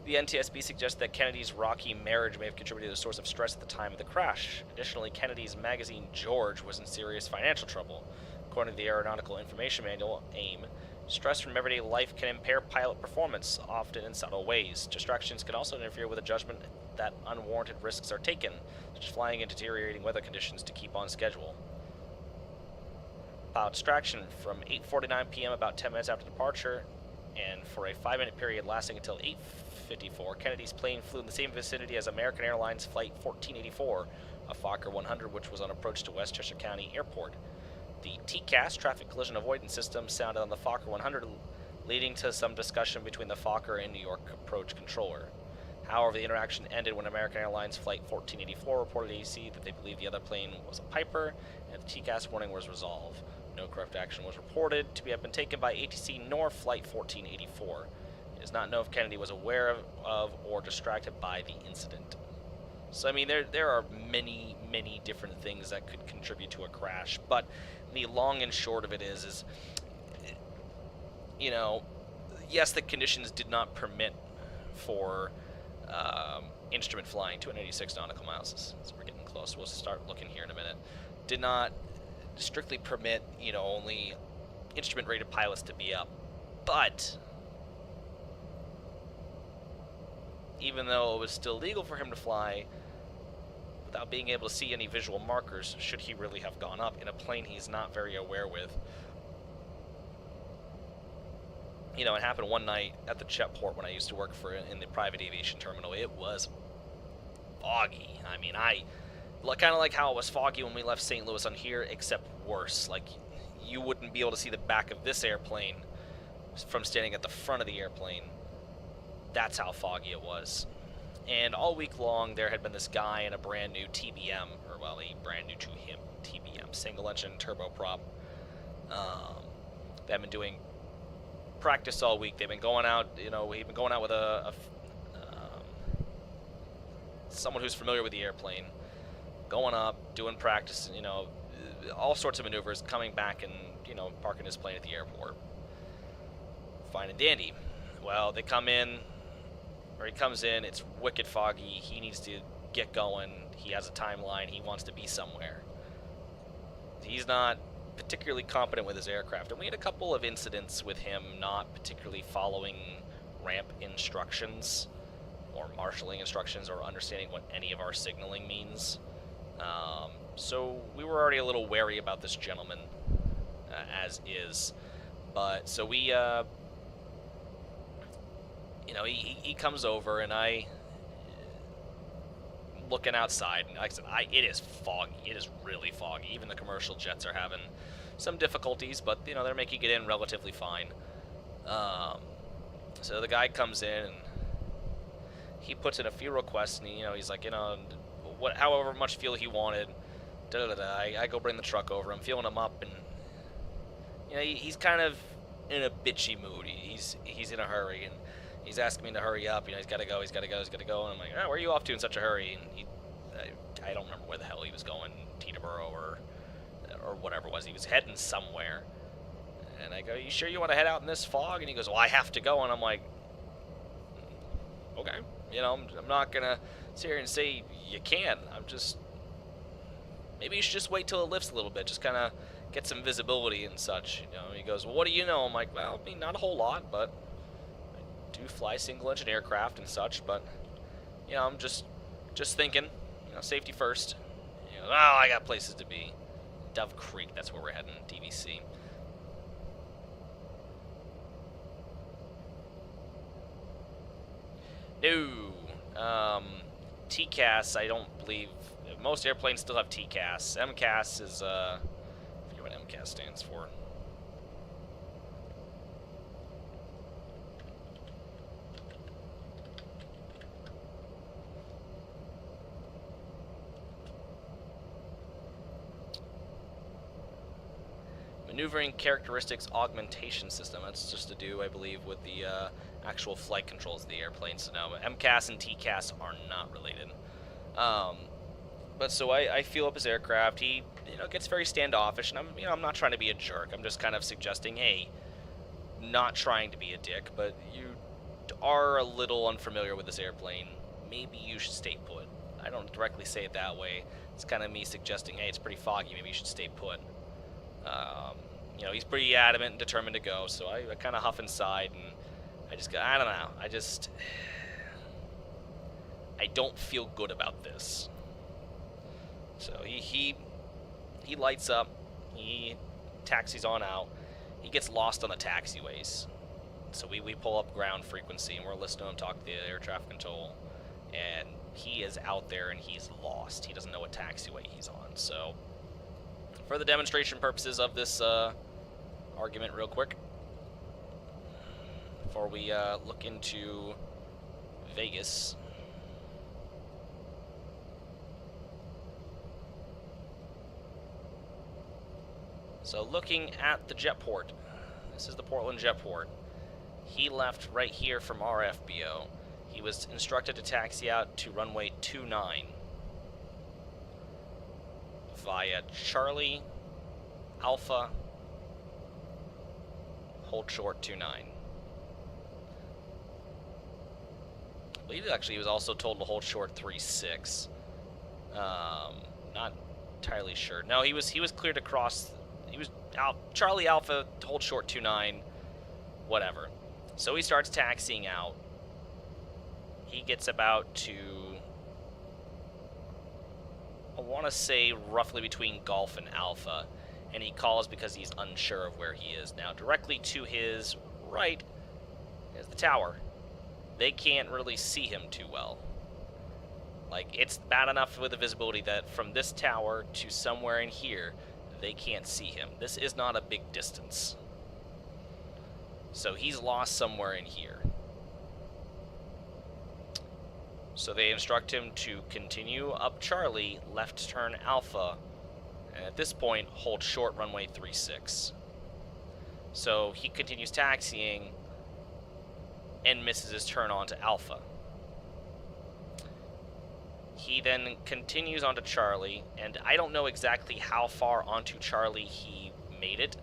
the NTSB suggests that Kennedy's rocky marriage may have contributed to the source of stress at the time of the crash. Additionally, Kennedy's magazine George was in serious financial trouble. According to the Aeronautical Information Manual, AIM, stress from everyday life can impair pilot performance, often in subtle ways. Distractions can also interfere with a judgment that unwarranted risks are taken, such as flying in deteriorating weather conditions to keep on schedule. Pilot distraction from 8:49 p.m. about 10 minutes after departure, and for a 5-minute period lasting until 8:54, Kennedy's plane flew in the same vicinity as American Airlines Flight 1484, a Fokker 100, which was on approach to Westchester County Airport. The TCAS, Traffic Collision Avoidance System, sounded on the Fokker 100, leading to some discussion between the Fokker and New York approach controller. However, the interaction ended when American Airlines Flight 1484 reported to AC that they believed the other plane was a Piper, and the TCAS warning was resolved. No corrective action was reported to have been taken by ATC nor Flight 1484. It is not known if Kennedy was aware of or distracted by the incident. So, I mean, there are many, many different things that could contribute to a crash, but the long and short of it is, you know, yes, the conditions did not permit for instrument flying, 286 nautical miles, so we're getting close. We'll start looking here in a minute. Did not strictly permit, you know, only instrument-rated pilots to be up, but even though it was still legal for him to fly without being able to see any visual markers, should he really have gone up in a plane he's not very aware with. You know, it happened one night at the Jetport when I used to work in the private aviation terminal. It was foggy. I mean, kind of like how it was foggy when we left St. Louis on here, except worse. Like, you wouldn't be able to see the back of this airplane from standing at the front of the airplane. That's how foggy it was. And all week long, there had been this guy in a brand new TBM, or, well, a brand new to him TBM, single engine turboprop. They've been doing practice all week. They've been going out, you know, we've been going out with someone who's familiar with the airplane, going up, doing practice, you know, all sorts of maneuvers, coming back and, you know, parking his plane at the airport. Fine and dandy. Well, they come in, or he comes in, it's wicked foggy, he needs to get going, he has a timeline, he wants to be somewhere. He's not particularly competent with his aircraft, and we had a couple of incidents with him not particularly following ramp instructions, or marshalling instructions, or understanding what any of our signaling means. So we were already a little wary about this gentleman, as is. But, so we, you know, he comes over, and looking outside, and like I said, it is foggy. It is really foggy. Even the commercial jets are having some difficulties, but, you know, they're making it in relatively fine. So the guy comes in, and he puts in a few requests, and you know, he's like, you know, however much fuel he wanted, I go bring the truck over. I'm fueling him up, and you know, he's kind of in a bitchy mood. He's in a hurry, and he's asking me to hurry up. You know, he's got to go. And I'm like, oh, where are you off to in such a hurry? And I don't remember where the hell he was going, Teterboro or whatever it was. He was heading somewhere. And I go, you sure you want to head out in this fog? And he goes, well, I have to go. And I'm like, okay. You know, I'm not going to sit here and say you can. I'm just, maybe you should just wait till it lifts a little bit. Just kind of get some visibility and such. You know, he goes, well, what do you know? I'm like, well, I mean, not a whole lot, but I do fly single-engine aircraft and such. But, you know, I'm just thinking, you know, safety first. You know, oh, I got places to be. Dove Creek, that's where we're heading, DVC. No. TCAS, I don't believe. Most airplanes still have TCAS. MCAS is, I forget what MCAS stands for. Maneuvering characteristics augmentation system. That's just to do, I believe, with the actual flight controls of the airplane. So no, MCAS and TCAS are not related. But so I fuel up his aircraft. He, gets very standoffish, and I'm not trying to be a jerk. I'm just kind of suggesting, hey, not trying to be a dick, but you are a little unfamiliar with this airplane. Maybe you should stay put. I don't directly say it that way. It's kind of me suggesting, hey, it's pretty foggy. Maybe you should stay put. He's pretty adamant and determined to go, so I kind of huff inside, and I don't know. I don't feel good about this. So he lights up. He taxis on out. He gets lost on the taxiways. So we pull up ground frequency, and we're listening to him talk to the air traffic control, and he is out there, and he's lost. He doesn't know what taxiway he's on. So for the demonstration purposes of this argument real quick, before we look into Vegas. So looking at the jetport, this is the Portland jetport. He left right here from our FBO. He was instructed to taxi out to runway 29 via Charlie, Alpha, hold short 29. I believe actually he was also told to hold short 36. Not entirely sure. No, he was cleared to cross. He was out. Charlie Alpha, hold short 29, whatever. So he starts taxiing out. He gets about to, I want to say, roughly between Golf and Alpha, and he calls because he's unsure of where he is. Now, directly to his right is the tower. They can't really see him too well. Like, it's bad enough with the visibility that from this tower to somewhere in here, they can't see him. This is not a big distance. So he's lost somewhere in here. So they instruct him to continue up Charlie, left turn Alpha, and at this point, hold short runway 36. So he continues taxiing and misses his turn onto Alpha. He then continues onto Charlie, and I don't know exactly how far onto Charlie he made it,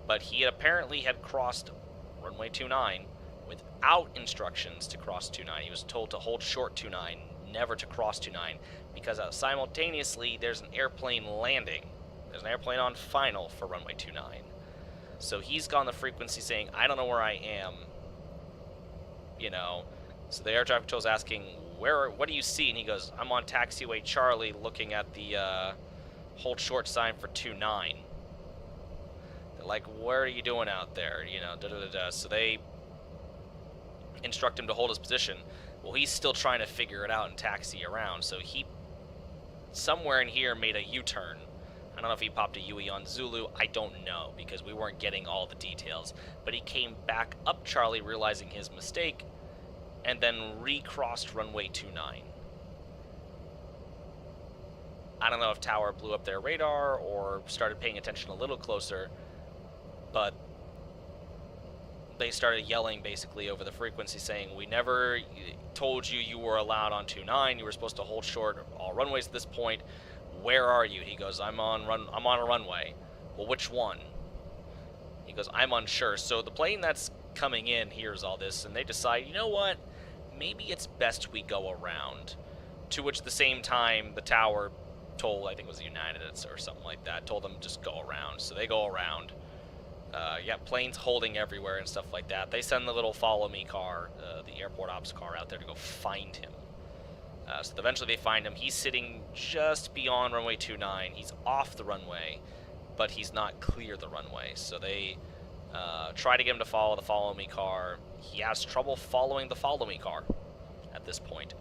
but he apparently had crossed runway 29 without instructions to cross 29. He was told to hold short 29, never to cross 29, because simultaneously there's an airplane landing. There's an airplane on final for runway 29. So he's gone the frequency saying, I don't know where I am. So the air traffic control is asking, what do you see? And he goes, I'm on taxiway Charlie looking at the hold short sign for 29. They're like, what are you doing out there? So they instruct him to hold his position. Well, he's still trying to figure it out and taxi around. So he, somewhere in here, made a U-turn. I don't know if he popped a UE on Zulu. I don't know, because we weren't getting all the details. But he came back up Charlie, realizing his mistake, and then recrossed runway 29. I don't know if Tower blew up their radar or started paying attention a little closer, but they started yelling basically over the frequency saying, we never told you you were allowed on 29. You were supposed to hold short all runways at this point. Where are you? He goes, I'm on a runway. Well, which one? He goes, I'm unsure. So the plane that's coming in hears all this, and they decide, you know what? Maybe it's best we go around. To which, at the same time, the tower told, I think it was United or something like that, told them just go around. So they go around. Planes holding everywhere and stuff like that. They send the little follow me car, the airport ops car, out there to go find him. So eventually they find him. He's sitting just beyond runway 29. He's off the runway, but he's not clear the runway. So they try to get him to follow the follow me car. He has trouble following the follow me car at this point.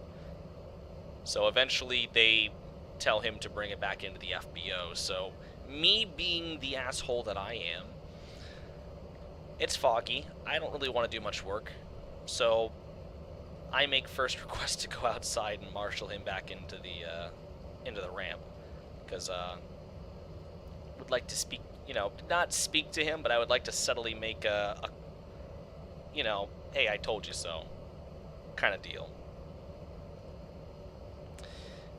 So eventually they tell him to bring it back into the FBO. So me being the asshole that I am, it's foggy. I don't really want to do much work. So I make first request to go outside and marshal him back into the ramp, because would like to speak you know, not speak to him, but I would like to subtly make a you know, hey, I told you so kind of deal.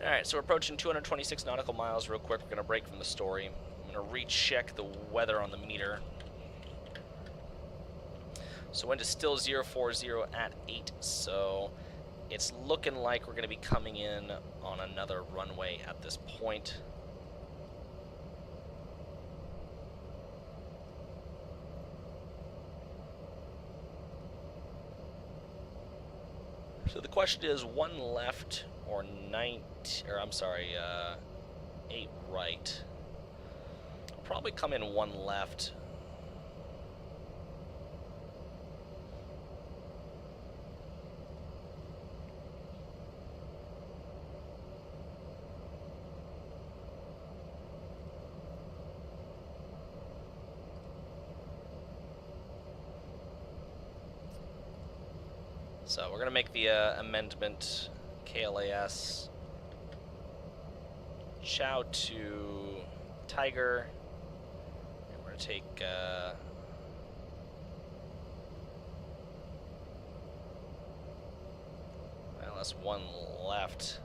Alright, so we're approaching 226 nautical miles real quick. We're going to break from the story. I'm going to recheck the weather on the meter. So wind is still 040 at 8, so it's looking like we're going to be coming in on another runway at this point. So the question is, 1 left or 8 right. I'll probably come in 1 left. So we're going to make the amendment KLAS chow to Tiger, and we're going to take well, that's 1 left.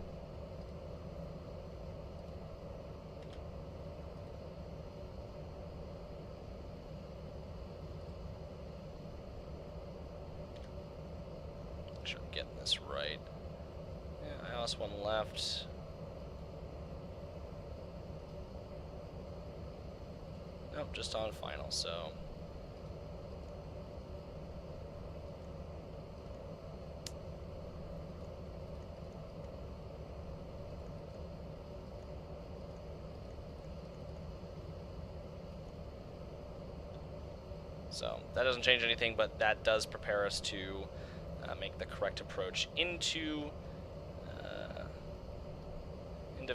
Make sure I'm getting this right. Yeah, I lost 1 left. Nope, just on final, so. So that doesn't change anything, but that does prepare us to make the correct approach into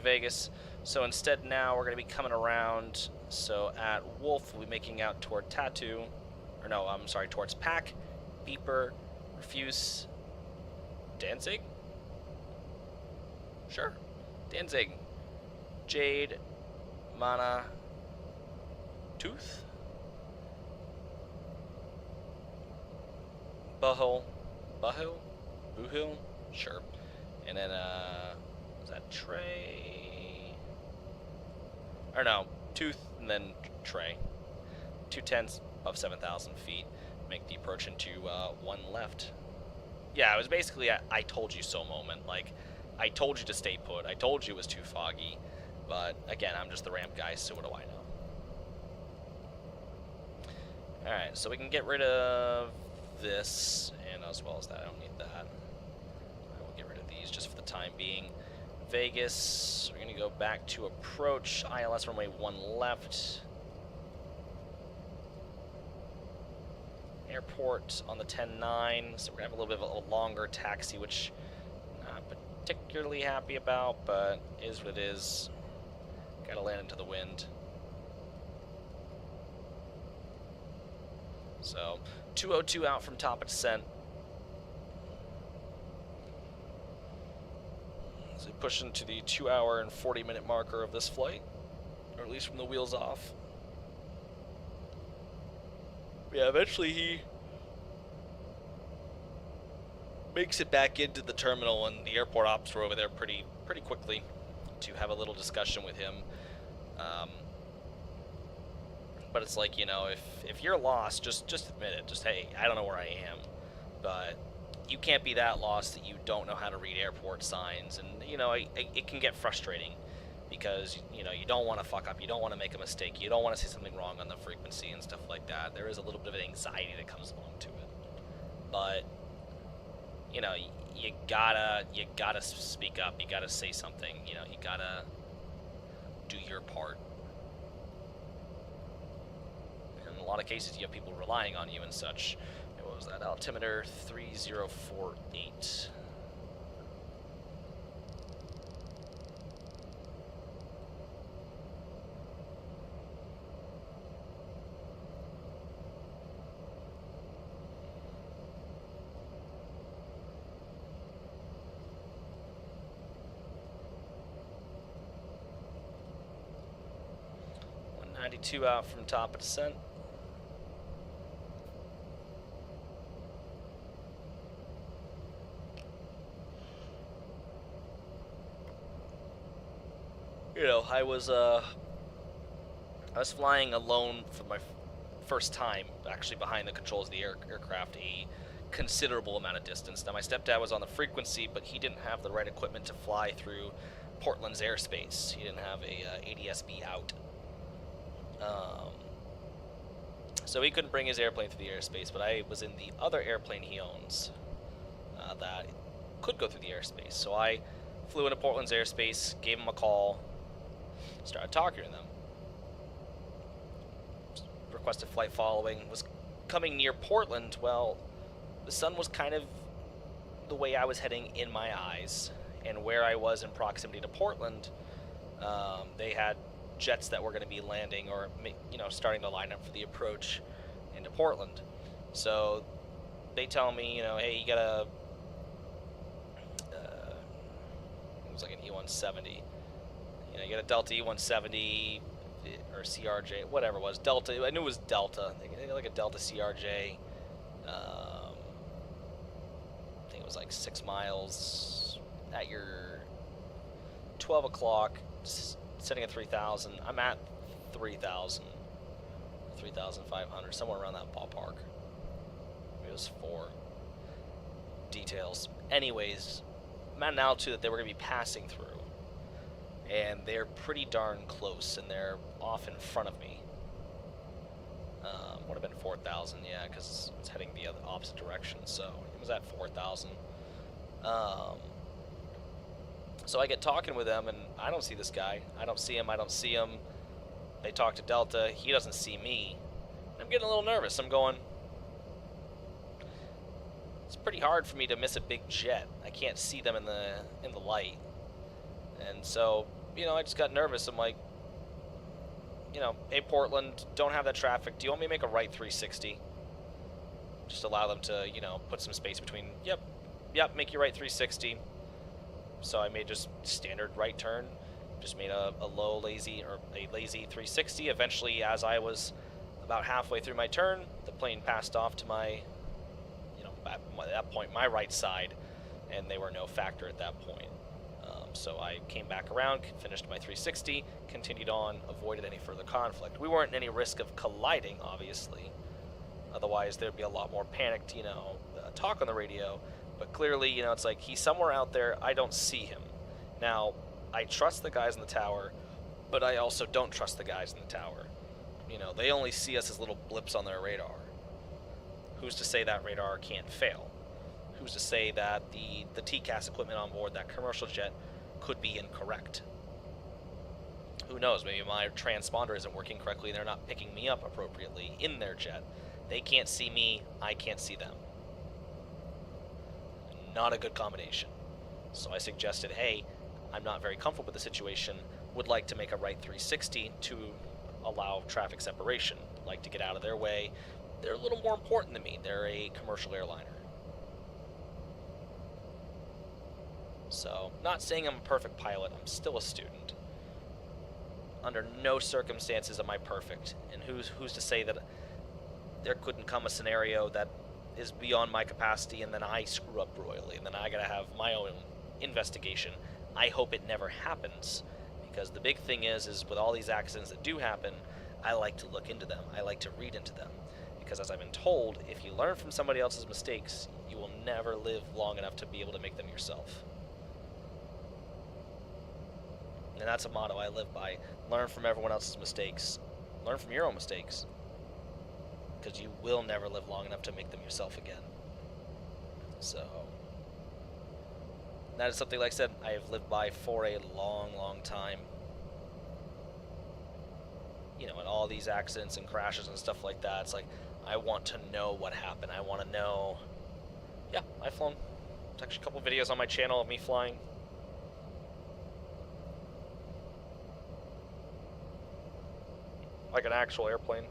Vegas. So instead now we're going to be coming around. So at Wolf we'll be making out toward Tattoo, or no, I'm sorry, towards Pack, Beeper, Refuse, Danzig? Sure. Danzig, Jade, Mana, Tooth, Buhil, Buhil, sure. And then, is that Trey? Or no, Tooth and then Trey. 210s above 7,000 feet. Make the approach into 1 left. Yeah, it was basically a I told you so moment. Like, I told you to stay put. I told you it was too foggy. But, again, I'm just the ramp guy, so what do I know? Alright, so we can get rid of this, and as well as that, I don't need that. I will get rid of these just for the time being. Vegas, we're going to go back to approach. ILS runway 1 left. Airport on the 10-9, so we're going to have a little bit of a longer taxi, which I'm not particularly happy about, but is what it is. Got to land into the wind. So, 202 out from top of descent. So pushing to the 2-hour and 40-minute marker of this flight, or at least from the wheels off. Yeah, eventually he makes it back into the terminal, and the airport ops were over there pretty quickly to have a little discussion with him. But it's like, you know, if you're lost, just admit it. Just, hey, I don't know where I am. But you can't be that lost that you don't know how to read airport signs. And, you know, it can get frustrating because, you know, you don't want to fuck up. You don't want to make a mistake. You don't want to say something wrong on the frequency and stuff like that. There is a little bit of anxiety that comes along to it. But, you know, you gotta speak up. You gotta say something. You know, you gotta do your part. In a lot of cases, you have people relying on you and such. What was that? Altimeter 3048. 92 out from top of descent. You know, I was flying alone for my first time, actually behind the controls of the aircraft, a considerable amount of distance. Now, my stepdad was on the frequency, but he didn't have the right equipment to fly through Portland's airspace. He didn't have a ADS-B out. So he couldn't bring his airplane through the airspace, but I was in the other airplane he owns that could go through the airspace. So I flew into Portland's airspace, gave him a call, started talking to them. Requested flight following, was coming near Portland. Well, the sun was kind of the way I was heading in my eyes, and where I was in proximity to Portland, they had jets that were going to be landing or, you know, starting to line up for the approach into Portland. So they tell me, you know, hey, you got a it was like an E-170. You know, you got a Delta E-170 or CRJ, whatever it was, Delta. I knew it was Delta. I like a Delta CRJ. I think it was like 6 miles at your 12 o'clock, setting at 3,000. I'm at 3,000, 3,500, somewhere around that ballpark. Maybe it was 4. Details. Anyways, I'm at an altitude that they were going to be passing through. And they're pretty darn close, and they're off in front of me. Would have been 4,000, yeah, because it's heading the opposite direction, so it was at 4,000. So I get talking with them, and I don't see this guy. I don't see him. They talk to Delta. He doesn't see me. I'm getting a little nervous. I'm going, it's pretty hard for me to miss a big jet. I can't see them in the light. And so, you know, I just got nervous. I'm like, you know, hey, Portland, don't have that traffic. Do you want me to make a right 360? Just allow them to, you know, put some space between. Yep, make your right 360. So I made just standard right turn. Just made a lazy 360. Eventually, as I was about halfway through my turn, the plane passed off to my, you know, at that point, my right side, and they were no factor at that point. So I came back around, finished my 360, continued on, avoided any further conflict. We weren't in any risk of colliding, obviously. Otherwise, there'd be a lot more panicked, you know, talk on the radio. But clearly, you know, it's like, he's somewhere out there, I don't see him. Now, I trust the guys in the tower, but I also don't trust the guys in the tower. You know, they only see us as little blips on their radar. Who's to say that radar can't fail? Who's to say that the TCAS equipment on board that commercial jet could be incorrect? Who knows? Maybe my transponder isn't working correctly and they're not picking me up appropriately in their jet. They can't see me, I can't see them. Not a good combination. So I suggested, hey, I'm not very comfortable with the situation, would like to make a right 360 to allow traffic separation, like to get out of their way. They're a little more important than me. They're a commercial airliner. So, not saying I'm a perfect pilot, I'm still a student. Under no circumstances am I perfect, and who's to say that there couldn't come a scenario that is beyond my capacity and then I screw up royally, and then I gotta have my own investigation. I hope it never happens, because the big thing is with all these accidents that do happen, I like to look into them, I like to read into them, because as I've been told, if you learn from somebody else's mistakes, you will never live long enough to be able to make them yourself. And that's a motto I live by. Learn from everyone else's mistakes. Learn from your own mistakes. Because you will never live long enough to make them yourself again. So, that is something, like I said, I have lived by for a long, long time. You know, and all these accidents and crashes and stuff like that, it's like, I want to know what happened. I want to know. Yeah, I've flown. There's actually a couple videos on my channel of me flying. Like an actual airplane.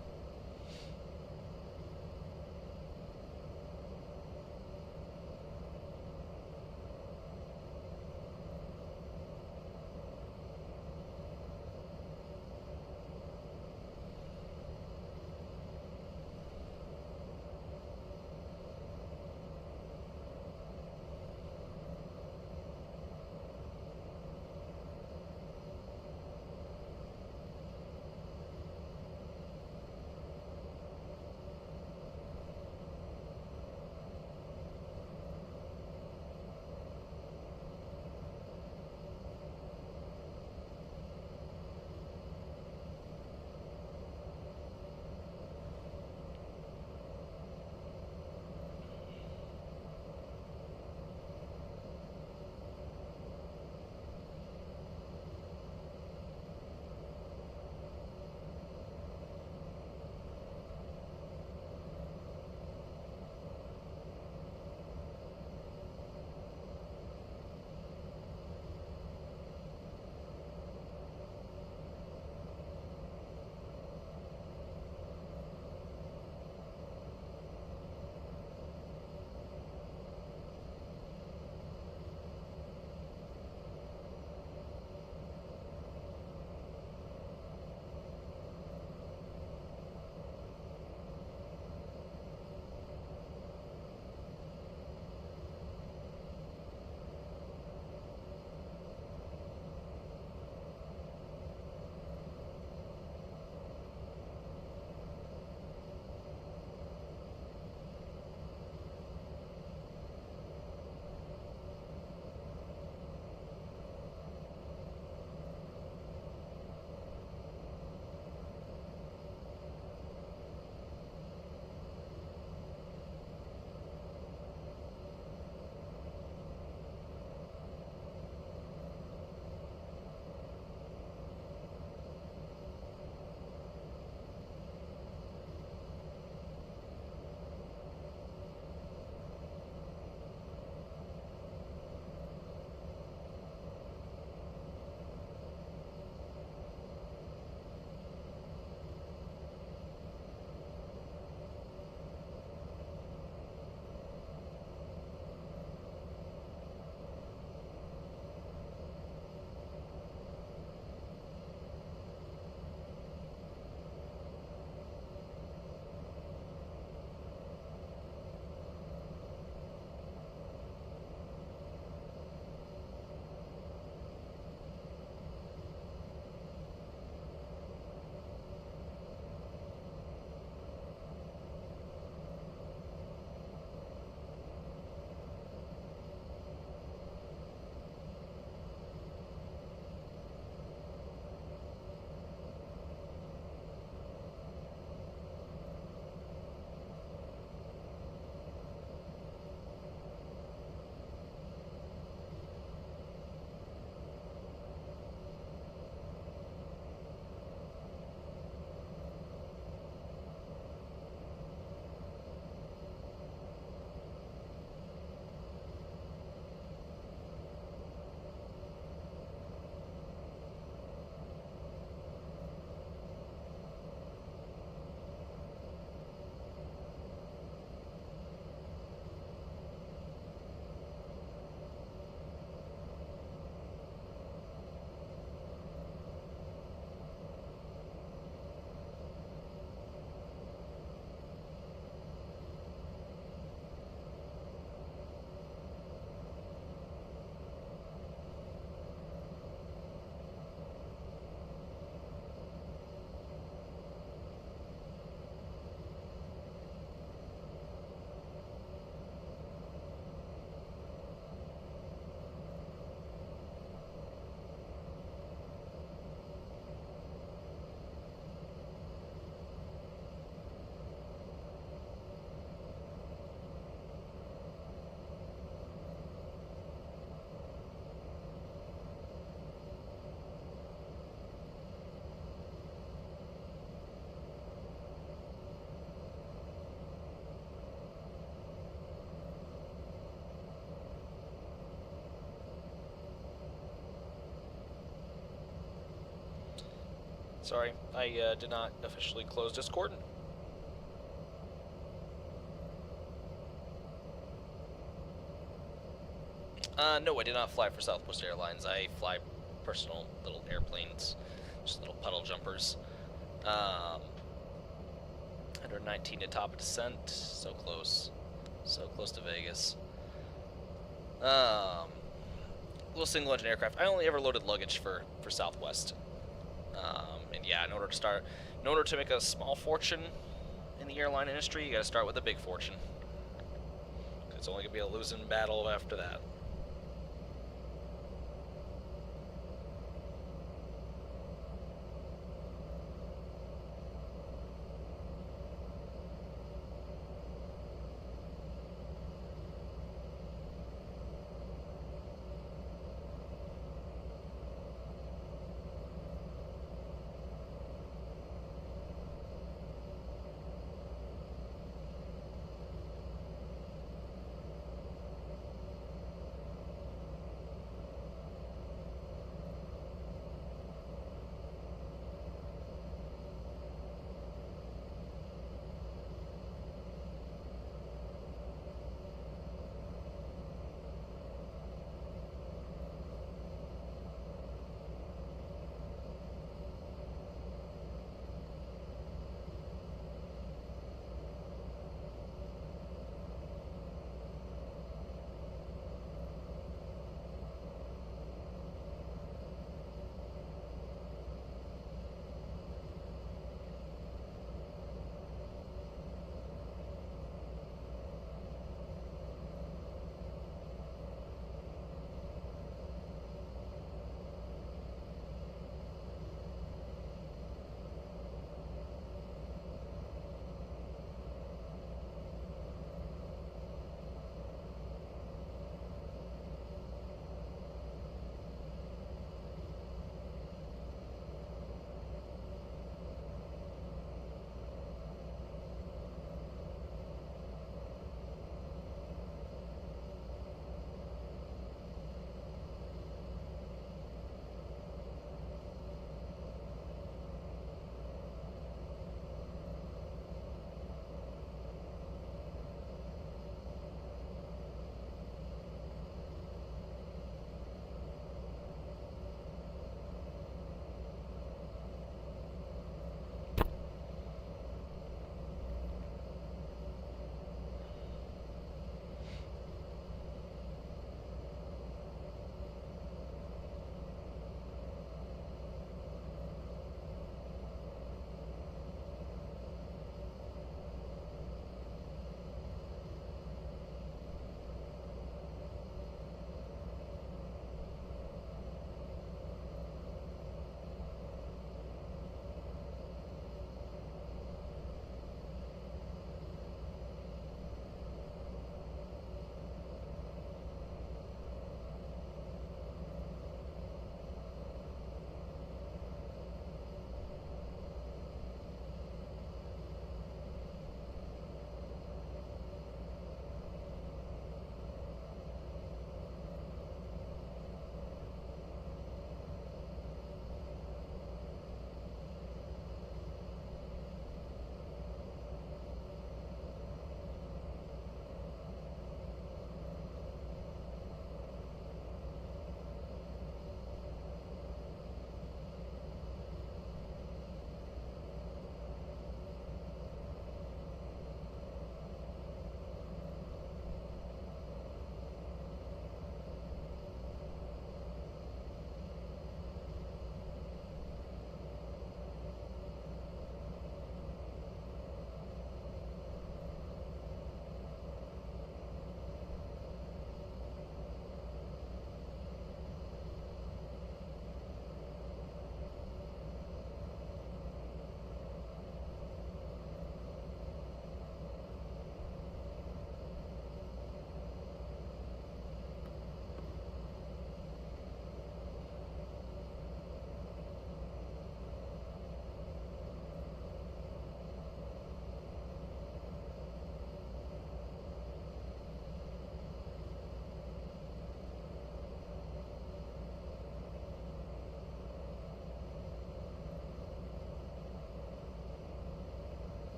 Sorry, I did not officially close Discord. No, I did not fly for Southwest Airlines. I fly personal little airplanes, just little puddle jumpers. 119 to top of descent, so close to Vegas. Little single engine aircraft. I only ever loaded luggage for Southwest. And yeah, in order to make a small fortune in the airline industry, you gotta start with a big fortune. It's only gonna be a losing battle after that.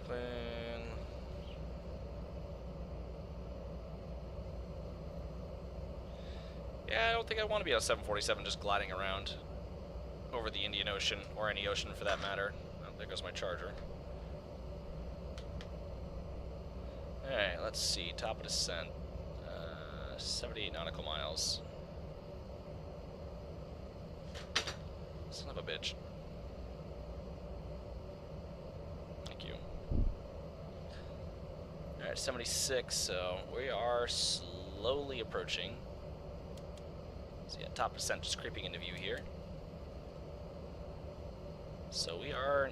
Plane. Yeah, I don't think I want to be on a 747 just gliding around over the Indian Ocean, or any ocean for that matter. Oh, there goes my charger. Alright, let's see. Top of descent. 78 nautical miles. Son of a bitch. Thank you. Alright, 76, so we are slowly approaching. So yeah, top descent just creeping into view here. So we are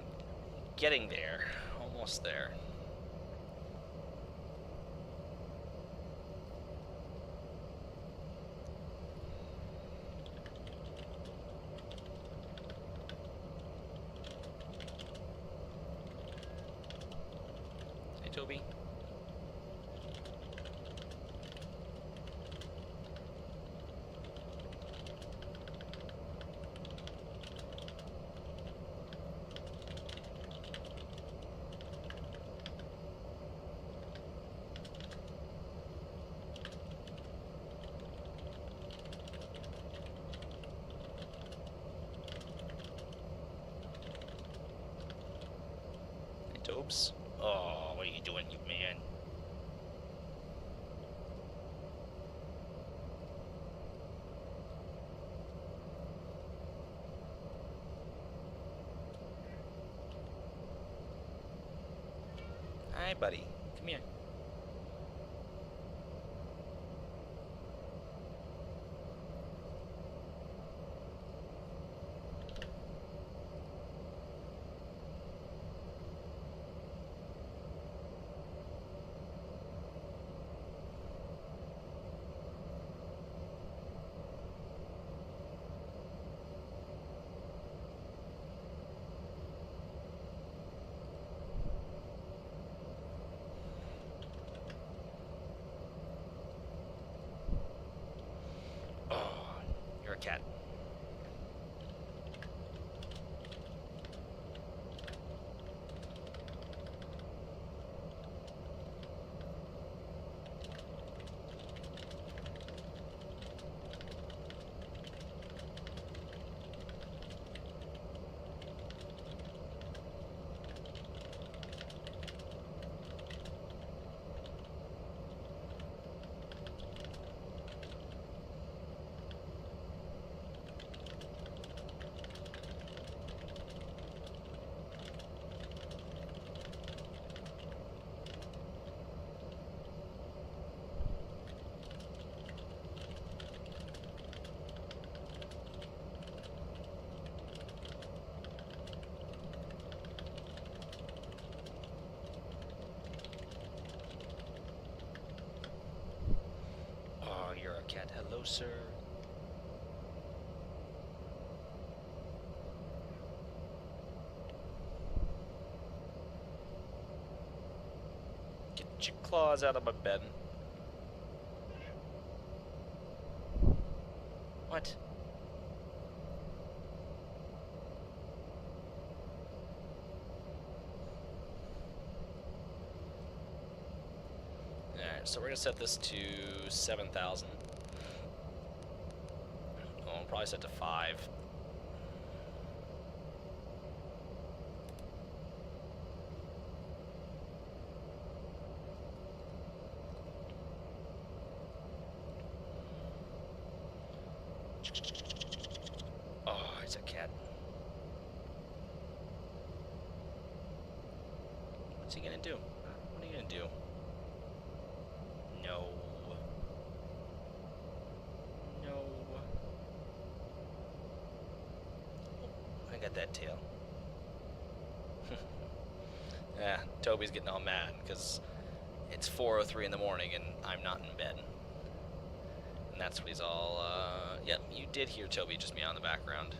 getting there. Almost there. Hey, Toby. Hey, Tobes. Oh, what are you doing, you man? Hi, buddy. Come here. Oh, you're a cat. Oh, you're a cat. Hello, sir. Get your claws out of my bed. What? Alright, so we're gonna set this to 7,000. Well, we'll probably set to 5. Oh, it's a cat. What's he gonna do? What are you gonna do? No. No. I got that tail. Yeah, Toby's getting all mad because it's 4:03 in the morning and I'm not in bed. And that's what he's all, yep, you did hear Toby just meow in the background.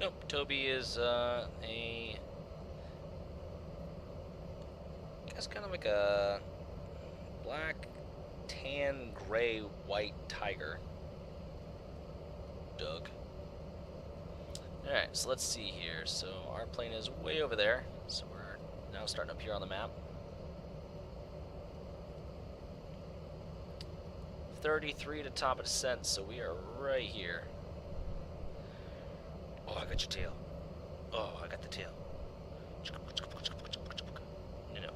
Nope, Toby is I guess kind of like a black, tan, gray, white tiger. Doug. Alright, so let's see here. So our plane is way over there. So we're now starting up here on the map. 33 to top of descent, so we are right here. Oh, I got your tail. Oh, I got the tail. No.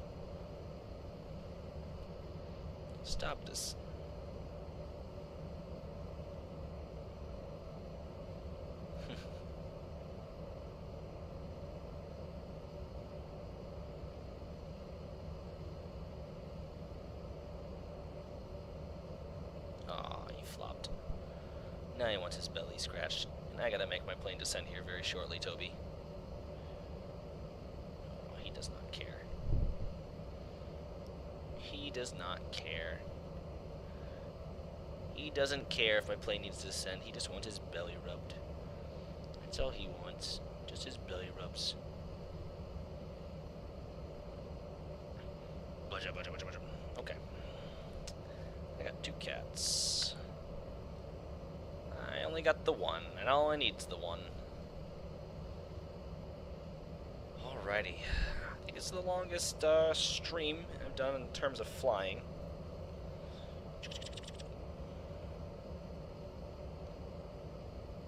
Stop this. Aw, you flopped. Now he wants his belly scratched. And I gotta make my plane descend here very shortly, Toby. Oh, he does not care. He does not care. He doesn't care if my plane needs to descend. He just wants his belly rubbed. That's all he wants. Just his belly rubs. Okay. I got 2 cats. I only got the one, and all I need is the one. Alrighty. I think it's the longest stream I've done in terms of flying.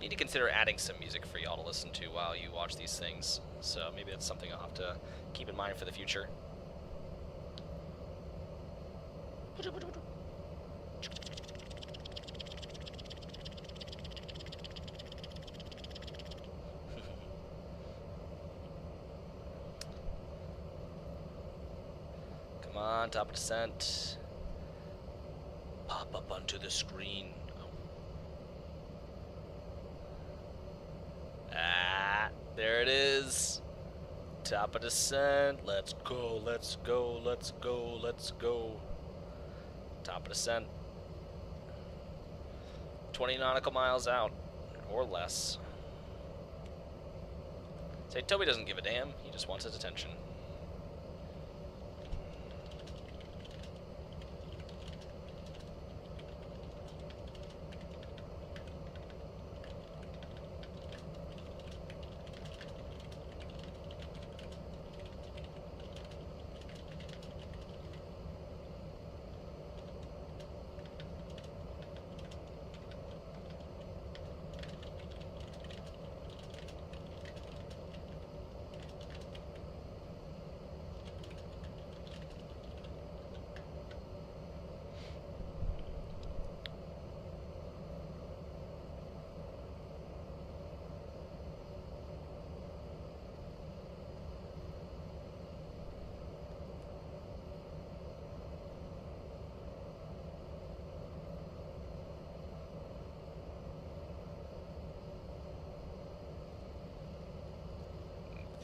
Need to consider adding some music for y'all to listen to while you watch these things. So maybe that's something I'll have to keep in mind for the future. Come on, top of descent. Pop up onto the screen. Ah, there it is. Top of descent. Let's go, let's go, let's go, let's go. Top of descent. 20 nautical miles out, or less. Say, Toby doesn't give a damn. He just wants his attention.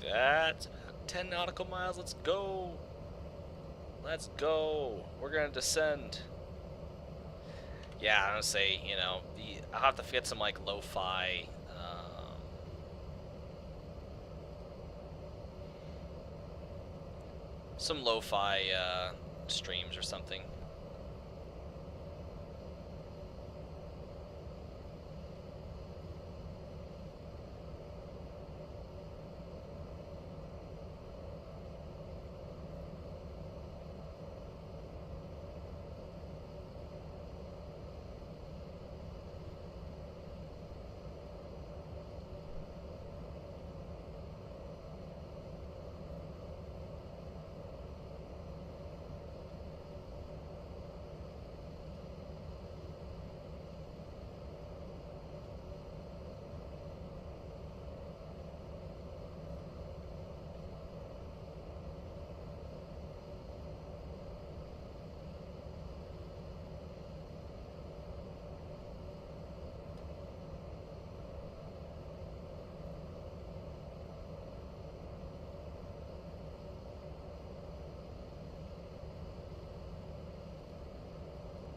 That's 10 nautical miles. Let's go. Let's go. We're gonna descend. Yeah, I'm gonna say, you know, I'll have to fit some like lo-fi. Some lo-fi streams or something.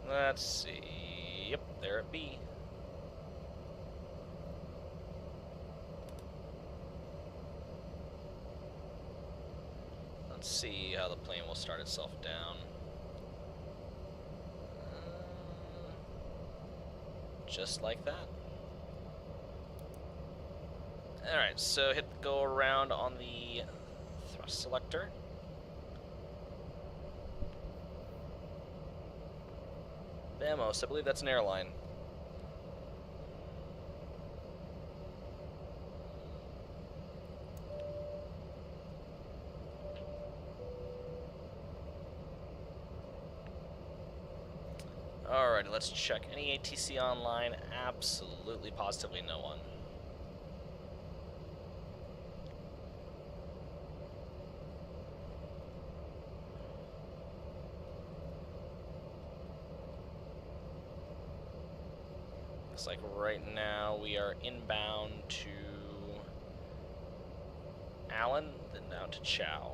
Let's see. Yep, there it be. Let's see how the plane will start itself down. Just like that. Alright, so hit go around on the thrust selector. Vamos, I believe that's an airline. Alrighty, let's check. Any ATC online? Absolutely, positively no one. Looks like right now we are inbound to Allen, then down to Chow.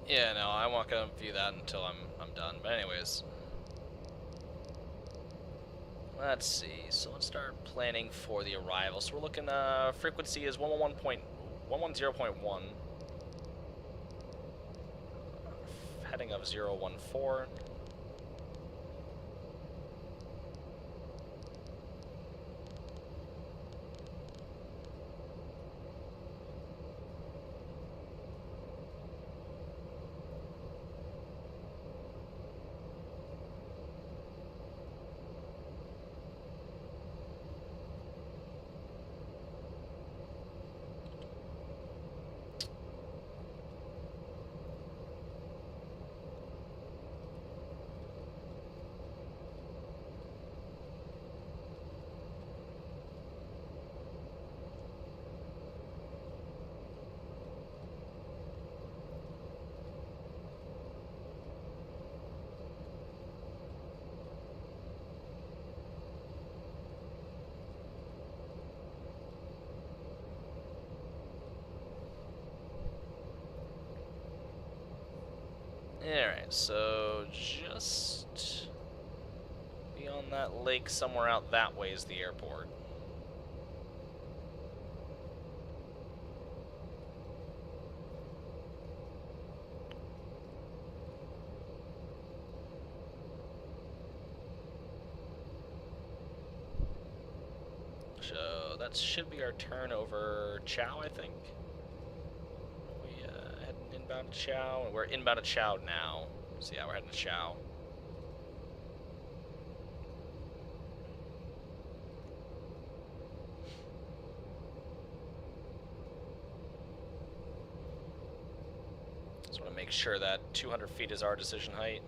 Yeah, no, I won't gonna view that until I'm done. But anyways, let's see. So let's start planning for the arrival. So we're looking. Frequency is 110.1. Heading of 014. Alright, so just beyond that lake, somewhere out that way is the airport. that should be our turn over Chow, I think. We heading inbound to Chow, and we're inbound to Chow now. So yeah, we're heading to Chow. Just want to make sure that 200 feet is our decision height.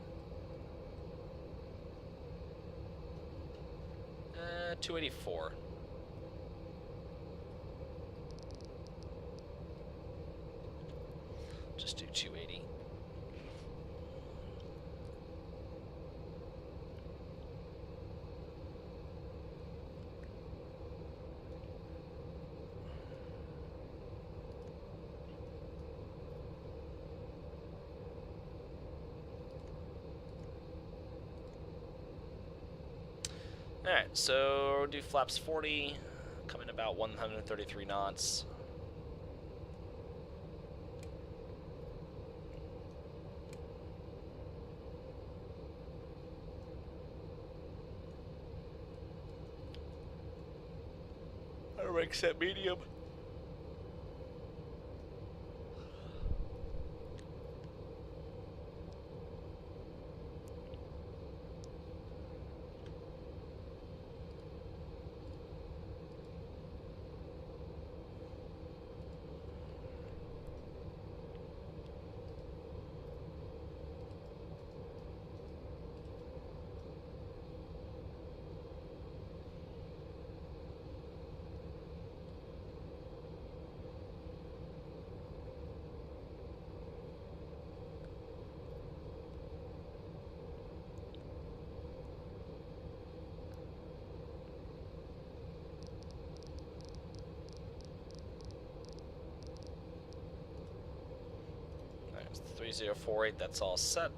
284. Just do 280. Alright, so do flaps 40, come in about 133 knots. Our rig set medium. Alright, 3048, that's all set.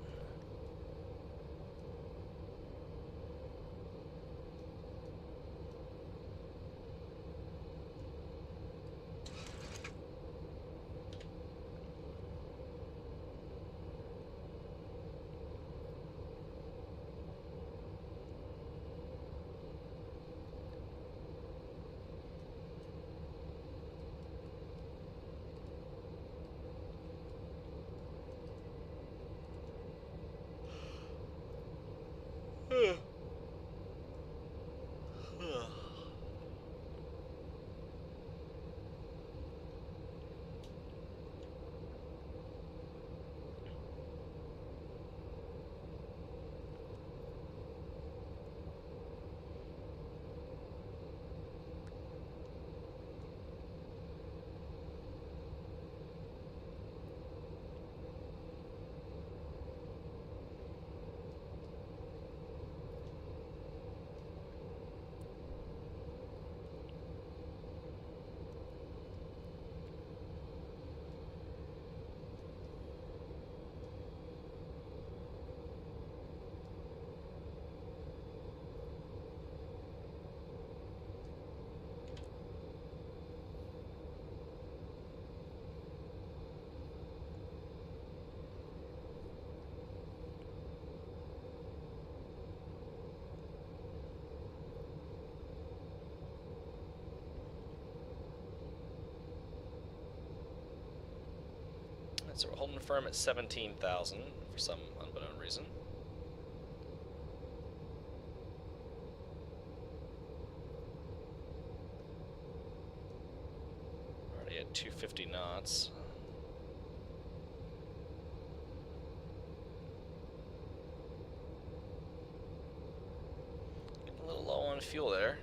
So we're holding firm at 17,000 for some unbeknown reason. Already at 250 knots. Getting a little low on fuel there.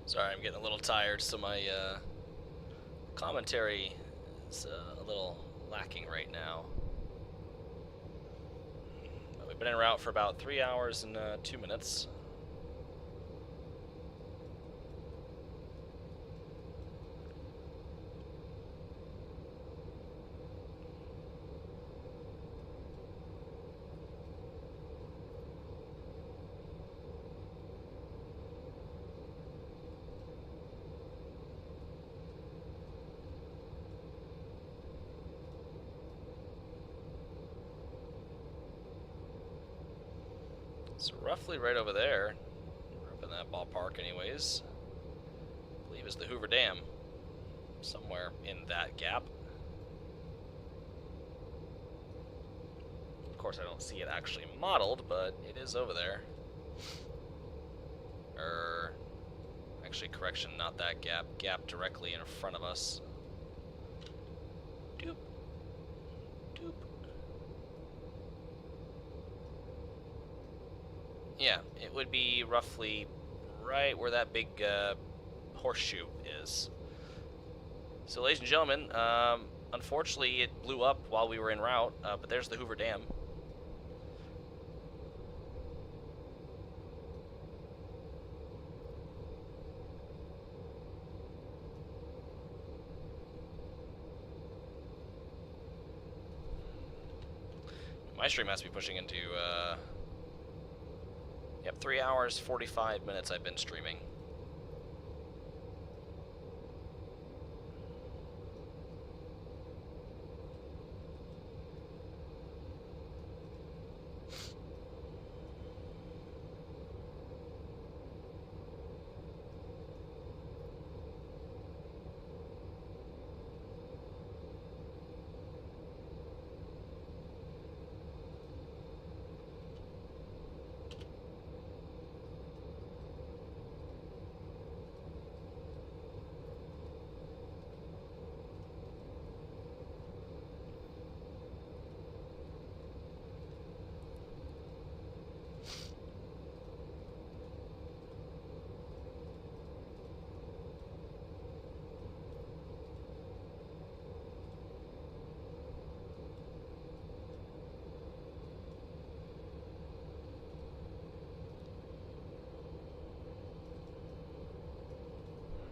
Sorry, I'm getting a little tired, so my commentary is a little lacking right now. We've been en route for about 3 hours and 2 minutes. So roughly right over there, we're up in that ballpark anyways, I believe is the Hoover Dam, somewhere in that gap. Of course I don't see it actually modeled, but it is over there. Actually correction, not that gap, gap directly in front of us. Doop. Doop. Yeah, it would be roughly right where that big horseshoe is. So, ladies and gentlemen, unfortunately it blew up while we were en route, but there's the Hoover Dam. My stream has to be pushing into, yep, 3 hours, 45 minutes I've been streaming.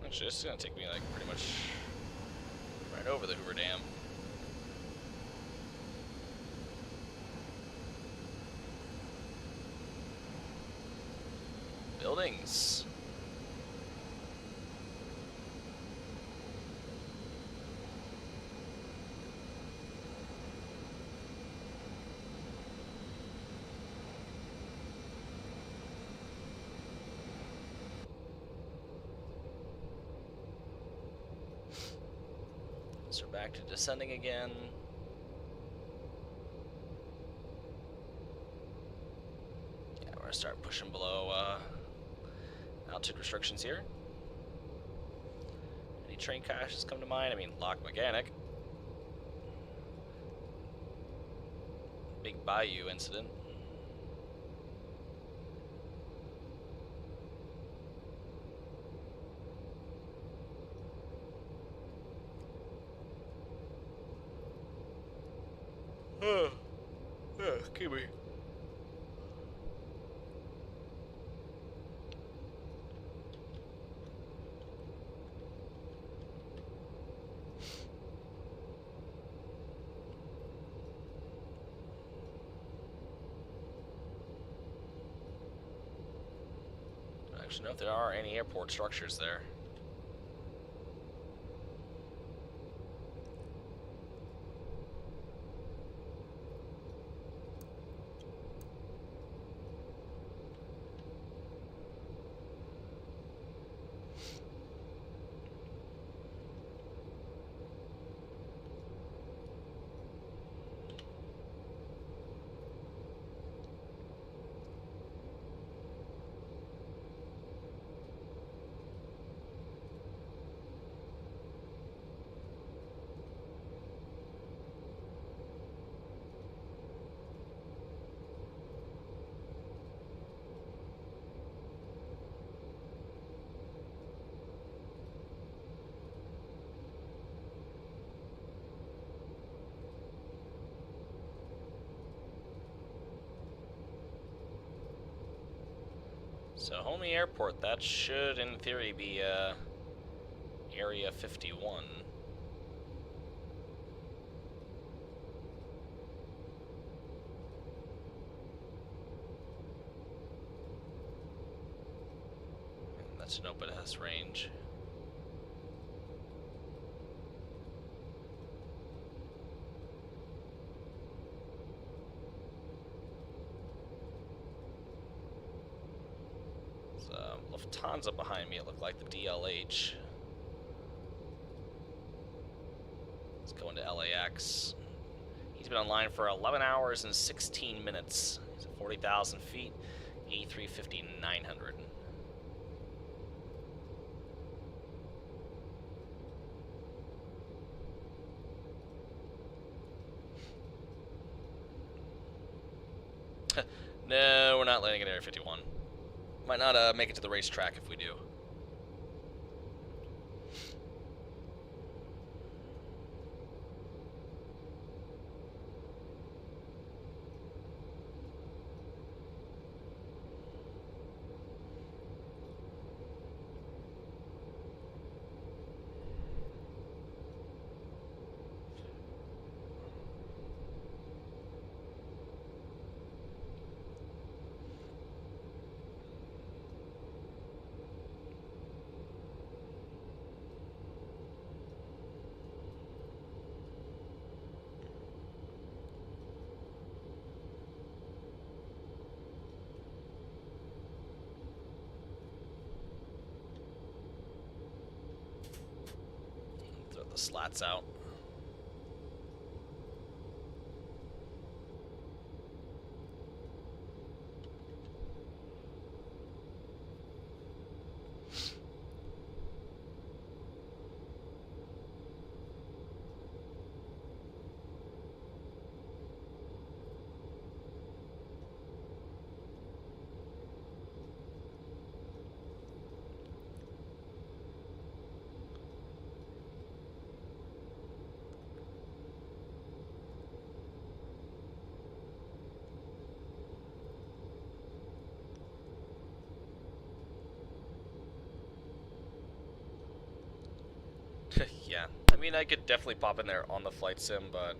Actually, this is gonna take me like pretty much right over the Hoover Dam. Buildings. So back to descending again. Yeah, we're gonna start pushing below altitude restrictions here. Any train crashes come to mind? I mean, Lock Mechanic. Big Bayou incident. Kiwi. I don't actually know if there are any airport structures there. So Homey Airport, that should in theory be Area 51. And that's an open S range. Lufthansa behind me, it looked like the DLH. Let's go into LAX. He's been online for 11 hours and 16 minutes. He's at 40,000 feet, 8350-900. No, we're not landing at Area 51. Might not make it to the racetrack if we do. Throw the slats out. Yeah, I mean, I could definitely pop in there on the flight sim, but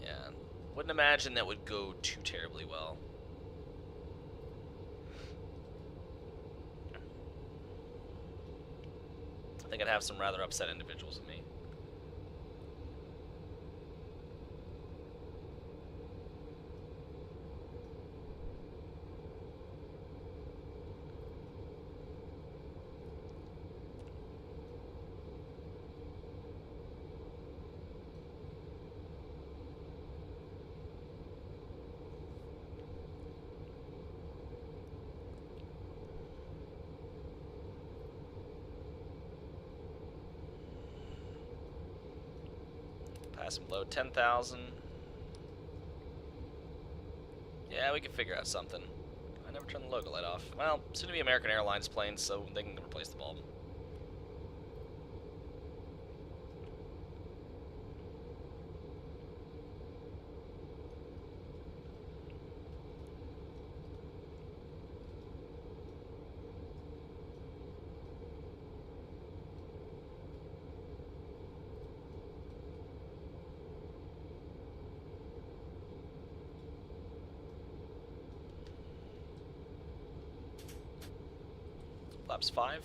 yeah, wouldn't imagine that would go too terribly well. I think I'd have some rather upset individuals with me. Passing below 10,000. Yeah, we can figure out something. I never turned the logo light off. Well, soon to be American Airlines planes, so they can replace the bulb. Flaps 5.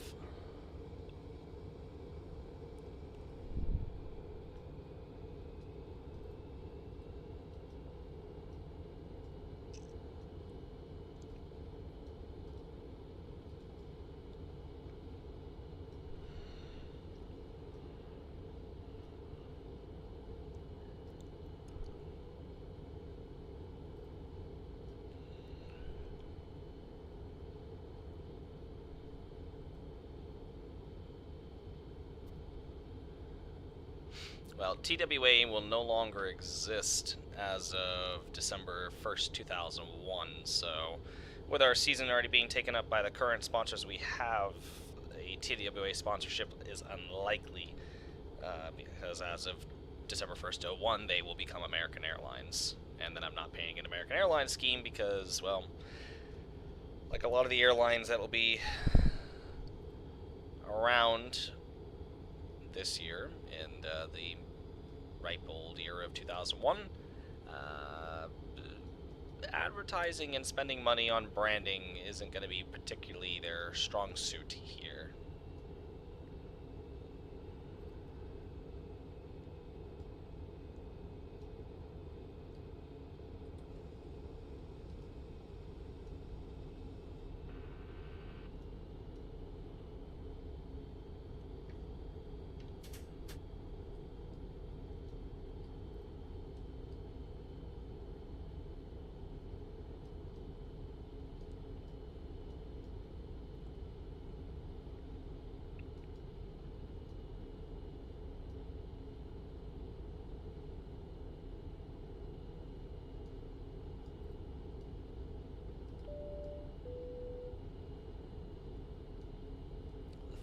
Well, TWA will no longer exist as of December 1st, 2001, so with our season already being taken up by the current sponsors we have, a TWA sponsorship is unlikely, because as of December 1st, 2001, they will become American Airlines, and then I'm not paying an American Airlines scheme because, well, like a lot of the airlines that will be around this year in the ripe old year of 2001, advertising and spending money on branding isn't going to be particularly their strong suit here.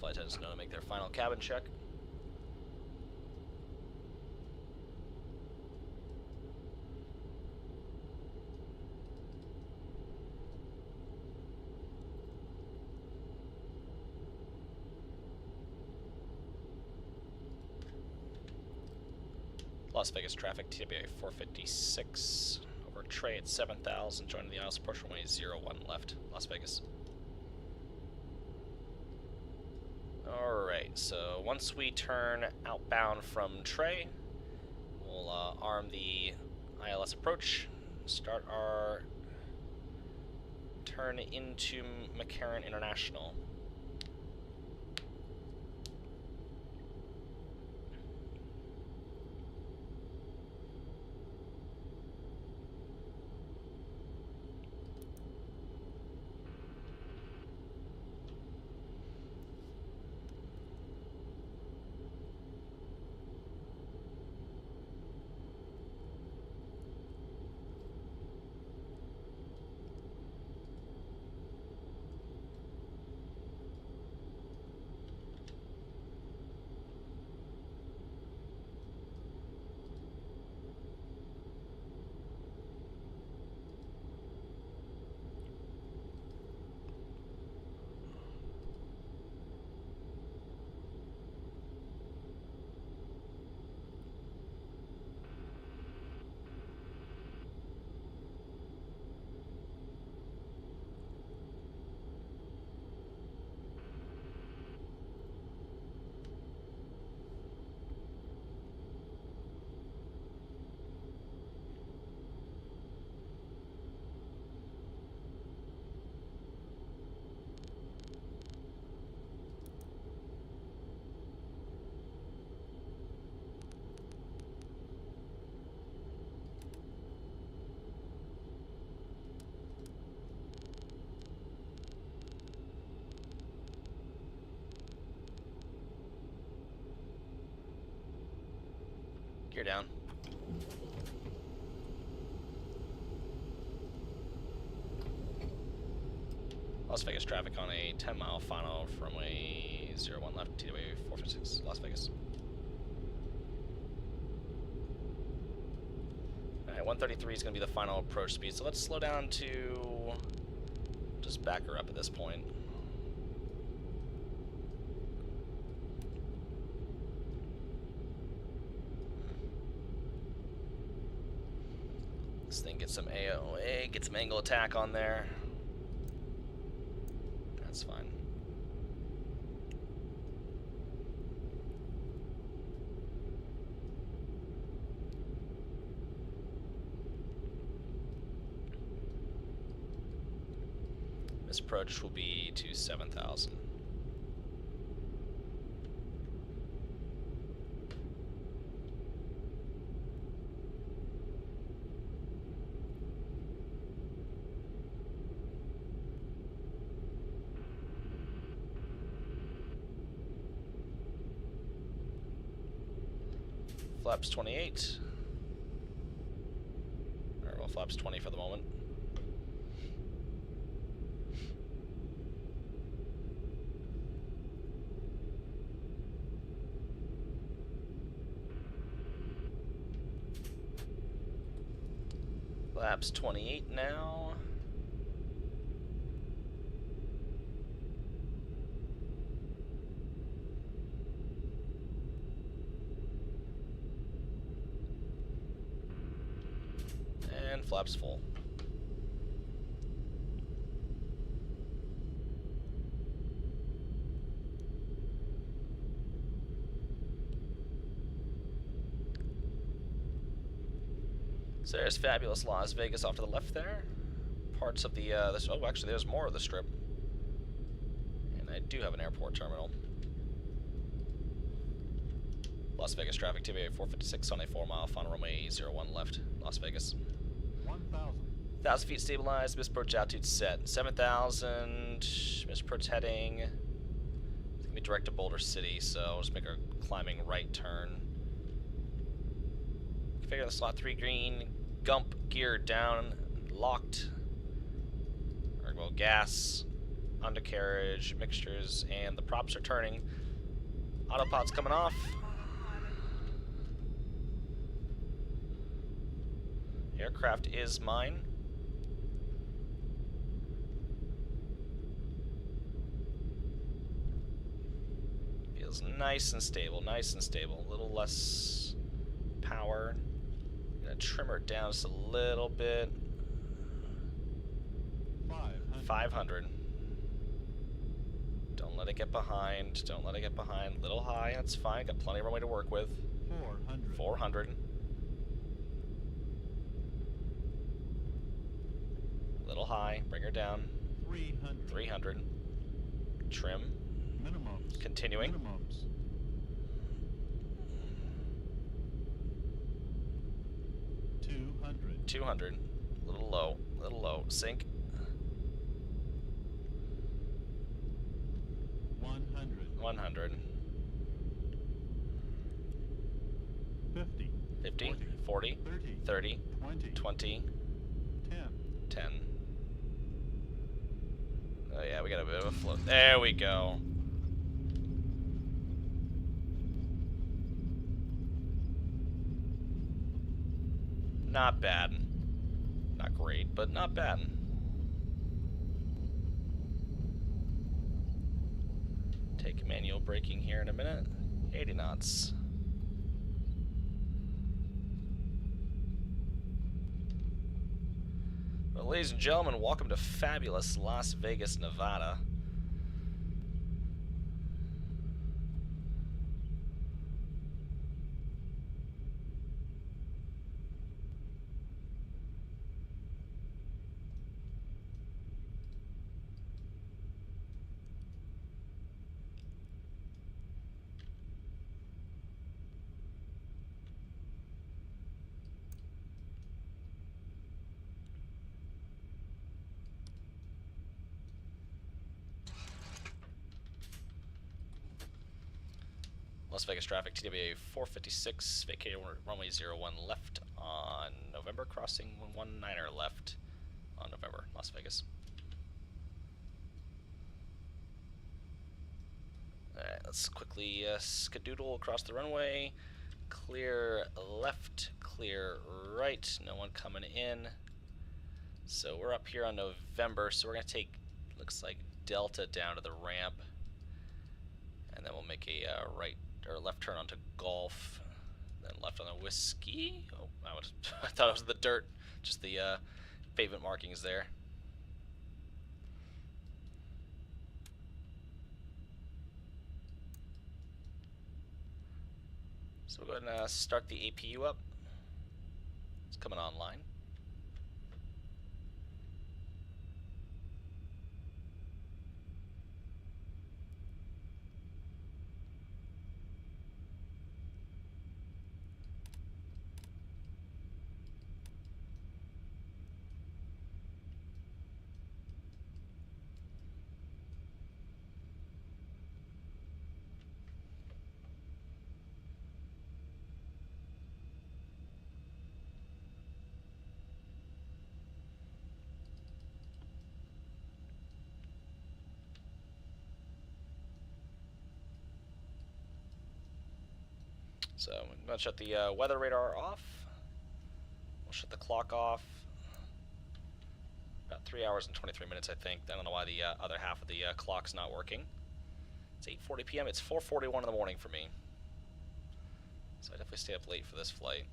Flight attendants know to make their final cabin check. Las Vegas traffic, TWA 456. Over Trey at 7,000, joining the aisles, approach runway 01 left, Las Vegas. Alright, so once we turn outbound from Trey, we'll arm the ILS approach, start our turn into McCarran International. Gear down. Las Vegas traffic on a 10-mile final from a 01 left, TWA 456, Las Vegas. Alright, 133 is going to be the final approach speed, so let's slow down to just back her up at this point. This thing gets some AOA, get some angle attack on there. That's fine. This approach will be to 7,000. Flaps 28. Or, well, flaps 20 for the moment. Flaps 28 now. and flaps full. So there's fabulous Las Vegas off to the left there. Parts of the, oh, actually there's more of the strip. And I do have an airport terminal. Las Vegas traffic, TWA 456 on a 4-mile final runway 01 left, Las Vegas. 1,000 feet stabilized, misapproach altitude set. 7,000, misapproach heading. It's gonna be direct to Boulder City, so I'll just make a climbing right turn. Configure the slot 3 green, gump gear down, locked. Or, well, gas, undercarriage, mixtures, and the props are turning. Autopilot's coming off. Aircraft is mine. Feels nice and stable, nice and stable. A little less power. Gonna trim her down just a little bit. 500. Don't let it get behind. Don't let it get behind. Little high, that's fine. Got plenty of runway to work with. 400. Little high, bring her down. 300. Trim. Minimums. Continuing. Minimums. 200. 200. Little low. Little low. Sink. 100. 100. 50. 50. 40. 30. 30. 20. 20. 10. 10. Oh yeah, we got a bit of a float. There we go. Not bad. Not great, but not bad. Take manual braking here in a minute. 80 knots. Well, ladies and gentlemen, welcome to fabulous Las Vegas, Nevada. Las Vegas traffic, TWA 456, vacated runway 01 left on November, crossing 19er left on November, Las Vegas. Alright, let's quickly skedoodle across the runway. Clear left, clear right, no one coming in. So we're up here on November, so we're going to take, looks like Delta down to the ramp. And then we'll make a right or left turn onto Golf, then left on the Whiskey. Oh, I thought it was the dirt, just the pavement markings there. So we'll go ahead and start the APU up. It's coming online. So I'm going to shut the weather radar off. We'll shut the clock off. About 3 hours and 23 minutes, I think. I don't know why the other half of the clock's not working. It's 8:40 p.m. It's 4:41 in the morning for me. So I definitely stay up late for this flight.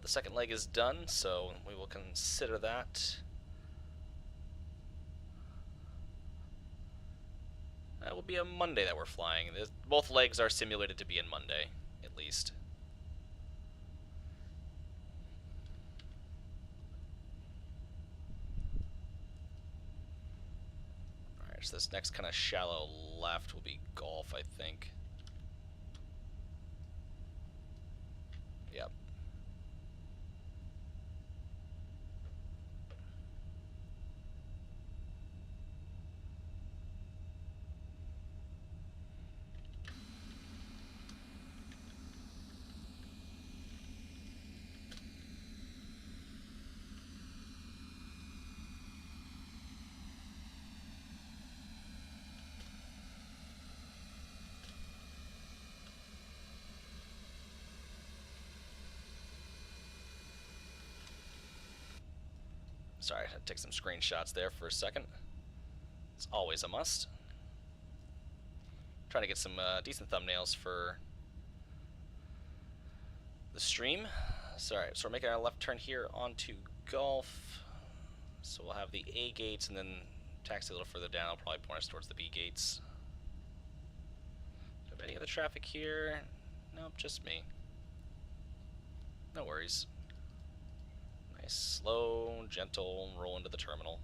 the second leg is done, so we will consider that. That will be a Monday that we're flying. Both legs are simulated to be in Monday, at least. Alright, so this next kind of shallow left will be Gulf, I think. Yep. Sorry, I had to take some screenshots there for a second. It's always a must. Trying to get some decent thumbnails for the stream. Sorry, so we're making our left turn here onto Gulf. So we'll have the A gates and then taxi a little further down. I'll probably point us towards the B gates. Do I have any other traffic here? Nope, just me. No worries. Nice, slow, gentle roll into the terminal.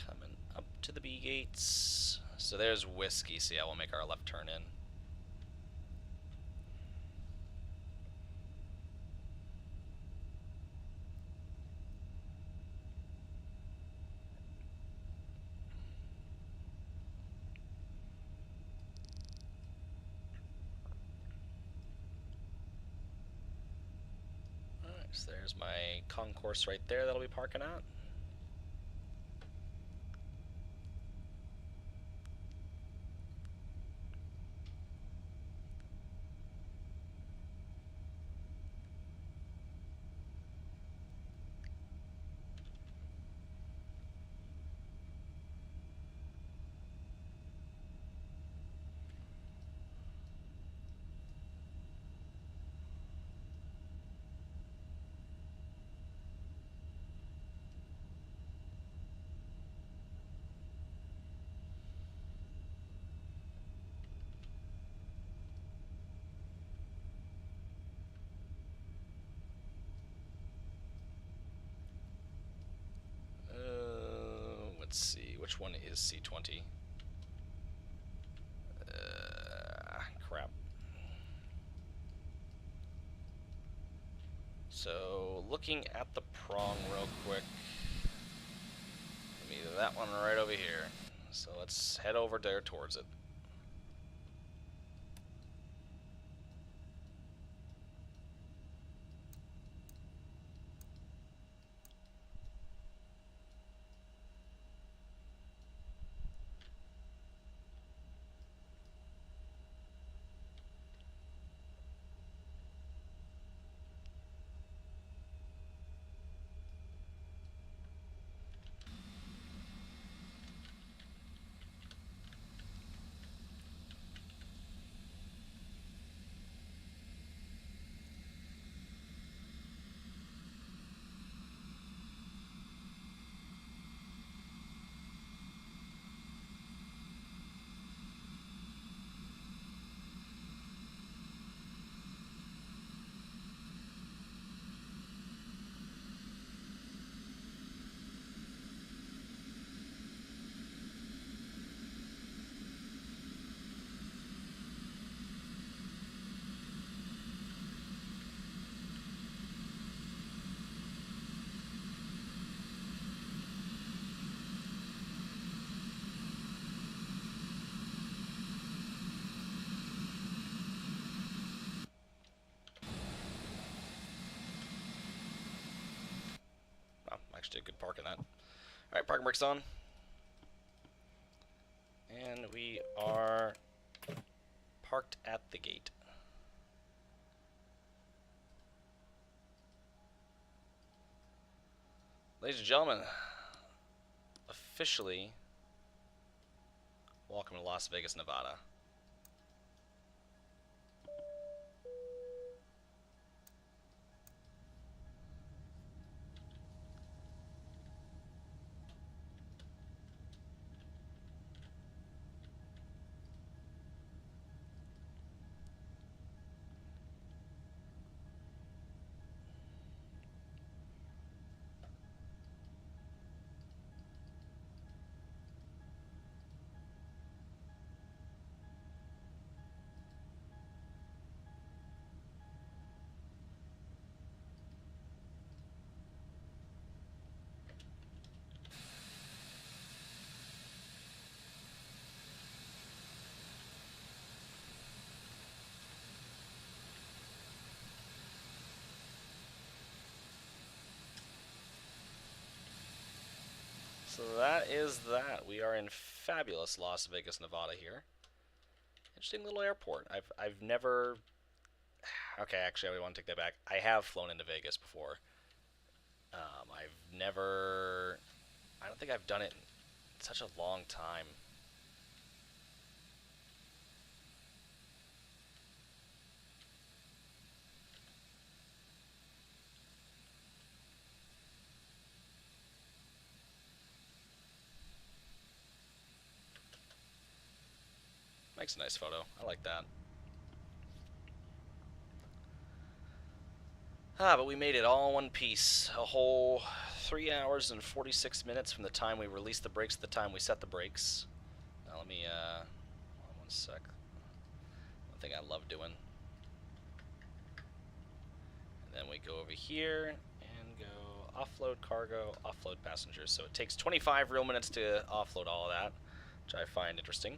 Coming up to the B gates. So there's Whiskey, so yeah, we'll make our left turn in. Alright, so there's my concourse right there that'll be parking at. Let's see, which one is C20? Crap. So, looking at the prong real quick. Either that one right over here. So let's head over there towards it. Actually did good parking that. Alright, parking brakes on. And we are parked at the gate. Ladies and gentlemen, officially welcome to Las Vegas, Nevada. So that is that. We are in fabulous Las Vegas, Nevada here. Interesting little airport. I've never... Okay, actually, I want to take that back. I have flown into Vegas before. I've never... I don't think I've done it in such a long time. Makes a nice photo. I like that. But we made it all in one piece. A whole 3 hours and 46 minutes from the time we released the brakes to the time we set the brakes. Now let me, hold on one sec. One thing I love doing. And then we go over here and go offload cargo, offload passengers. So it takes 25 real minutes to offload all of that, which I find interesting.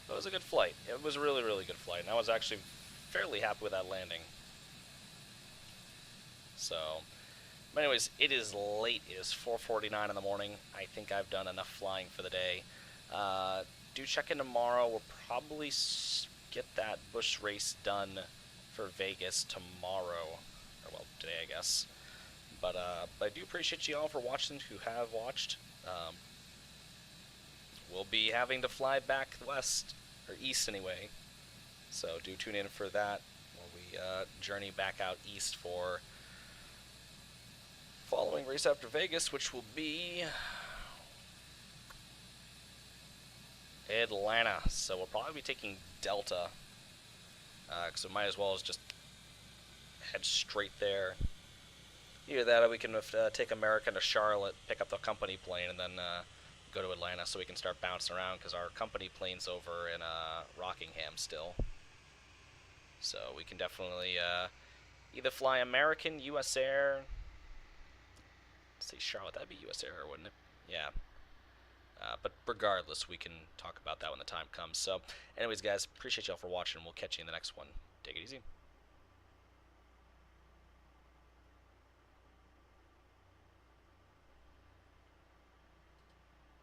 It was a good flight. It was a really, really good flight, and I was actually fairly happy with that landing. So, but anyways, it is late. It is 4:49 in the morning. I think I've done enough flying for the day. Do check in tomorrow. We'll probably get that Busch race done for Vegas tomorrow, or well, today I guess. But I do appreciate you all for watching who have watched. We'll be having to fly back west, or east anyway, so do tune in for that when we journey back out east for following race after Vegas, which will be Atlanta. So we'll probably be taking Delta, so might as well as just head straight there. Either that or we can take American to Charlotte, pick up the company plane, and then go to Atlanta so we can start bouncing around, because our company plane's over in Rockingham still. So we can definitely either fly American, US Air. Let's see, Charlotte, that'd be US Air, wouldn't it? Yeah. But regardless, we can talk about that when the time comes. So anyways, guys, appreciate y'all for watching. We'll catch you in the next one. Take it easy.